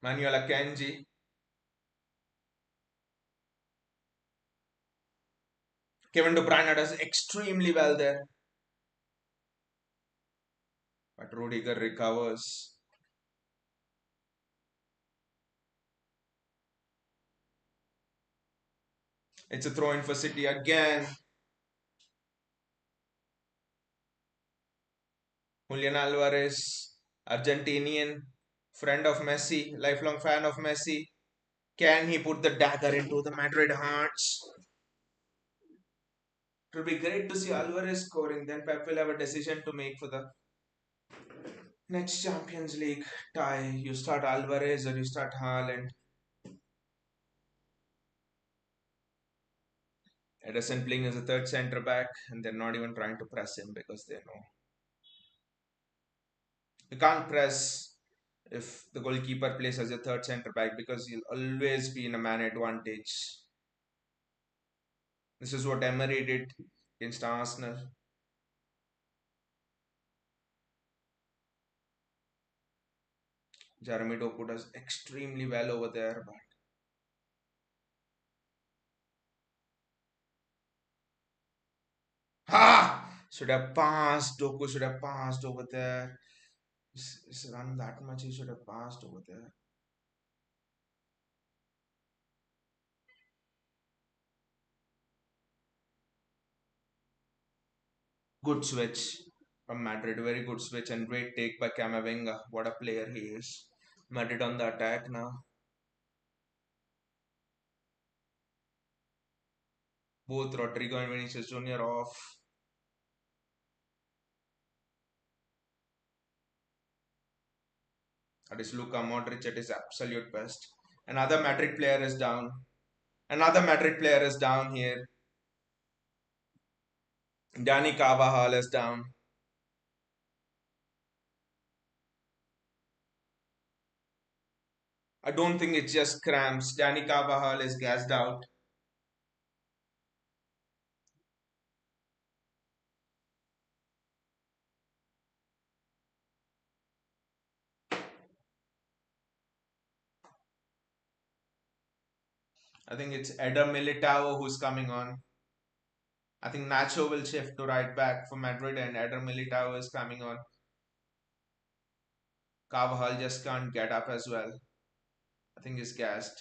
Manuel Akanji. Kevin De Bruyne does extremely well there. But Rudiger recovers. It's a throw in for City again. Julian Alvarez, Argentinian, friend of Messi, lifelong fan of Messi. Can he put the dagger into the Madrid hearts? It would be great to see Alvarez scoring. Then Pep will have a decision to make for the next Champions League tie. You start Alvarez or you start Haaland. Ederson playing as a third centre back, and they're not even trying to press him because they know you can't press if the goalkeeper plays as a third centre back because he'll always be in a man advantage. This is what Emery did against Arsenal. Jeremy Doku does extremely well over there, but should have passed. Doku should have passed over there. He's run that much. He should have passed over there. Good switch from Madrid. Very good switch and great take by Camavinga. What a player he is. Madrid on the attack now. Both Rodrigo and Vinicius Jr. off. That is Luka Modric at his absolute best. Another Madrid player is down. Another Madrid player is down here. Dani Carvajal is down. I don't think it's just cramps. Dani Carvajal is gassed out. I think it's Eder Militao who's coming on. I think Nacho will shift to right back for Madrid and Eder Militao is coming on. Carvajal just can't get up as well. I think he's gassed.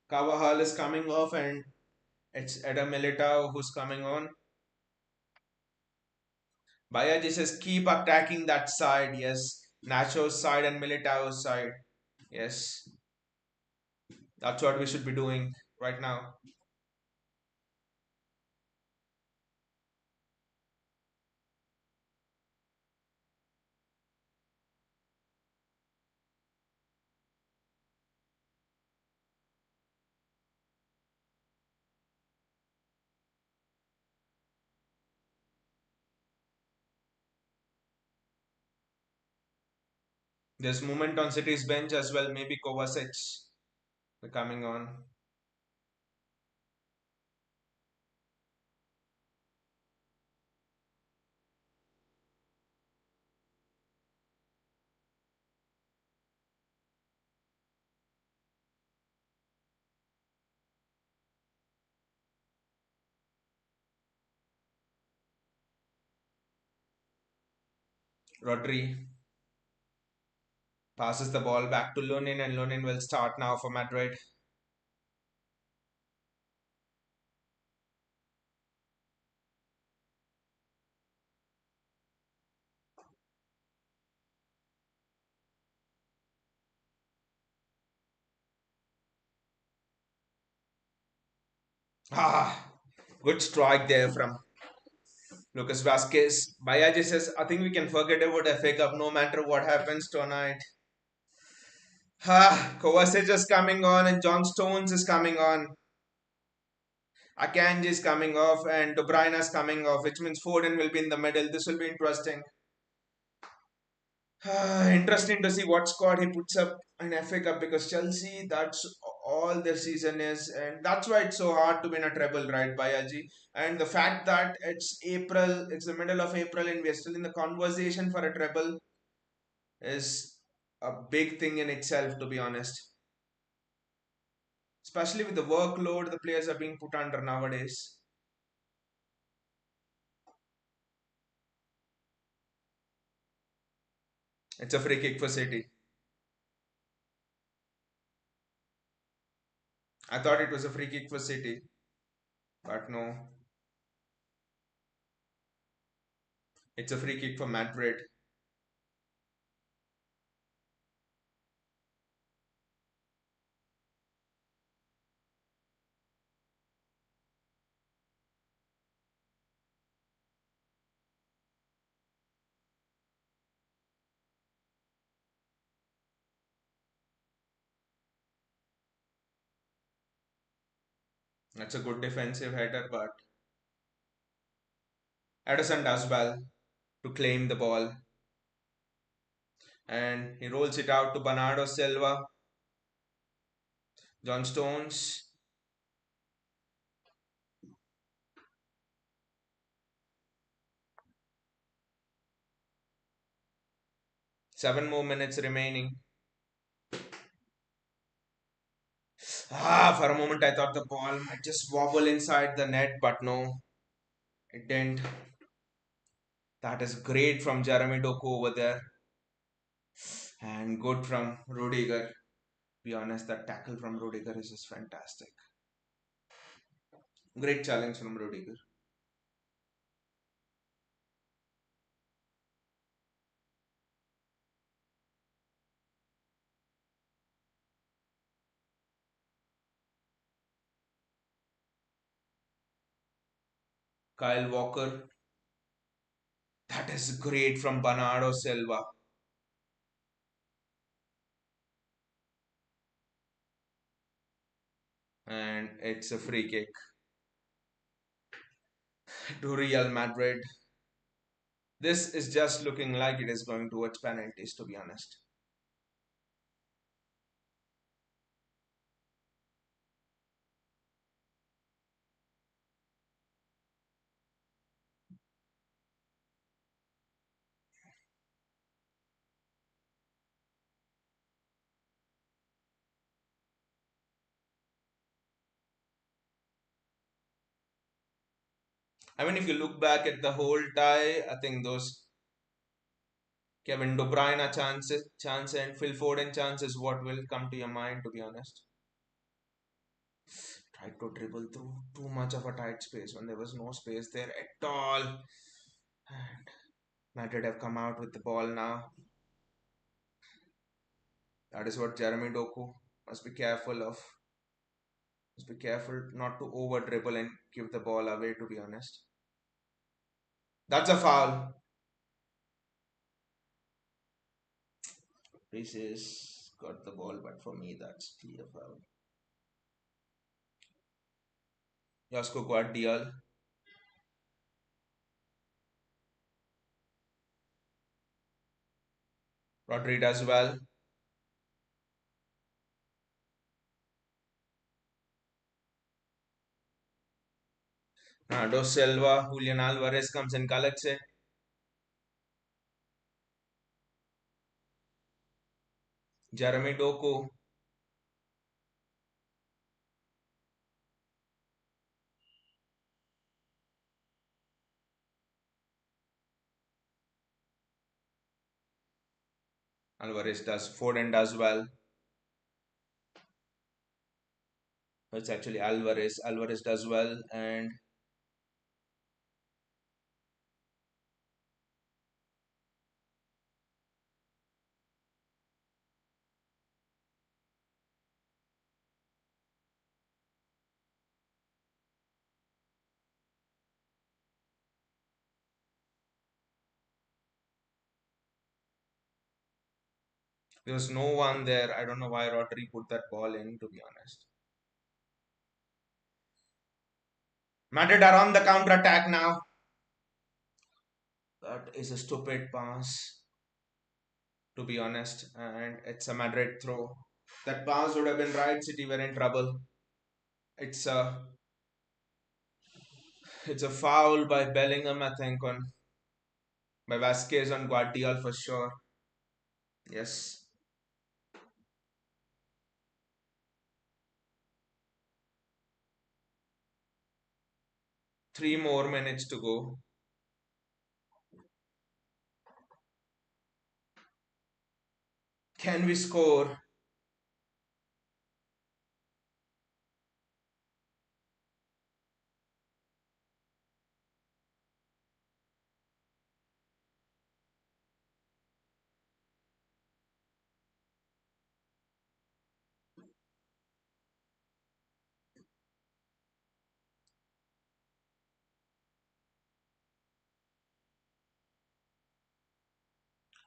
Carvajal is coming off and it's Eder Militao who's coming on. Bayaji says keep attacking that side. Yes. Nacho's side and Militao's side. Yes. That's what we should be doing right now. There's movement on City's bench as well. Maybe Kovacic coming on. Rodri passes the ball back to Lunin and Lunin will start now for Madrid. Good strike there from Lucas Vasquez. Bayaji says, I think we can forget about FA Cup no matter what happens tonight. Kovacic is coming on and John Stones is coming on. Akanji is coming off and De Bruyne is coming off, which means Foden will be in the middle. This will be interesting. Interesting to see what squad he puts up in FA Cup because Chelsea, that's all their season is, and that's why it's so hard to win a treble, right, Bayaji? And the fact that it's April, it's the middle of April, and we're still in the conversation for a treble is a big thing in itself, to be honest. Especially with the workload the players are being put under nowadays. It's a free kick for City. I thought it was a free kick for City, but no, it's a free kick for Madrid. That's a good defensive header, but Edison does well to claim the ball and he rolls it out to Bernardo Silva. John Stones. 7 more minutes remaining. For a moment I thought the ball might just wobble inside the net, but no, it didn't. That is great from Jeremy Doku over there and good from Rudiger. Be honest, that tackle from Rudiger is just fantastic. Great challenge from Rudiger. Kyle Walker. That is great from Bernardo Silva. And it's a free kick to Real Madrid. This is just looking like it is going towards penalties, to be honest. I mean, if you look back at the whole tie, I think those Kevin De Bruyne chance and Phil Foden chance is what will come to your mind, to be honest. Tried to dribble through too much of a tight space when there was no space there at all. And Madrid have come out with the ball now. That is what Jeremy Doku must be careful of. Must be careful not to over dribble and give the ball away, to be honest. That's a foul. Reese's got the ball, but for me, that's clear foul. Josko Guardiol. Rodri does well. Bernardo Silva. Julian Alvarez comes and collects it. Jeremy Doku. Alvarez does. Foden does well. It's actually Alvarez. Alvarez does well. And there was no one there. I don't know why Rodri put that ball in, to be honest. Madrid are on the counter attack now. That is a stupid pass. to be honest, and it's a Madrid throw. That pass would have been right. City were in trouble. It's a it's a foul by Bellingham, I think, on by Vasquez on Guardiola for sure. Yes, 3 more minutes to go. Can we score?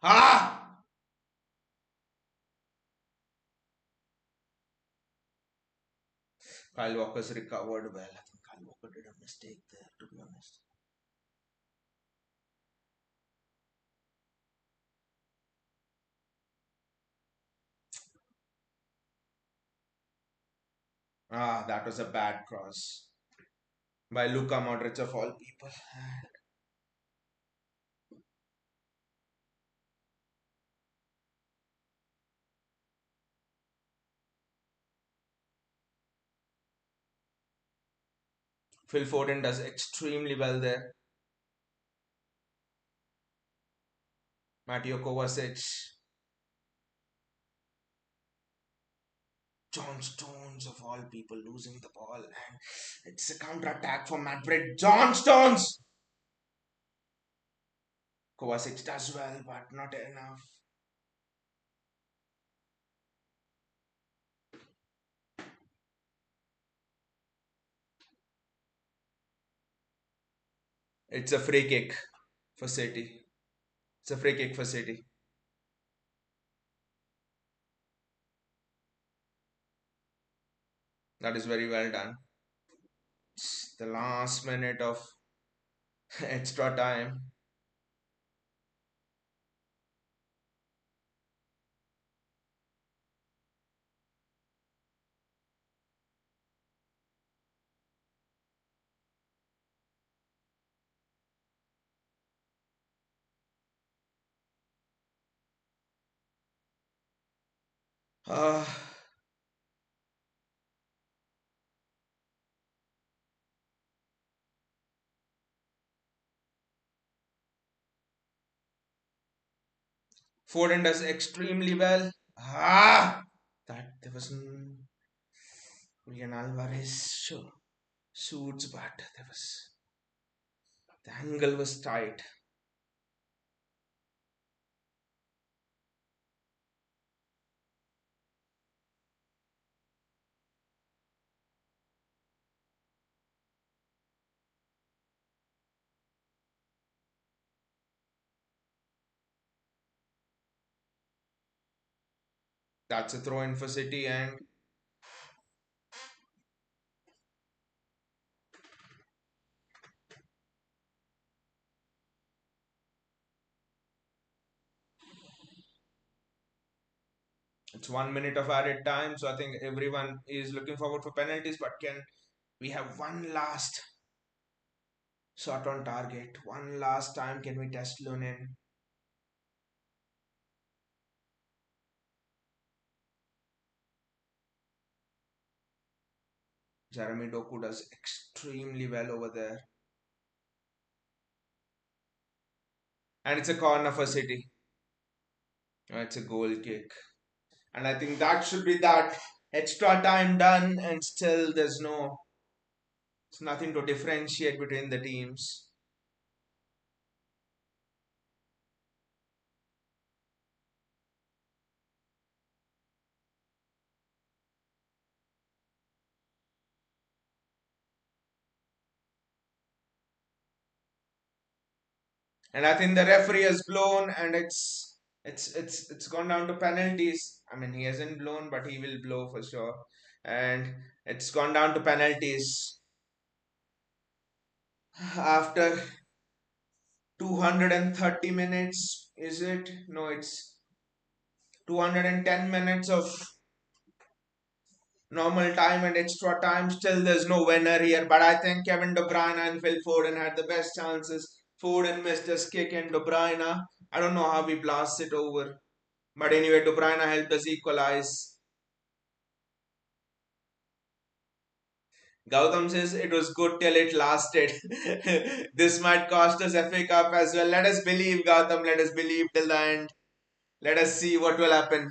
Ah! Kyle Walker's recovered well. I think Kyle Walker did a mistake there, to be honest. Ah, that was a bad cross by Luka Modric of all people. Phil Foden does extremely well there. Mateo Kovacic, John Stones of all people losing the ball, and it's a counter attack for Madrid. John Stones! Kovacic does well, but not enough. It's a free kick for City. It's a free kick for City. That is very well done. It's the last minute of extra time. Uh, Foden does extremely well. Ah! That there was Julian Alvarez shoots, but there was the angle was tight. That's a throw in for City, and it's 1 minute of added time. So I think everyone is looking forward for penalties. But can we have one last shot on target? One last time, can we test Lunin? Jeremy Doku does extremely well over there, and it's a corner for City. It's a goal kick. And I think that should be that. Extra time done, and still it's nothing to differentiate between the teams. And I think the referee has blown, and it's gone down to penalties. I mean, he hasn't blown, but he will blow for sure. And it's gone down to penalties after 230 minutes. Is it? No, it's 210 minutes of normal time and extra time. Still, there's no winner here. But I think Kevin De Bruyne and Phil Foden had the best chances. Foden missed his kick, and De Bruyne, I don't know how he blasts it over. But anyway, De Bruyne helped us equalize. Gautam says it was good till it lasted. This might cost us FA Cup as well. Let us believe, Gautam. Let us believe till the end. Let us see what will happen.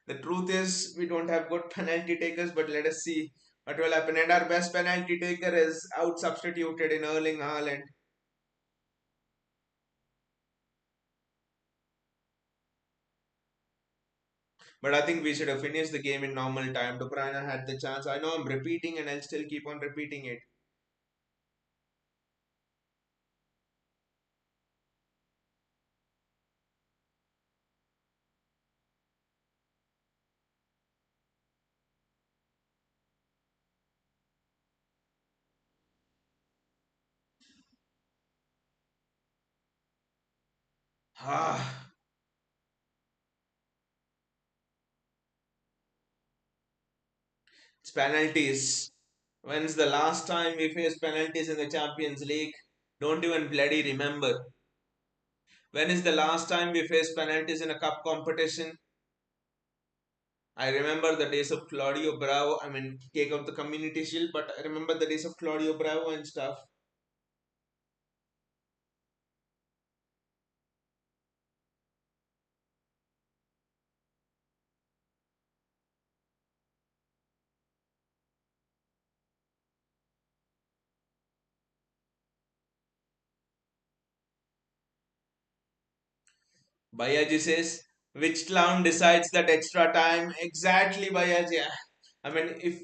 The truth is, we don't have good penalty takers, but let us see what will happen. And our best penalty taker is out substituted in Erling Haaland. But I think we should have finished the game in normal time. De Bruyne had the chance. I know I'm repeating and I'll still keep on repeating it. Ah, it's penalties. When's the last time we faced penalties in the Champions League? Don't even bloody remember. When is the last time we faced penalties in a cup competition? I remember the days of Claudio Bravo. I mean, take out the Community Shield, but I remember the days of Claudio Bravo and stuff. Bayaji says, which clown decides that extra time? Exactly, Bayaji. I mean, if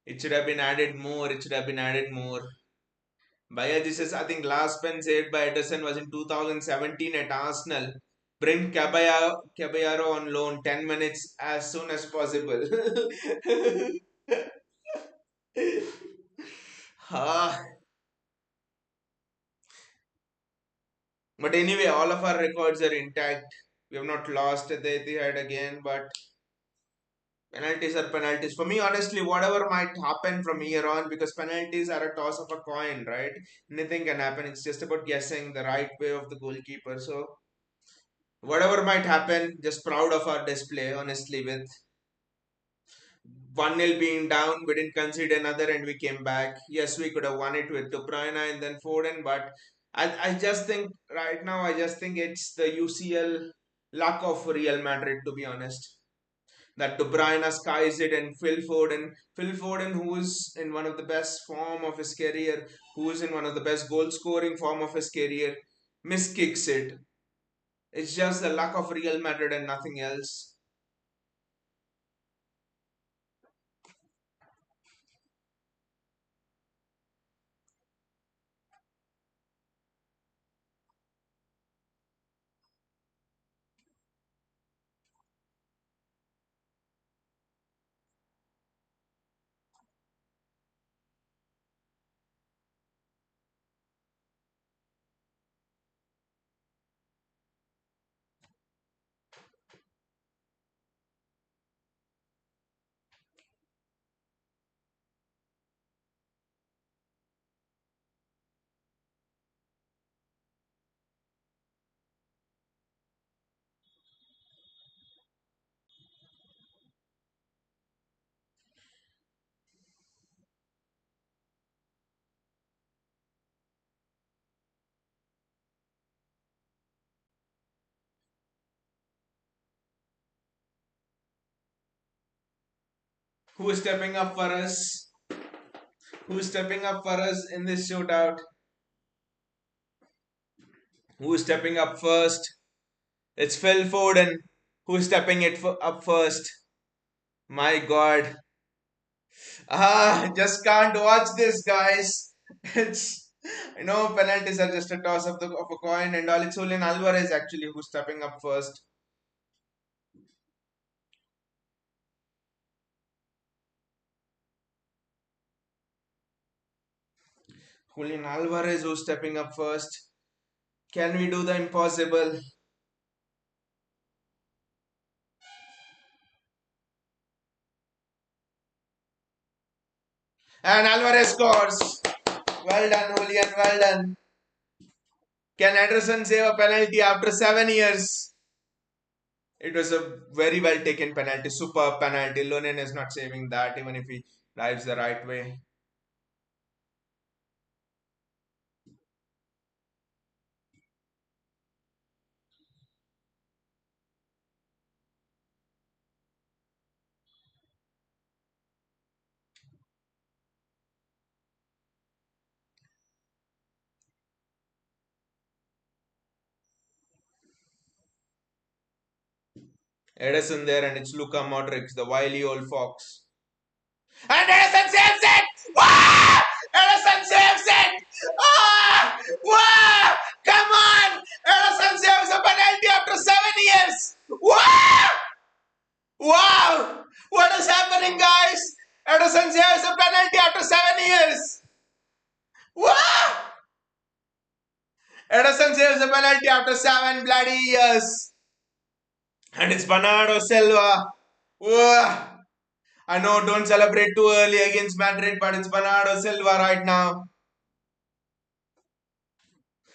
it should have been added more, it should have been added more. Bayaji says, I think last pen saved by Edison was in 2017 at Arsenal. Bring Caballero on loan 10 minutes as soon as possible. Ah, but anyway, all of our records are intact. We have not lost at the Etihad again, but penalties are penalties. For me, honestly, whatever might happen from here on, because penalties are a toss of a coin, right? Anything can happen. It's just about guessing the right way of the goalkeeper. So, whatever might happen, just proud of our display, honestly, with 1-0 being down, we didn't concede another and we came back. Yes, we could have won it with De Bruyne and then Foden, but I just think right now, I just think it's the UCL luck of Real Madrid, to be honest. That De Bruyne skies it and Phil Foden, who's in one of the best form of his career, who's in one of the best goal scoring form of his career, miskicks it. It's just the luck of Real Madrid and nothing else. Who's stepping up for us? Who's stepping up for us in this shootout? Who's stepping up first? It's Phil Foden. Who's stepping up first? My God. Just can't watch this, guys. It's penalties are just a toss of a coin and all. It's Julian Alvarez actually who's stepping up first. Julian Alvarez who's stepping up first. Can we do the impossible? And Alvarez scores. Well done, Julian. Well done. Can Ederson save a penalty after 7 years? It was a very well taken penalty. Superb penalty. Lunin is not saving that even if he dives the right way. Ederson there and it's Luka Modric, the wily old fox. And Ederson saves it! Wow! Ederson saves it! Ah! Wow! Come on! Ederson saves a penalty after 7 years! Wow! Wow! What is happening, guys? Ederson saves a penalty after 7 years! Wow! Ederson saves a penalty after 7 bloody years! And it's Bernardo Silva. Wow! I know, don't celebrate too early against Madrid, but it's Bernardo Silva right now.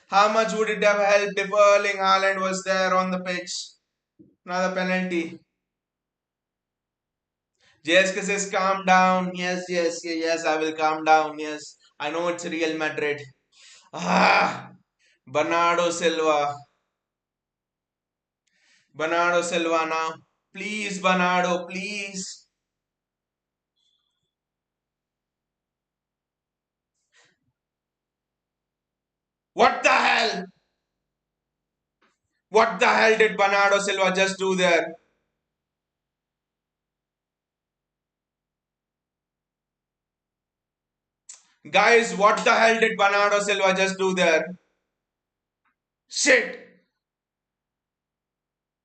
How much would it have helped if Erling Haaland was there on the pitch? Another penalty. JSK says, calm down. Yes, yes, yes, yes, I will calm down. Yes, I know it's Real Madrid. Ah, Bernardo Silva. Bernardo Silva now. Please, Bernardo, please. What the hell? What the hell did Bernardo Silva just do there? Guys, what the hell did Bernardo Silva just do there? Shit!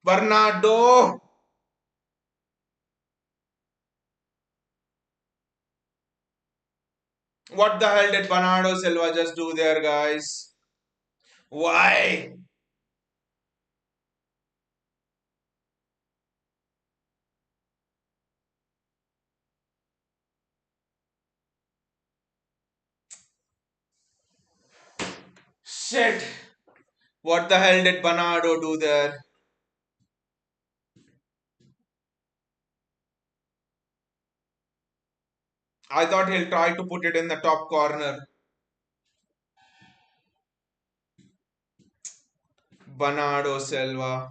Bernardo! What the hell did Bernardo Silva just do there, guys? Why? Shit! What the hell did Bernardo do there? I thought he'll try to put it in the top corner. Bernardo Silva.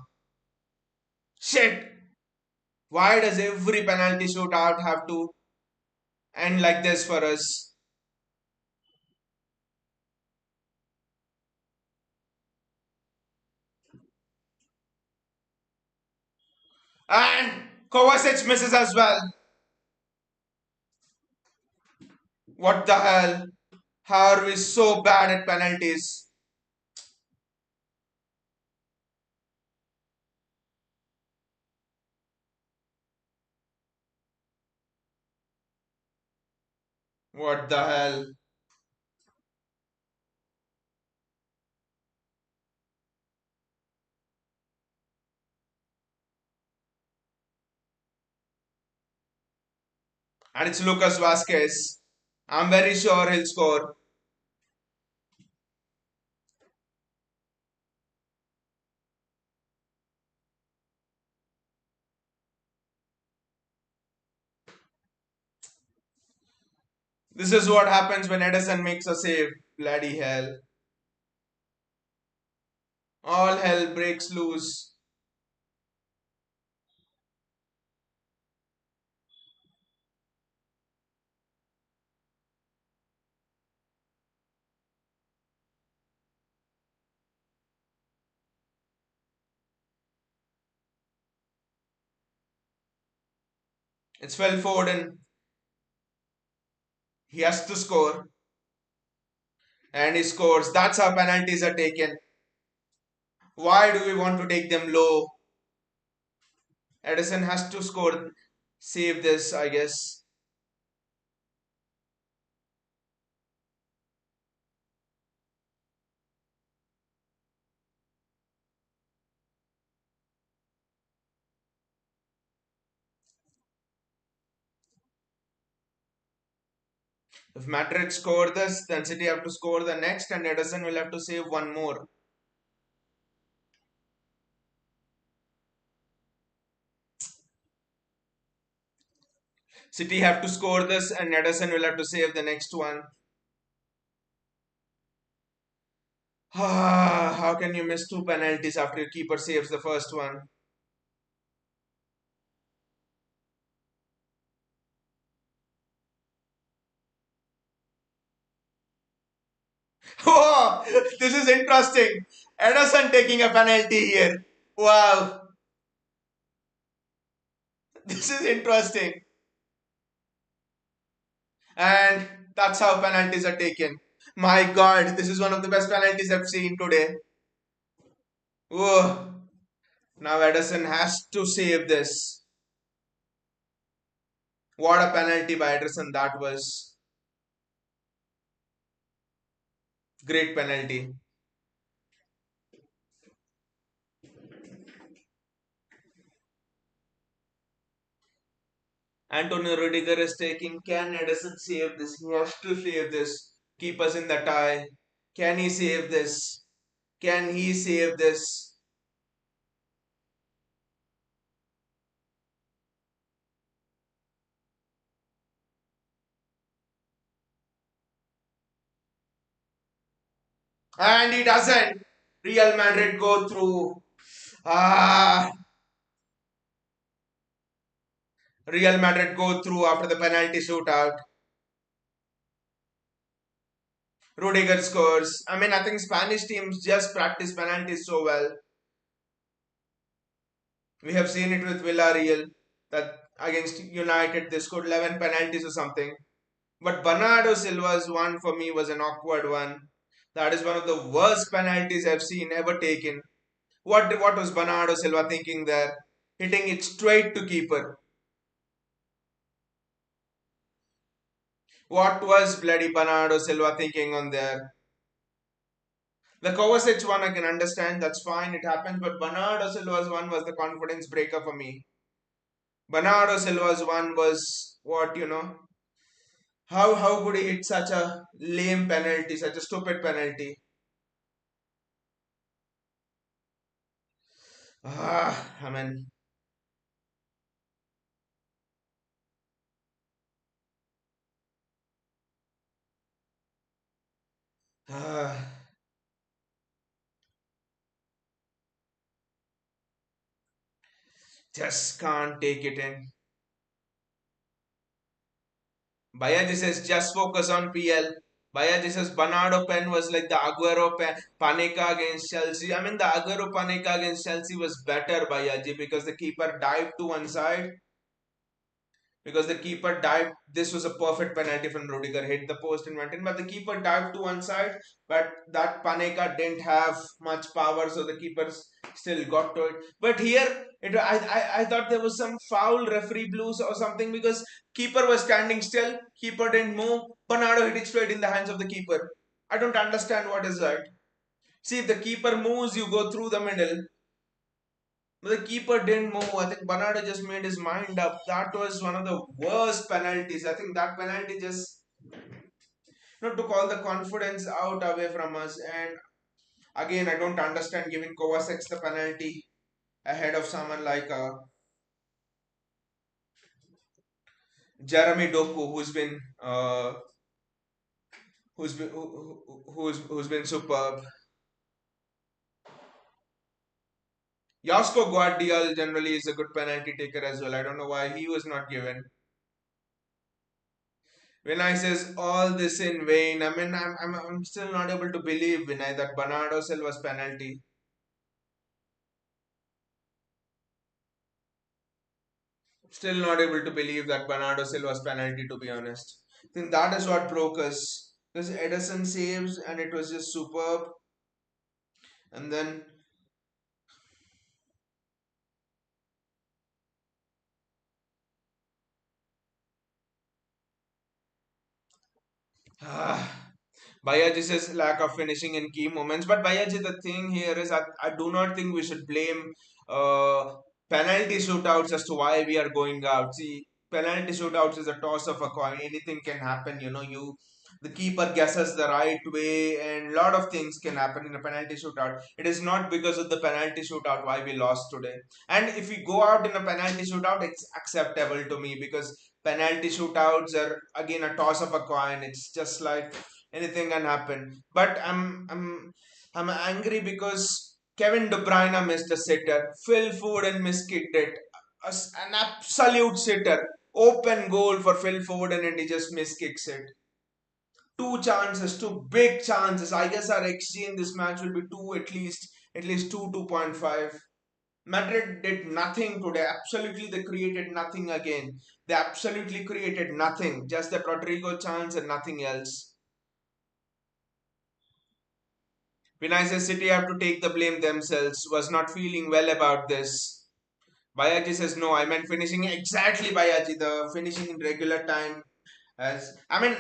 Shit! Why does every penalty shootout have to end like this for us? And Kovacic misses as well. What the hell? How are we so bad at penalties? What the hell? And it's Lucas Vasquez. I'm very sure he'll score. This is what happens when Edison makes a save. Bloody hell. All hell breaks loose. It's Phil Foden. He has to score. And he scores. That's how penalties are taken. Why do we want to take them low? Edison has to score. Save this, I guess. If Madrid score this, then City have to score the next, and Ederson will have to save one more. City have to score this, and Ederson will have to save the next one. How can you miss two penalties after your keeper saves the first one? Oh, this is interesting. Ederson taking a penalty here. Wow, this is interesting. And that's how penalties are taken. My God, this is one of the best penalties I've seen today. Oh, now Ederson has to save this. What a penalty by Ederson that was. Great penalty. Antonio Rudiger is taking. Can Ederson save this? He has to save this. Keep us in the tie. Can he save this? Can he save this? And he doesn't. Real Madrid go through. Ah, Real Madrid go through after the penalty shootout. Rudiger scores. I mean, I think Spanish teams just practice penalties so well. We have seen it with Villarreal that against United they scored 11 penalties or something. But Bernardo Silva's one for me was an awkward one. That is one of the worst penalties I've seen ever taken. What was Bernardo Silva thinking there? Hitting it straight to keeper. What was bloody Bernardo Silva thinking on there? The Kovacic one I can understand, that's fine, it happens, but Bernardo Silva's one was the confidence breaker for me. Bernardo Silva's one was what, how could he hit such a lame penalty, such a stupid penalty? I mean, ah, just can't take it in. Bayaji says just focus on PL. Bayaji says Bernardo pen was like the Aguero pen, Paneka against Chelsea. I mean the Aguero Paneka against Chelsea was better Bayaji because the keeper dived to one side because the keeper dived. This was a perfect penalty from Rudiger, hit the post and went in, but the keeper dived to one side. But that Paneka didn't have much power, so the keeper still got to it. But here, I thought there was some foul referee blues or something because keeper was standing still, keeper didn't move. Bernardo hit it straight in the hands of the keeper. I don't understand what is that. See, if the keeper moves, you go through the middle. But the keeper didn't move. I think Bernardo just made his mind up. That was one of the worst penalties. I think that penalty just took all the confidence out away from us. And again, I don't understand giving Kovacic the penalty ahead of someone like Jeremy Doku, who's been superb. Josko Guardiol generally is a good penalty taker as well. I don't know why he was not given. Vinay says all this in vain. I mean, I'm still not able to believe Vinay that Bernardo Silva's penalty. Still not able to believe that Bernardo Silva's penalty. To be honest, I think that is what broke us. Because Edison saves and it was just superb. And then Bayaji says lack of finishing in key moments. But Bayaji, the thing here is I do not think we should blame uh, penalty shootouts as to why we are going out. See, penalty shootouts is a toss of a coin. Anything can happen. The keeper guesses the right way, and a lot of things can happen in a penalty shootout. It is not because of the penalty shootout why we lost today. And if we go out in a penalty shootout, it's acceptable to me because penalty shootouts are again a toss of a coin. It's just like anything can happen. But I'm angry because Kevin De Bruyne missed a sitter. Phil Foden miskicked it. An absolute sitter. Open goal for Phil Foden and he just miskicks it. Two chances, two big chances. I guess our XG in this match will be two at least 2.5. Madrid did nothing today. Absolutely, they created nothing again. They absolutely created nothing. Just that Rodrigo chance and nothing else. Vinicius City have to take the blame themselves. Was not feeling well about this. Bayaji says no. I meant finishing exactly Bayaji. The finishing in regular time. As I mean,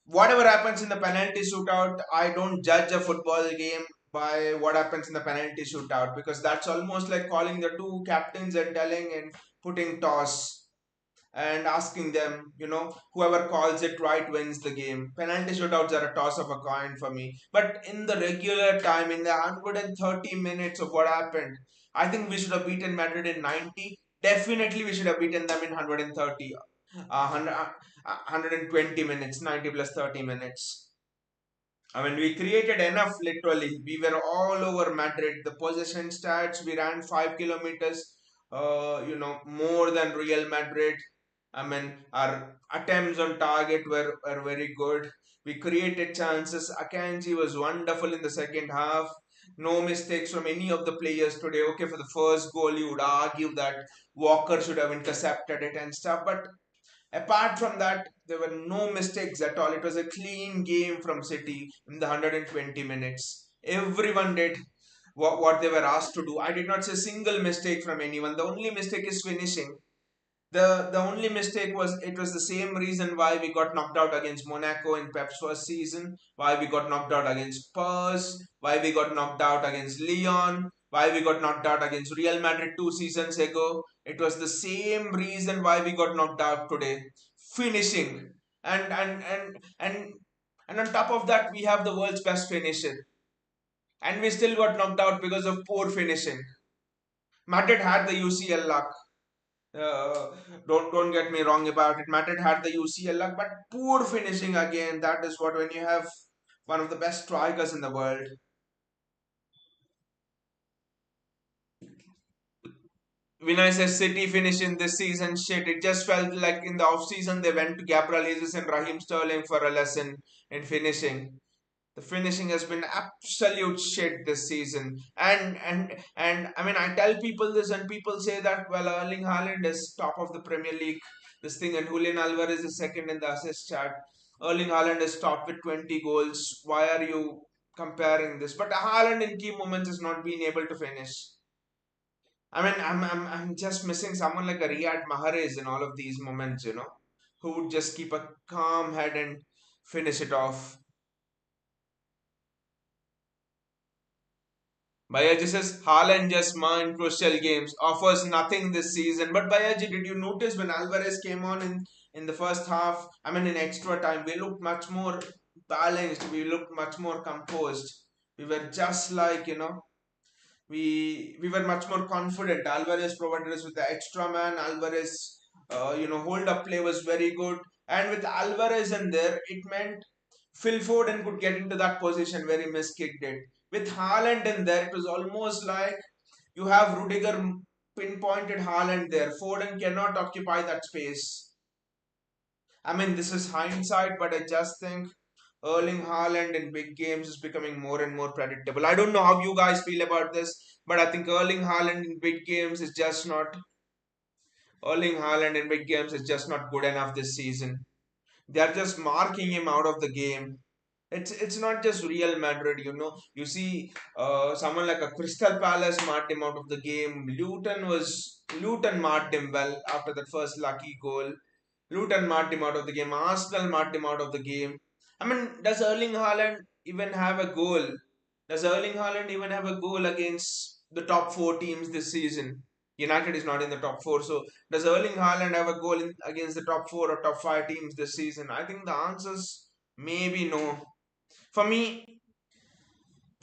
whatever happens in the penalty shootout, I don't judge a football game by what happens in the penalty shootout because that's almost like calling the two captains and telling and putting toss and asking them, whoever calls it right wins the game. Penalty shootouts are a toss of a coin for me. But in the regular time, in the 130 minutes of what happened, I think we should have beaten Madrid in 90. Definitely, we should have beaten them in 130, 120 minutes, 90 plus 30 minutes. I mean, we created enough literally. We were all over Madrid. The possession stats, we ran 5 kilometers, more than Real Madrid. I mean, our attempts on target were very good. We created chances. Akanji was wonderful in the second half. No mistakes from any of the players today. Okay, for the first goal, you would argue that Walker should have intercepted it and stuff, but apart from that, there were no mistakes at all. It was a clean game from City in the 120 minutes. Everyone did what they were asked to do. I did not see a single mistake from anyone. The only mistake is finishing. The only mistake was it was the same reason why we got knocked out against Monaco in Pep's first season, why we got knocked out against Spurs, why we got knocked out against Lyon, why we got knocked out against Real Madrid 2 seasons ago. It was the same reason why we got knocked out today. Finishing. And and and and and on top of that, we have the world's best finisher. And we still got knocked out because of poor finishing. Madrid had the UCL luck. Uh, don't get me wrong about it. Madrid had the UCL luck, but poor finishing again. That is what when you have one of the best strikers in the world. Vinicius City finishing this season shit. It just felt like in the off season they went to Gabriel Jesus and Raheem Sterling for a lesson in finishing. The finishing has been absolute shit this season. And I mean I tell people this and people say that well Erling Haaland is top of the Premier League. This thing and Julian Alvarez is second in the assist chart. Erling Haaland is top with 20 goals. Why are you comparing this? But Haaland in key moments has not been able to finish. I mean, I'm just missing someone like a Riyad Mahrez in all of these moments, who would just keep a calm head and finish it off. Bayaji says Haaland just in crucial games offers nothing this season. But Bayaji, did you notice when Alvarez came on in the first half? I mean, in extra time, we looked much more balanced. We looked much more composed. We were just like we were much more confident. Alvarez provided us with the extra man. Alvarez, hold up play was very good. And with Alvarez in there, it meant Phil Foden could get into that position where he miskicked it. With Haaland in there, it was almost like you have Rudiger pinpointed Haaland there. Foden cannot occupy that space. I mean, this is hindsight, but I just think Erling Haaland in big games is becoming more and more predictable. I don't know how you guys feel about this, but I think Erling Haaland in big games is just not good enough this season. They are just marking him out of the game. It's not just Real Madrid, You see, someone like a Crystal Palace marked him out of the game. Luton marked him well after that first lucky goal. Luton marked him out of the game. Arsenal marked him out of the game. I mean, does Erling Haaland even have a goal? Does Erling Haaland even have a goal against the top four teams this season? United is not in the top four. So does Erling Haaland have a goal against the top four or top five teams this season? I think the answers maybe no. For me,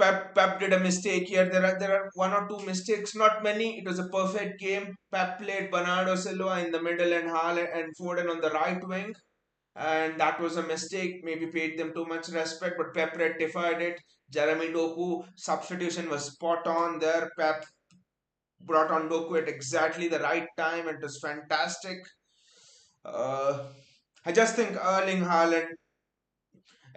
Pep did a mistake here. There are one or two mistakes, not many. It was a perfect game. Pep played Bernardo Silva in the middle and Haaland and Foden on the right wing, and that was a mistake. Maybe paid them too much respect, but Pep rectified it. Jeremy Doku substitution was spot on there. Pep brought on Doku at exactly the right time, and it was fantastic. Uh, I just think Erling Haaland,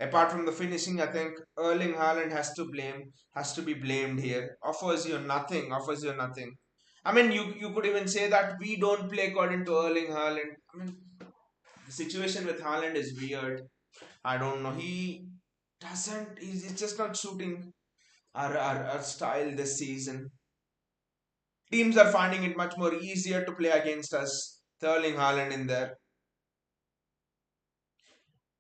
apart from the finishing, I think Erling Haaland has to be blamed here. Offers you nothing, offers you nothing. I mean, you could even say that we don't play according to Erling Haaland. I mean, the situation with Haaland is weird. I don't know. He's just not suiting our style this season. Teams are finding it much more easier to play against us. Erling Haaland in there.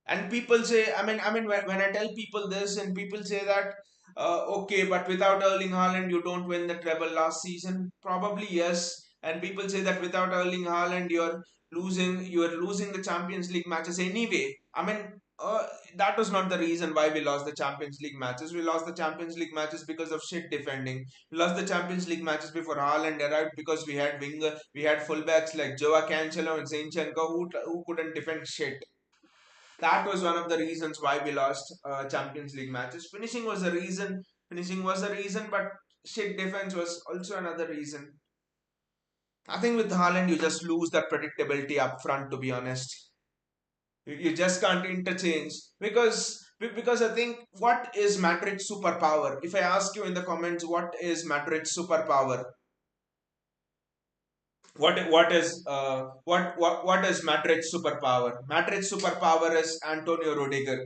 And people say, I mean when I tell people this and people say that okay, but without Erling Haaland you don't win the treble last season, probably yes. And people say that without Erling Haaland you're losing the Champions League matches anyway. I mean, that was not the reason why we lost the Champions League matches. We lost the Champions League matches because of shit defending. We lost the Champions League matches before Haaland arrived because we had fullbacks like Joao Cancelo and Zinchenko who couldn't defend shit. That was one of the reasons why we lost Champions League matches. Finishing was a reason. Finishing was a reason, but shit defense was also another reason. I think with Haaland, you just lose that predictability up front. To be honest, you just can't interchange because I think what is Madrid's superpower? If I ask you in the comments, what is Madrid's superpower? What is Madrid's superpower? Madrid's superpower is Antonio Rudiger.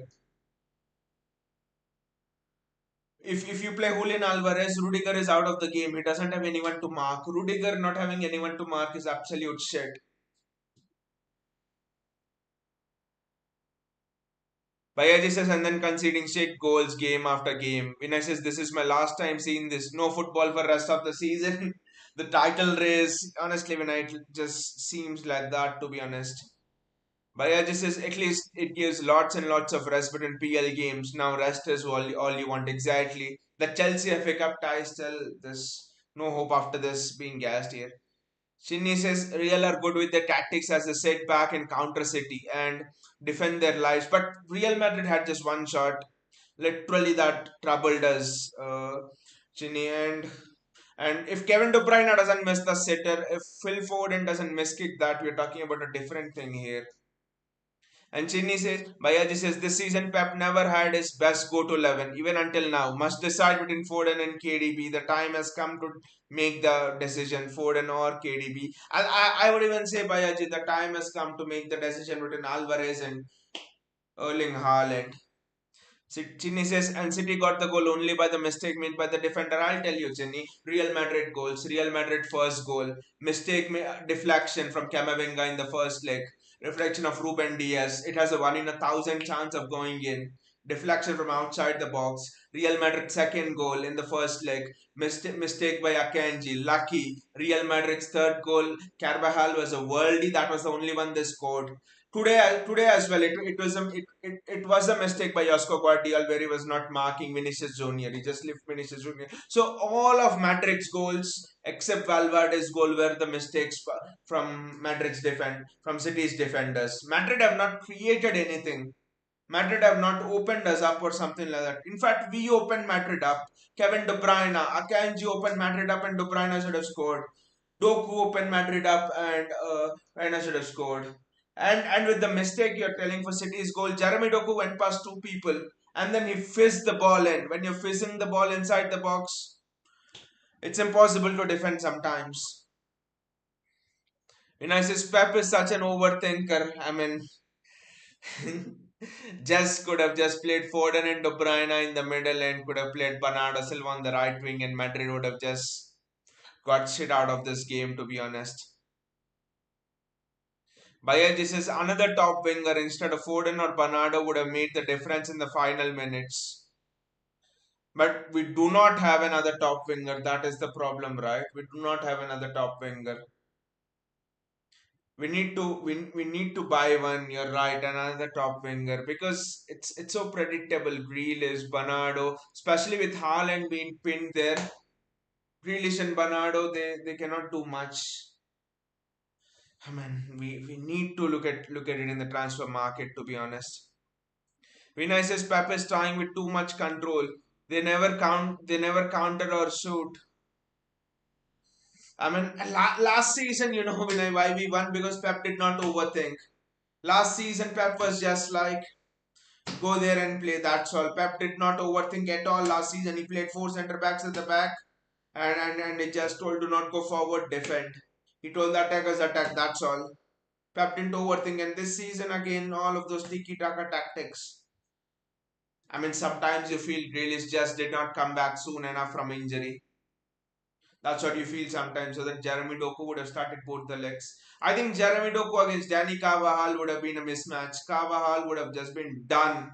If you play Julian Alvarez, Rudiger is out of the game. He doesn't have anyone to mark. Rudiger not having anyone to mark is absolute shit. Bayaji says, and then conceding shit goals game after game. Vinay says, this is my last time seeing this. No football for rest of the season. The title race, honestly, Vinay, it just seems like that, to be honest. Bayaji says, at least it gives lots and lots of rest between PL games. Now rest is all you want. Exactly. The Chelsea FA Cup ties tell this. No hope after this being gassed here. Shinny says Real are good with their tactics as they sit back and counter City and defend their lives. But Real Madrid had just one shot. Literally that troubled us, Shinny. And if Kevin De Bruyne doesn't miss the sitter, if Phil Foden doesn't miss kick that, we're talking about a different thing here. And Chinny says, Bayaji says, this season Pep never had his best go to 11, even until now. Must decide between Foden and KDB. The time has come to make the decision, Foden or KDB. I would even say, Bayaji, the time has come to make the decision between Alvarez and Erling Haaland. Chinny says, and City got the goal only by the mistake made by the defender. I'll tell you, Chinny. Real Madrid goals. Real Madrid first goal. Deflection from Camavinga in the first leg. Reflection of Ruben Diaz. It has a 1 in 1,000 chance of going in. Deflection from outside the box. Real Madrid second goal in the first leg. Mistake by Akanji. Lucky. Real Madrid's third goal. Carvajal was a worldie. That was the only one they scored. Today as well, it was a mistake by Josko Guardiola where he was not marking Vinicius Junior. He just left Vinicius Junior. So all of Madrid's goals except Valverde's goal were the mistakes from from City's defenders. Madrid have not created anything. Madrid have not opened us up or something like that. In fact, we opened Madrid up. Kevin De Bruyne, Akanji opened Madrid up, and De Bruyne should have scored. Doku opened Madrid up, and I should have scored. And with the mistake you're telling for City's goal, Jeremy Doku went past two people and then he fizzed the ball in. When you're fizzing the ball inside the box, it's impossible to defend sometimes. And I says Pep is such an overthinker. I mean, just could have just played Foden and De Bruyne in the middle and could have played Bernardo Silva on the right wing, and Madrid would have just got shit out of this game, to be honest. Bayaji says another top winger instead of Foden or Bernardo would have made the difference in the final minutes. But we do not have another top winger. That is the problem, right? We do not have another top winger. We need to buy one. You're right, another top winger because it's so predictable. Grealish, Bernardo, especially with Haaland being pinned there. Grealish and Bernardo, they cannot do much. I mean, we need to look at it in the transfer market. To be honest, Vinicius Pep is trying with too much control. They never counter or shoot. I mean, last season, why we won because Pep did not overthink. Last season, Pep was just like, go there and play. That's all. Pep did not overthink at all last season. He played four centre backs at the back and he just told do not go forward, defend. He told the attackers attack. That's all. Pep didn't overthink. And this season, again, all of those tiki taka tactics. I mean, sometimes you feel Grealish just did not come back soon enough from injury. That's what you feel sometimes. So that Jeremy Doku would have started both the legs. I think Jeremy Doku against Danny Carvajal would have been a mismatch. Carvajal would have just been done.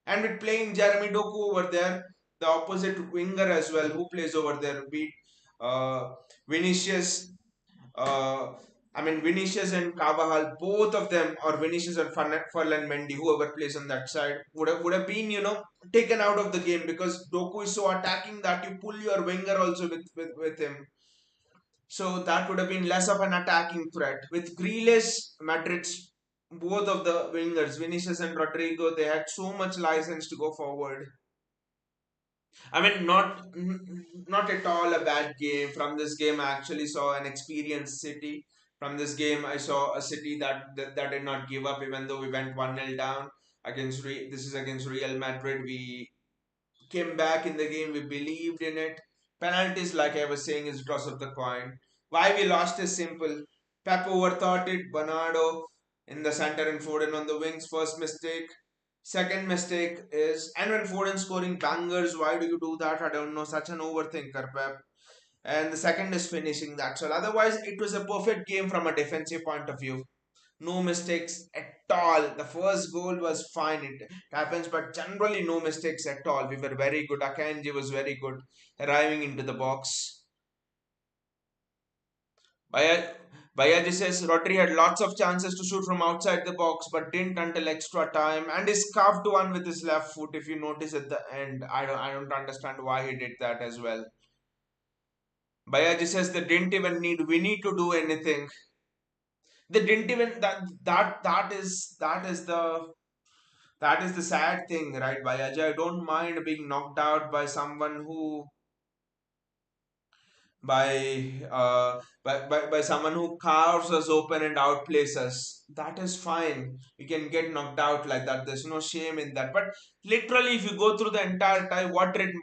And with playing Jeremy Doku over there, the opposite winger as well, who plays over there, be Vinicius. Uh, Vinicius and Carvajal, both of them, or Vinicius and Ferland Mendy, whoever plays on that side, would have been taken out of the game because Doku is so attacking that you pull your winger also with him. So that would have been less of an attacking threat. With Grealish, Madrid's both of the wingers, Vinicius and Rodrigo, they had so much license to go forward. I mean, not at all a bad game. From this game, I actually saw an experienced City. From this game, I saw a City that did not give up, even though we went 1-0 down against. This is against Real Madrid. We came back in the game. We believed in it. Penalties, like I was saying, is toss of the coin. Why we lost is simple. Pep overthought it. Bernardo in the center and Foden on the wings. First mistake. Second mistake is, and when Foden scoring bangers, why do you do that? I don't know. Such an overthinker, Pep. And the second is finishing. That's all. Otherwise, it was a perfect game from a defensive point of view. No mistakes at all. The first goal was fine. It happens, but generally no mistakes at all. We were very good. Akanji was very good arriving into the box. Baya, Bayaji says Rodri had lots of chances to shoot from outside the box, but didn't until extra time, and he scarfed one with his left foot. If you notice at the end, I don't understand why he did that as well. Bayaji says they didn't even need Winnie to do anything. They didn't even that is the sad thing, right, Bayaji? I don't mind being knocked out by someone who by someone who carves us open and outplays us. That is fine. We can get knocked out like that. There's no shame in that. But literally, if you go through the entire time, what did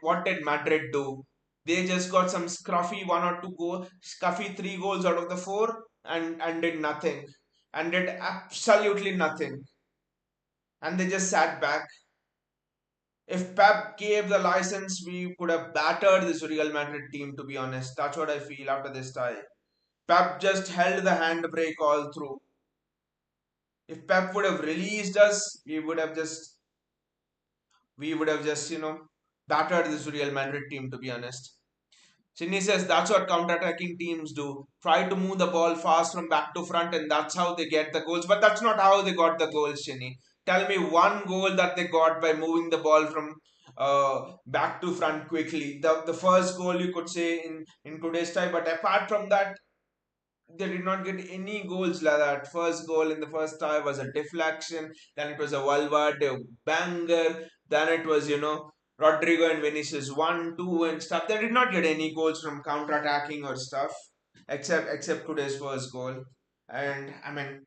Madrid do? They just got some scruffy one or two goals, scruffy three goals out of the four, and did nothing, and did absolutely nothing, and they just sat back. If Pep gave the license, we could have battered this Real Madrid team, to be honest. That's what I feel after this tie. Pep just held the handbrake all through. If Pep would have released us, we would have just battered this Real Madrid team, to be honest. Chinny says that's what counter-attacking teams do. Try to move the ball fast from back to front, and that's how they get the goals. But that's not how they got the goals, Chinny. Tell me one goal that they got by moving the ball from back to front quickly. The first goal you could say in today's time, but apart from that, they did not get any goals like that. First goal in the first half was a deflection, then it was a Valverde banger, then it was, Rodrigo and Vinicius 1-2 and stuff. They did not get any goals from counter attacking or stuff, except today's first goal. And I mean,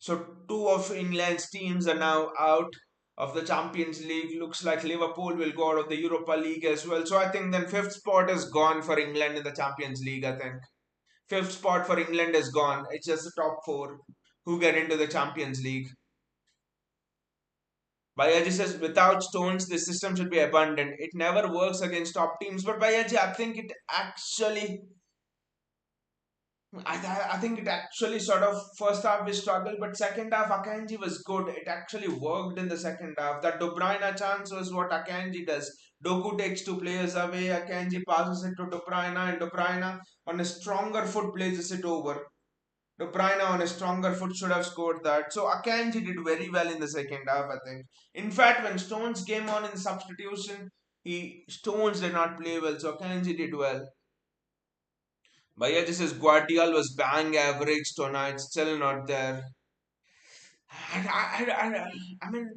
so two of England's teams are now out of the Champions League. Looks like Liverpool will go out of the Europa League as well. So I think then fifth spot is gone for England in the Champions League, I think. Fifth spot for England is gone. It's just the top four who get into the Champions League. Bayaji says without Stones, the system should be abundant. It never works against top teams. But Bayaji, I think it actually I think it actually sort of first half we struggled, but second half Akanji was good. It actually worked in the second half. That De Bruyne chance was what Akanji does. Doku takes two players away. Akanji passes it to De Bruyne, and De Bruyne on a stronger foot blazes it over. De Bruyne on a stronger foot should have scored that. So Akanji did very well in the second half, I think. In fact, when Stones came on in the substitution, he Stones did not play well, so Akanji did well. But yeah, this is Guardiola was bang average tonight, still not there. I mean,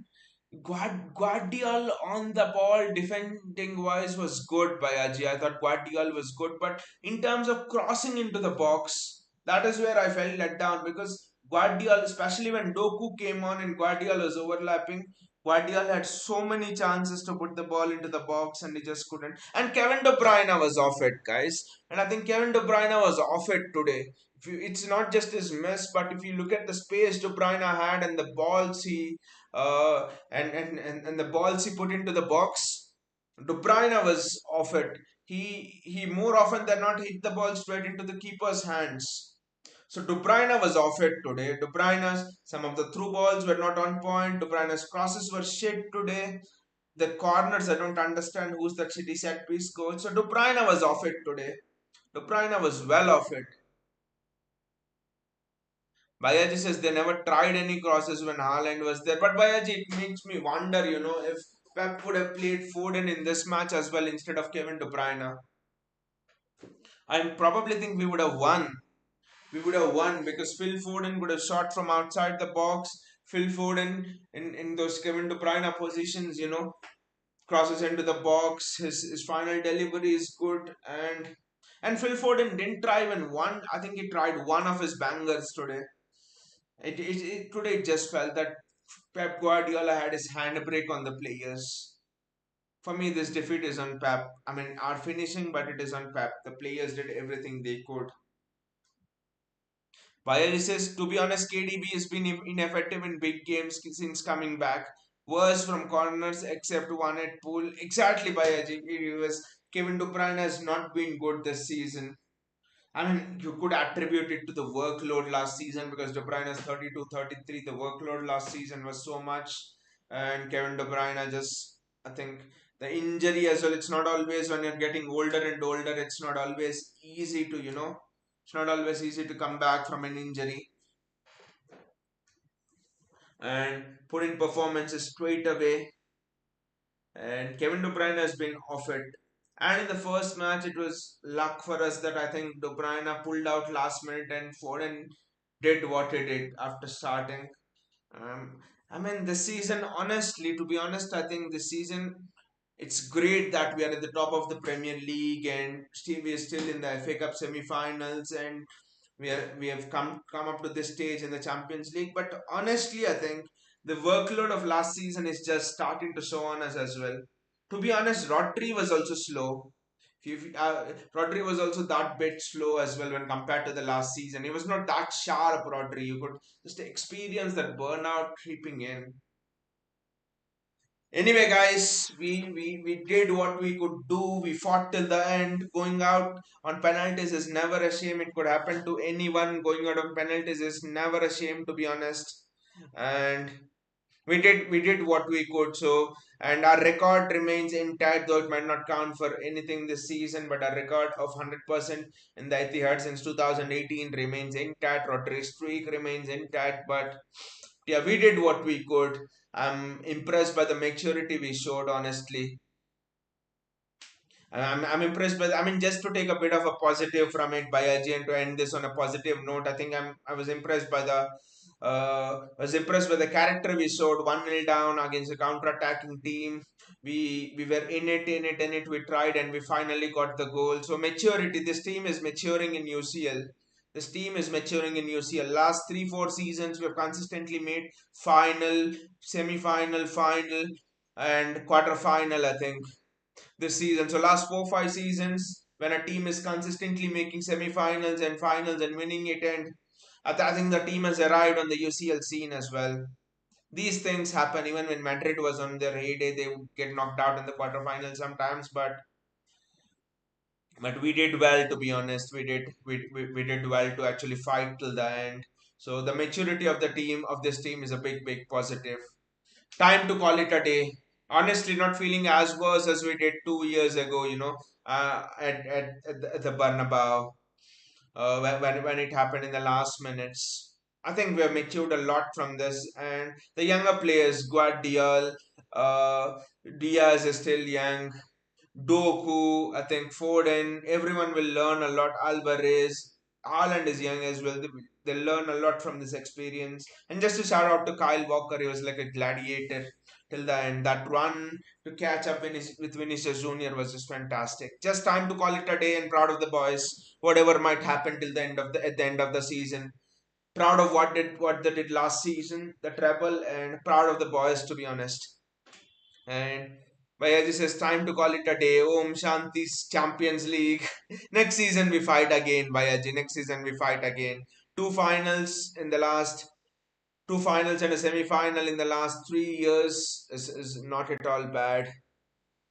Guardiola on the ball defending wise was good by Aji. I thought Guardiola was good, but in terms of crossing into the box, that is where I felt let down because Guardiola, especially when Doku came on and Guardiola was overlapping, Guardiola had so many chances to put the ball into the box and he just couldn't. And Kevin De Bruyne was off it, guys. And I think Kevin De Bruyne was off it today. If you, it's not just his miss, but if you look at the space De Bruyne had and the balls he and the balls he put into the box, De Bruyne was off it. He more often than not hit the ball straight into the keeper's hands. So De Bruyne was off it today. De Bruyne's some of the through balls were not on point. De Bruyne's crosses were shit today. The corners I don't understand who's that shitty set piece coach. So De Bruyne was off it today. De Bruyne was well off it. Bayaji says they never tried any crosses when Haaland was there. But Bayaji, it makes me wonder, if Pep would have played Foden in this match as well instead of Kevin De Bruyne. I probably think we would have won. We would have won because Phil Foden would have shot from outside the box. Phil Foden in those Kevin De Bruyne positions, crosses into the box. His final delivery is good and Phil Foden didn't try even one. I think he tried one of his bangers today. Today it just felt that Pep Guardiola had his handbrake on the players. For me, this defeat is on Pep. I mean, our finishing, but it is on Pep. The players did everything they could. Bayern says, to be honest, KDB has been ineffective in big games since coming back. Worse from corners except one at pool. Exactly, Bayaji. It was Kevin De Bruyne has not been good this season. I mean, you could attribute it to the workload last season because De Bruyne is 32, 33. The workload last season was so much. And Kevin De Bruyne just, I think, the injury as well. It's not always when you're getting older and older, it's not always easy to, it's not always easy to come back from an injury and put in performances straight away. And Kevin De Bruyne has been off it. And in the first match, it was luck for us that I think De Bruyne pulled out last minute and Foden did what he did after starting. Um, I mean, this season, honestly, to be honest, I think this season it's great that we are at the top of the Premier League and still we are still in the FA Cup semi-finals and we have come up to this stage in the Champions League. But honestly, I think the workload of last season is just starting to show on us as well. To be honest, Rodri was also slow. Rodri was also that bit slow as well when compared to the last season. He was not that sharp, Rodri. You could just experience that burnout creeping in. Anyway, guys, we did what we could do. We fought till the end. Going out on penalties is never a shame. It could happen to anyone. Going out on penalties is never a shame, to be honest. And we did what we could. So and our record remains intact, though it might not count for anything this season. But our record of 100% in the Etihad since 2018 remains intact. Rotary streak remains intact. But yeah, we did what we could. I'm impressed by the maturity we showed, honestly. I'm impressed by, I mean, just to take a bit of a positive from it, Bayaji, and to end this on a positive note, I think I was impressed by the character we showed. 1-0 down against a counter-attacking team. We were in it. We tried, and we finally got the goal. So maturity. This team is maturing in UCL. This team is maturing in UCL. Last 3-4 seasons, we have consistently made final, semi-final, final, and quarter-final, I think, this season. So last 4-5 seasons, when a team is consistently making semi-finals and finals and winning it, and I think the team has arrived on the UCL scene as well. These things happen even when Madrid was on their heyday. They would get knocked out in the quarterfinals sometimes, but but we did well, to be honest. We did well to actually fight till the end. So the maturity of the team, of this team, is a big positive. Time to call it a day. Honestly, not feeling as worse as we did 2 years ago, at the Bernabeu, when it happened in the last minutes. I think we have matured a lot from this, and the younger players, Guardiola, uh, Diaz is still young, Doku, I think Foden, everyone will learn a lot. Alvarez, Haaland is young as well. They'll learn a lot from this experience. And just to shout out to Kyle Walker, he was like a gladiator till the end. That run to catch up with Vinicius Jr. was just fantastic. Just time to call it a day, and proud of the boys. Whatever might happen till the end of the at the end of the season. Proud of what they did last season, the treble, and proud of the boys, to be honest. And Bayaji says, time to call it a day. Om Shanti's Champions League. Next season we fight again, Bayaji. Next season we fight again. Two finals in the last, two finals and a semi-final in the last 3 years is not at all bad.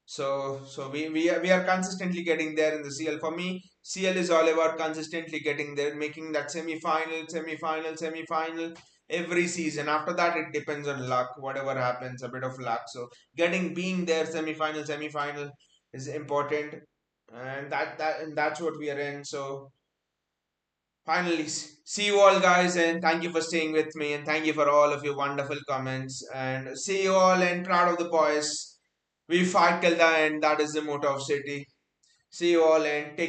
So we are consistently getting there in the CL. For me, CL is all about consistently getting there, making that semi-final every season. After that, it depends on luck. Whatever happens, a bit of luck. So being there, semi-final is important, and that's what we are in. So finally, see you all, guys, and thank you for staying with me, and thank you for all of your wonderful comments. And see you all, and proud of the boys. We fight till the end. That is the motto of City. See you all, and take